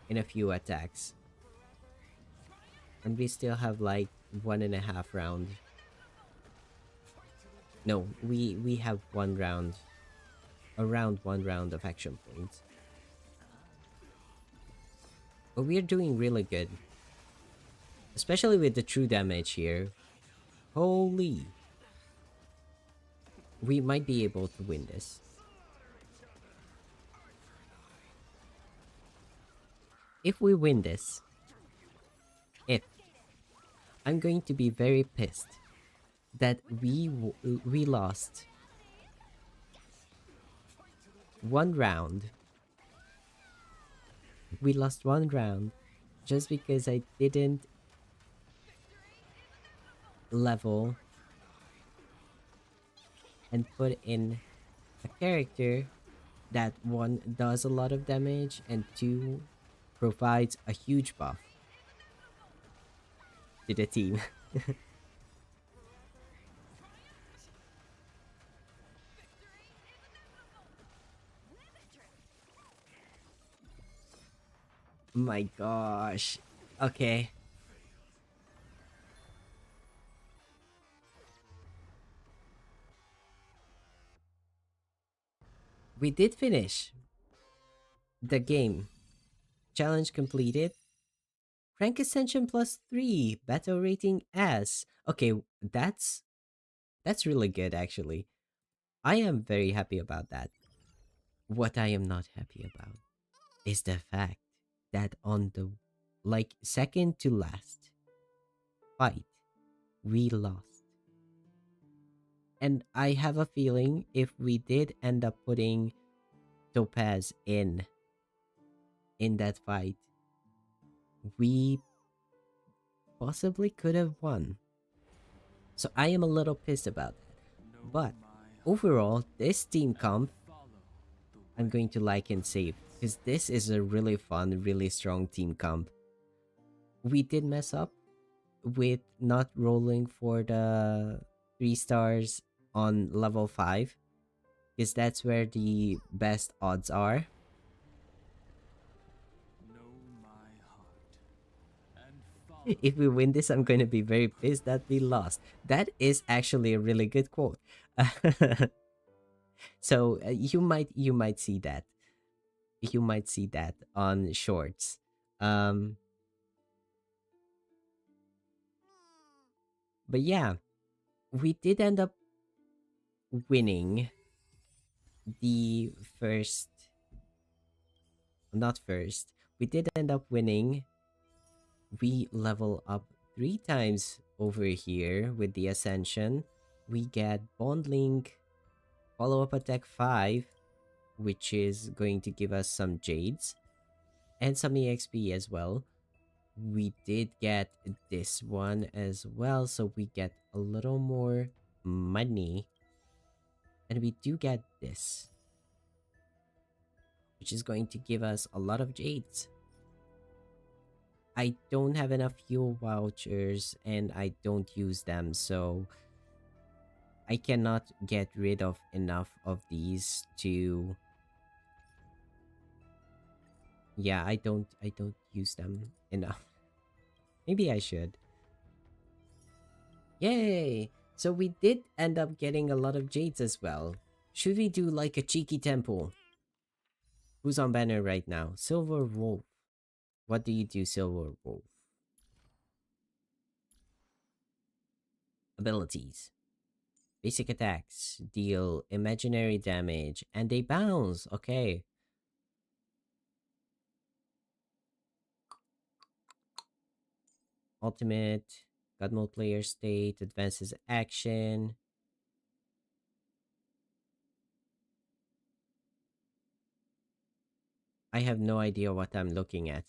in a few attacks. And we still have like 1.5 round. No, we have 1 round. Around 1 round of action points. But we are doing really good. Especially with the true damage here. Holy. We might be able to win this. If we win this, I'm going to be very pissed that we lost 1 round. We lost 1 round just because I didn't level and put in a character that 1 does a lot of damage and 2 provides a huge buff to the team. My gosh. Okay. We did finish the game. Challenge completed. Rank Ascension +3. Battle rating S. Okay, that's really good actually. I am very happy about that. What I am not happy about is the fact that on the second to last fight, we lost. And I have a feeling if we did end up putting Topaz in that fight, we possibly could have won. So I am a little pissed about that. But overall, this team comp I'm going to like and save because this is a really fun, really strong team comp. We did mess up with not rolling for the 3 stars on level 5 because that's where the best odds are. If we win this, I'm going to be very pissed that we lost. That is actually a really good quote. So you might see that. You might see that on shorts. Um but yeah, we did end up winning the first, not first. We did end up winning. We level up 3 times over here with the ascension. We get bond link, follow up attack 5, which is going to give us some jades and some exp as well. We did get this one as well, so we get a little more money, and we do get this, which is going to give us a lot of jades. I don't have enough fuel vouchers and I don't use them, so I cannot get rid of enough of these to, yeah, I don't use them enough. Maybe I should. Yay! So we did end up getting a lot of jades as well. Should we do like a cheeky temple? Who's on banner right now? Silver Wolf. What do you do, Silver Wolf? Abilities. Basic attacks. Deal imaginary damage. And they bounce. Okay. Ultimate. God mode player state. Advances action. I have no idea what I'm looking at.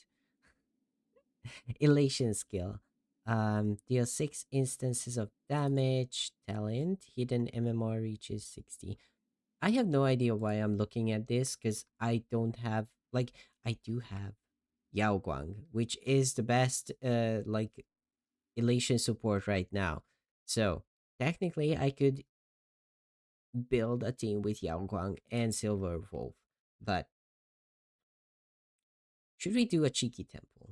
Elation skill. Deal 6 instances of damage. Talent. Hidden MMR reaches 60. I have no idea why I'm looking at this because I don't have, like, I do have Yao Guang, which is the best like elation support right now. So technically I could build a team with Yao Guang and Silver Wolf. But should we do a cheeky temple?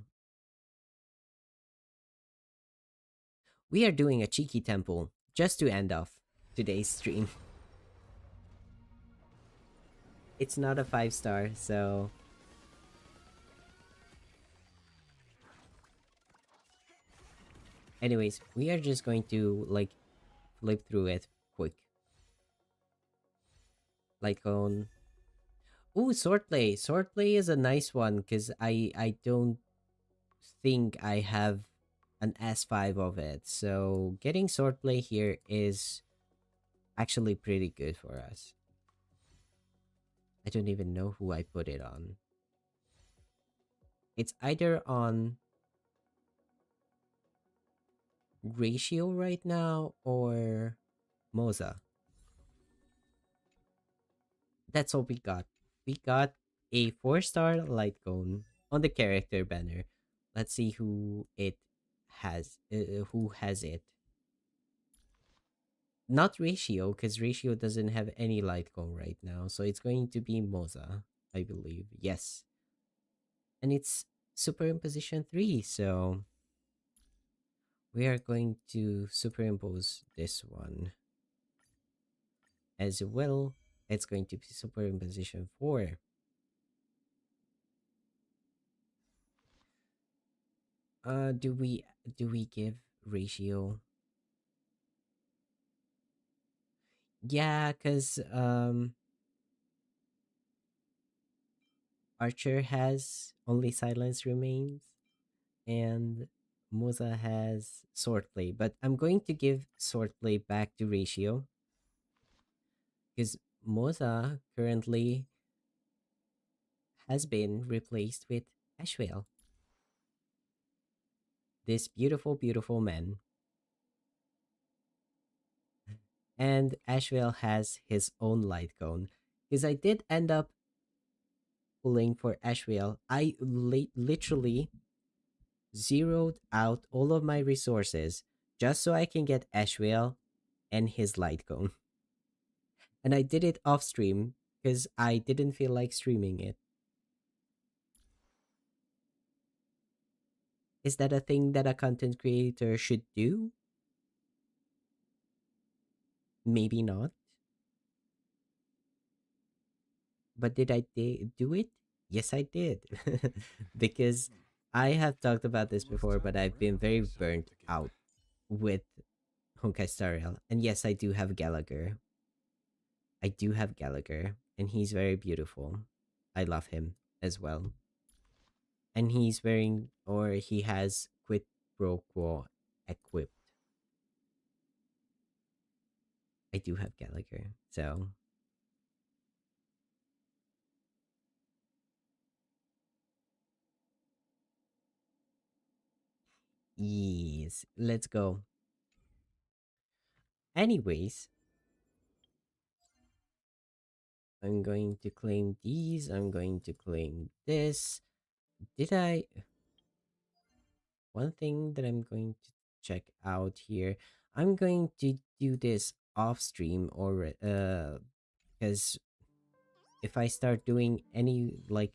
We are doing a cheeky temple just to end off today's stream. It's not a 5 star, so anyways, we are just going to like flip through it quick. Like on, ooh, swordplay. Swordplay is a nice one because I don't think I have an S5 of it. So getting swordplay here is actually pretty good for us. I don't even know who I put it on. It's either on ratio right now or Moza. That's all we got. We got a 4 star light cone on the character banner. Let's see who it has. Who has it? Not ratio, because ratio doesn't have any light cone right now. So it's going to be Moza, I believe. Yes. And it's superimposition 3. So we are going to superimpose this one as well. It's going to be superimposition 4. Do we give ratio? Yeah, because Archer has only silence remains and Moza has swordplay, but I'm going to give swordplay back to ratio because Moza currently has been replaced with Ashwell, this beautiful, beautiful man. And Ashwell has his own light cone because I did end up pulling for Ashwell, literally zeroed out all of my resources just so I can get Ashwell and his light cone. And I did it off stream because I didn't feel like streaming it. Is that a thing that a content creator should do? Maybe not. But did I do it? Yes, I did. Because I have talked about this before, but I've been very burnt out with Honkai Star Rail. And yes, I do have Gallagher. I do have Gallagher, and he's very beautiful. I love him as well. And he's wearing, or he has Quid Pro Quo equipped. I do have Gallagher. So, yes, let's go. Anyways, I'm going to claim these. I'm going to claim this. Did I? One thing that I'm going to check out here. I'm going to do this off stream or because if I start doing any like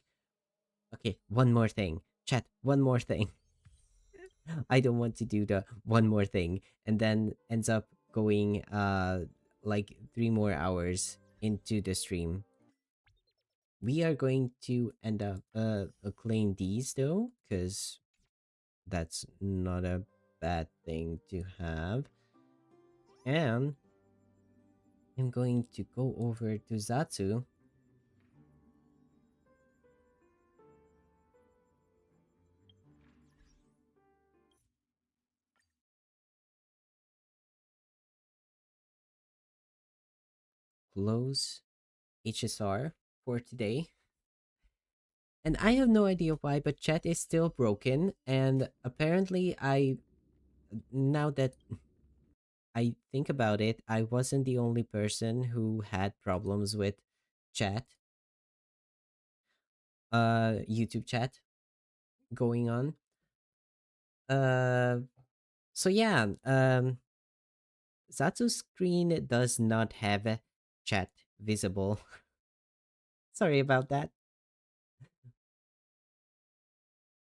okay, one more thing. Chat, one more thing. I don't want to do the one more thing and then ends up going like 3 more hours into the stream. We are going to end up claim these though, because that's not a bad thing to have. And I'm going to go over to Zatsu. Close HSR for today. And I have no idea why, but chat is still broken. And apparently, now that I think about it, I wasn't the only person who had problems with chat, YouTube chat going on. Uh, so yeah, Zatsu's screen does not have chat visible. Sorry about that.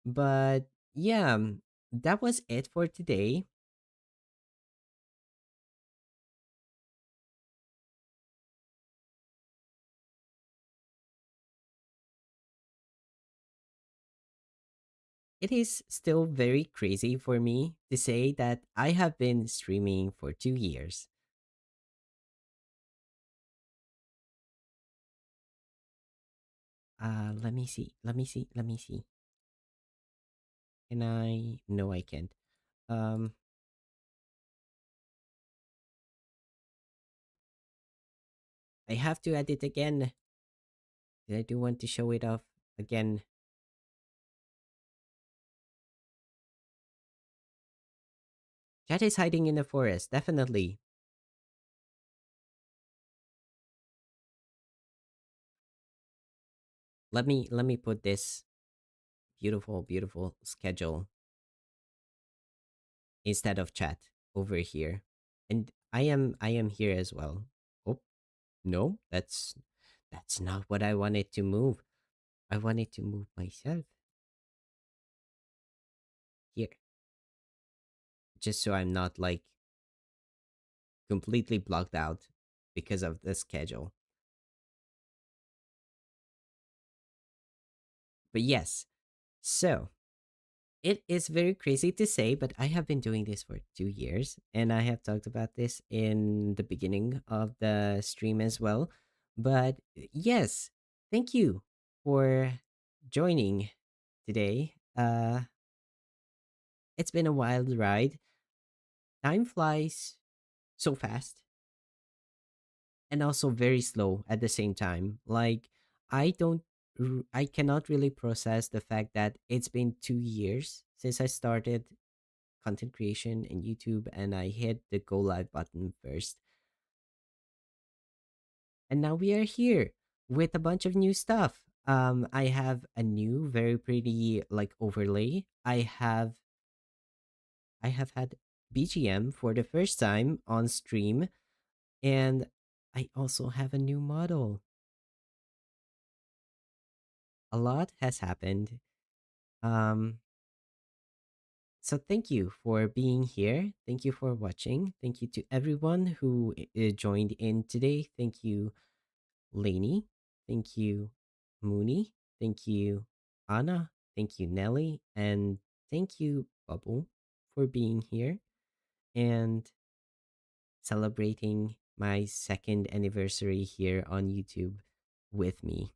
But yeah, that was it for today. It is still very crazy for me to say that I have been streaming for 2 years. Let me see. Let me see. Let me see. Can I? No, I can't. Um, I have to edit again. I do want to show it off again. Chat is hiding in the forest, definitely. Let me put this beautiful, beautiful schedule instead of chat over here. And I am here as well. Oh, no, that's not what I wanted to move. I wanted to move myself here. Just so I'm not like completely blocked out because of the schedule. But yes, so it is very crazy to say, but I have been doing this for 2 years, and I have talked about this in the beginning of the stream as well. But yes, thank you for joining today. It's been a wild ride. Time flies so fast and also very slow at the same time. Like I don't I cannot really process the fact that it's been 2 years since I started content creation in YouTube and I hit the go live button first. And now we are here with a bunch of new stuff. I have a new very pretty like overlay. I have had BGM for the first time on stream, and I also have a new model. A lot has happened. Um so thank you for being here. Thank you for watching. Thank you to everyone who joined in today. Thank you, Lainey. Thank you, Mooney. Thank you, Anna. Thank you, Nelly. And thank you, Bubble, for being here and celebrating my second anniversary here on YouTube with me.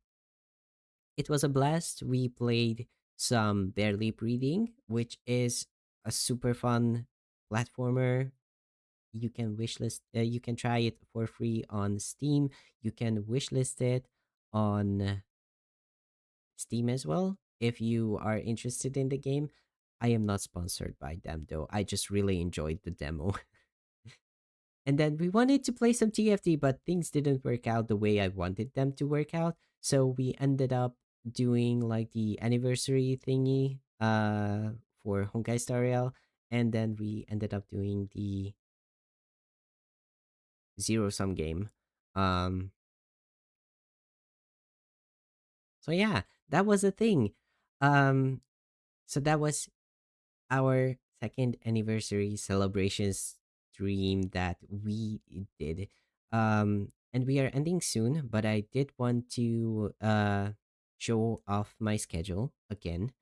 It was a blast. We played some Barely Breathing, which is a super fun platformer. You can wishlist. You can try it for free on Steam. You can wishlist it on Steam as well if you are interested in the game. I am not sponsored by them though. I just really enjoyed the demo. And then we wanted to play some TFT, but things didn't work out the way I wanted them to work out. So we ended up doing like the anniversary thingy for Honkai Star Rail, and then we ended up doing the zero sum game. Um so yeah, that was a thing. Um so that was our second anniversary celebration stream that we did. And we are ending soon, but I did want to show off my schedule again.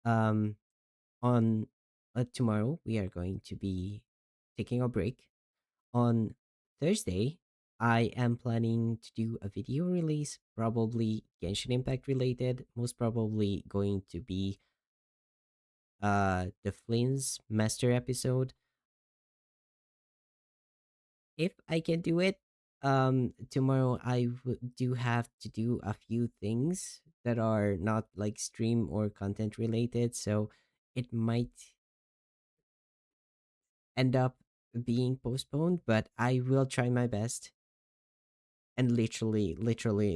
Um on Tomorrow we are going to be taking a break. On Thursday, I am planning to do a video release, probably Genshin Impact related, most probably going to be the Flynn's Master episode. If I can do it, tomorrow do have to do a few things that are not like stream or content related, so it might end up being postponed, but I will try my best and literally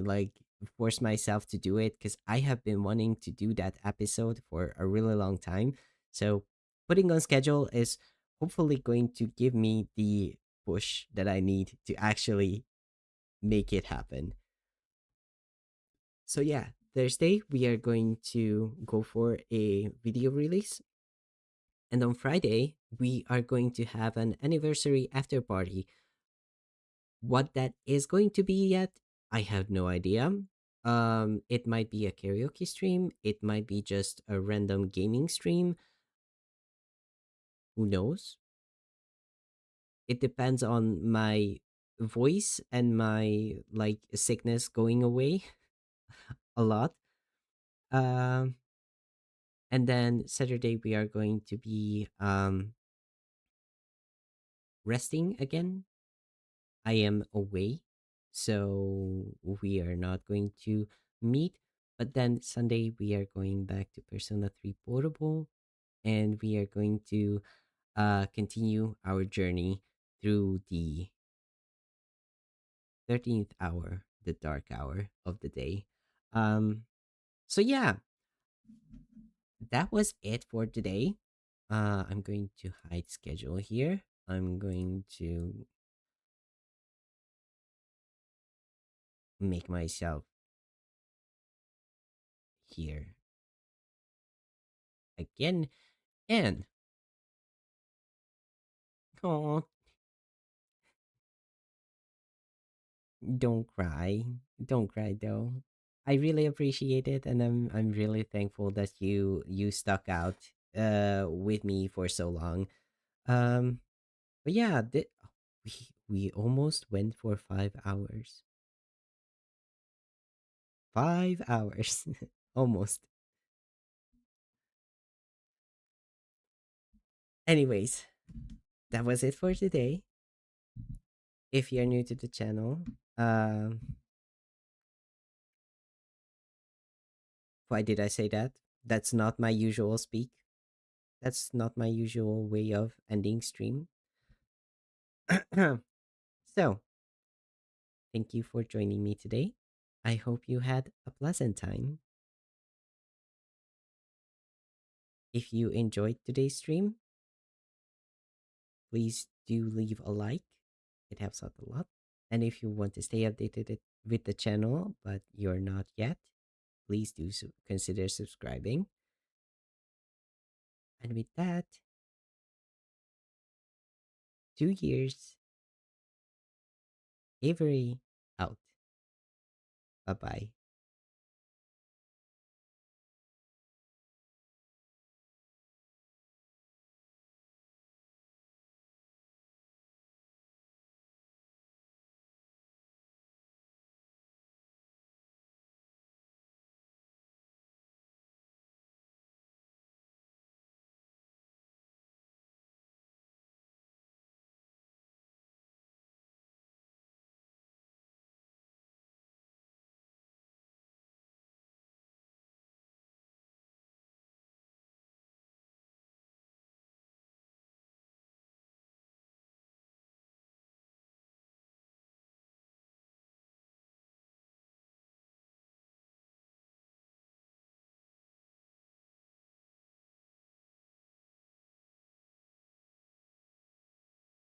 like force myself to do it because I have been wanting to do that episode for a really long time. So putting on schedule is hopefully going to give me the push that I need to actually make it happen. So yeah, Thursday we are going to go for a video release, and on Friday we are going to have an anniversary after party. What that is going to be yet, I have no idea. It might be a karaoke stream, it might be just a random gaming stream. Who knows? It depends on my voice and my like sickness going away a lot. Um and then Saturday we are going to be resting again. I am away, so we are not going to meet. But then Sunday we are going back to Persona 3 Portable, and we are going to continue our journey through the 13th hour, the dark hour of the day. Um, so yeah, that was it for today. I'm going to hide schedule here. I'm going to make myself here again. And oh, don't cry. Don't cry though. I really appreciate it, and I'm really thankful that you stuck out with me for so long. Um but yeah, we almost went for 5 hours. 5 hours. Almost. Anyways, that was it for today. If you're new to the channel, why did I say that? That's not my usual speak. That's not my usual way of ending stream. So, thank you for joining me today. I hope you had a pleasant time. If you enjoyed today's stream, please do leave a like. It helps out a lot. And if you want to stay updated with the channel but you're not yet, please do consider subscribing. And with that, 2 years, Avery out. Bye bye.